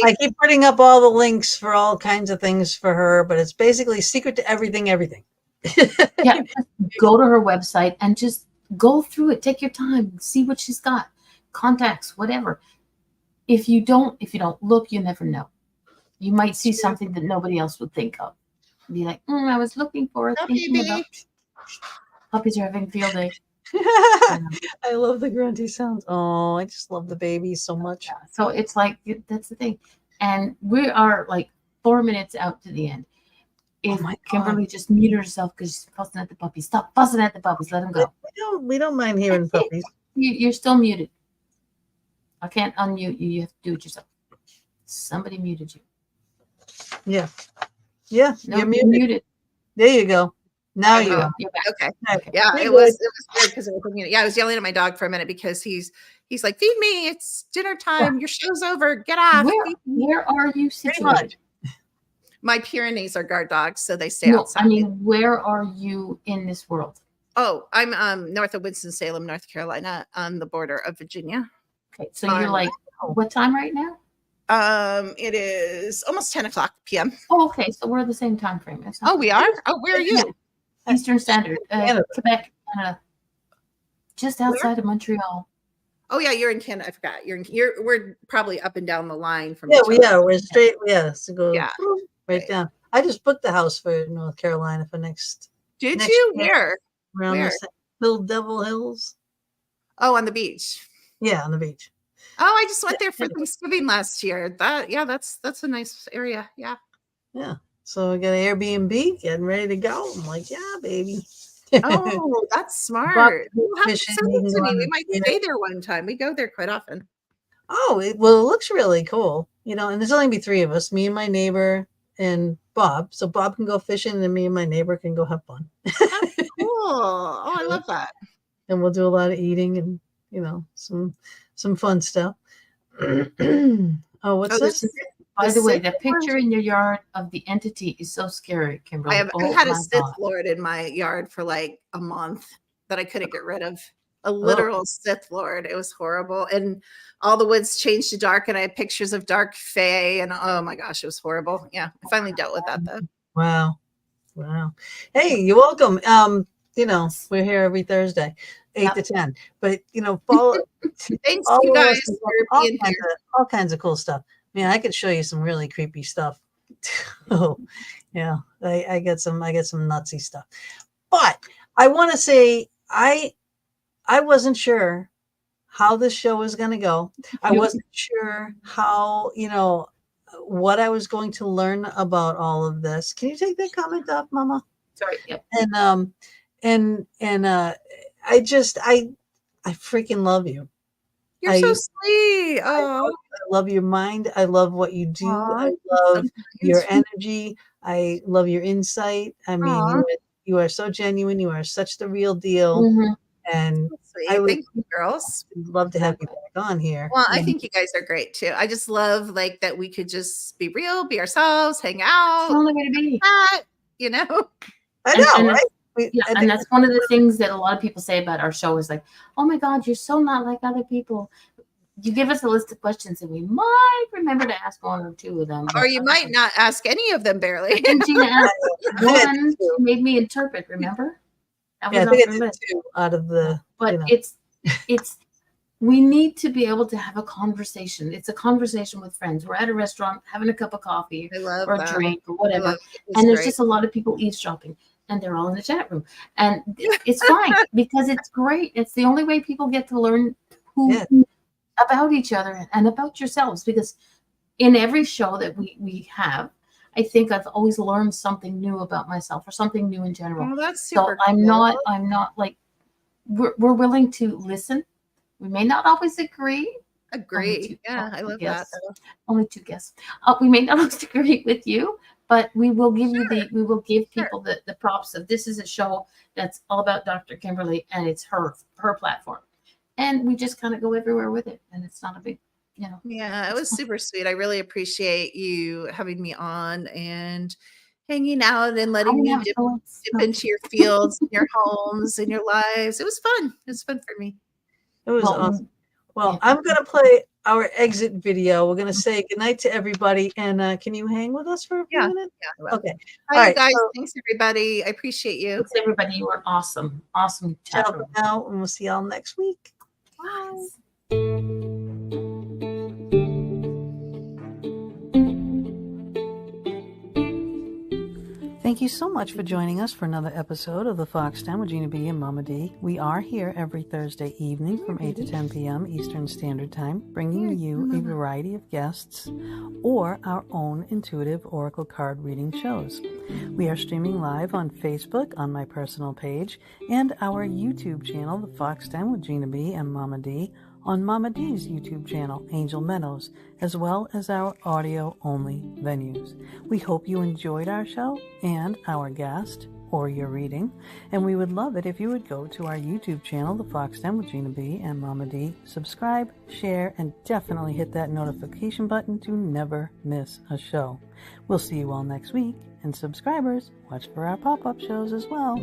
putting up all the links for all kinds of things for her, but it's basically secret to everything. Yeah, go to her website and just go through it. Take your time, see what she's got, contacts, whatever. If you don't look, you never know. You might see something that nobody else would think of. Be like, I was looking for it. Thinking about puppies are having field day. I love the grunty sounds. Oh, I just love the baby so much. Yeah, so it's like, that's the thing. And we are like 4 minutes out to the end. If Kimberly just muted herself because she's fussing at the puppies. Stop fussing at the puppies. Let them go. We don't mind hearing puppies. You're still muted. I can't unmute you. You have to do it yourself. Somebody muted you. Yeah. No, you're muted. There you go. Now you go. Okay. Yeah, it was good because I was yelling at my dog for a minute because he's like, feed me, it's dinner time, your show's over, get off. Where are you situated? My Pyrenees are guard dogs, so they stay outside. I mean, where are you in this world? Oh, I'm north of Winston-Salem, North Carolina, on the border of Virginia. Okay, so you're like, what time right now? It is almost 10 o'clock p.m. Oh, okay, so we're the same time frame. We are? Oh, where are you? Eastern Standard, Quebec, Canada, just outside of Montreal. Oh yeah, you're in Canada. I forgot. We're probably up and down the line from. We're straight. So go right down. I just booked the house for North Carolina for next. Did you? Where? Around the Devil Hills. Oh, on the beach. Yeah, on the beach. Oh, I just went there for Thanksgiving last year. That's a nice area. Yeah. Yeah. So I got an Airbnb, getting ready to go. I'm like, yeah, baby. Oh, that's Bob smart. can You have to fishing, send he it can to go me. on We the might pier. stay there one time. We go there quite often. Oh, it looks really cool. You know, and there's only be 3 of us, me and my neighbor and Bob. So Bob can go fishing and then me and my neighbor can go have fun. That's cool. Oh, I love that. And we'll do a lot of eating and, you know, some fun stuff. Oh, what's Oh, this? By the way, Sith the Lord? picture in your yard of the entity is so scary, Kimberly. I Oh had a my Sith God. Lord in my yard for like a month that I couldn't get rid of. A literal Sith Lord. It was horrible. And all the woods changed to dark, and I had pictures of dark fae, and oh my gosh, it was horrible. Yeah, I finally dealt with that though. Wow. Hey, you're welcome. You know, we're here every Thursday, 8 to 10. But you know, follow Thanks all you of guys us for all being kinds here. of all kinds of cool stuff. Man, I could show you some really creepy stuff. Oh, yeah. I get some nutsy stuff. But I want to say I wasn't sure how this show was going to go. I wasn't sure how, you know, what I was going to learn about all of this. Can you take that comment off, Mama? Sorry. Yep. And I freaking love you. You're so sweet. Oh, I love your mind. I love what you do. aw, I love so your nice. energy. I love your insight. I mean, Aw. you are so genuine. You are such the real deal. Mhm. And Sweet. I would Thank you, girls. love to have you back on here. Well, I think you guys are great too. I just love like that we could just be real, be ourselves, hang It's the out, only way to be. chat, you know. I And- know, and right? Yeah, and that's one of the things that a lot of people say about our show is like, oh my God, you're so not like other people. You give us a list of questions and we might remember to ask 1 or 2 of them. Or you might not ask any of them barely. Didn't Gina ask I had one? She to. made me interpret, remember? That Yeah, I was think off I her did list. 2 out of the. But you know. it's we need to be able to have a conversation. It's a conversation with friends. We're at a restaurant having a cup of coffee I love or a that. drink or I whatever. love it. It's And there's great. just a lot of people eavesdropping and they're all in the chat room. And it's fine because it's great. It's the only way people get to learn about each other and about yourselves, because in every show that we have, I think I've always learned something new about myself or something new in general. Oh, that's So super I'm cool. not like, we're willing to listen. We may not always agree. Agree. Yeah, I love that. Though. Only 2 guests. We may not always agree with you, but we will give people the props of this is a show that's all about Dr. Kimberly and it's her platform. And we just kind of go everywhere with it. And it's not a big, you know. Yeah, it was super sweet. I really appreciate you having me on and hanging out and letting me dip into your fields, and your homes, and your lives. It was fun. It was fun for me. It was awesome. Well, I'm going to play our exit video. We're going to say goodnight to everybody. And can you hang with us for a few minutes? Yeah. Okay. Hi, All right, guys. so- Thanks, everybody. I appreciate you. Thanks, everybody. You were awesome. Awesome chat Ciao room. for now, and we'll see y'all next week. Bye. Thank you so much for joining us for another episode of the Fox Den with Gina B and Mama D. We are here every Thursday evening from 8 to 10 p.m. Eastern Standard Time, bringing you a variety of guests or our own intuitive oracle card reading shows. We are streaming live on Facebook on my personal page and our YouTube channel, The Fox Den with Gina B and Mama D, on Mama D's YouTube channel, Angel Meadows, as well as our audio-only venues. We hope you enjoyed our show and our guest or your reading, and we would love it if you would go to our YouTube channel, The Fox Den with Gina B and Mama D, subscribe, share, and definitely hit that notification button to never miss a show. We'll see you all next week, and subscribers, watch for our pop-up shows as well.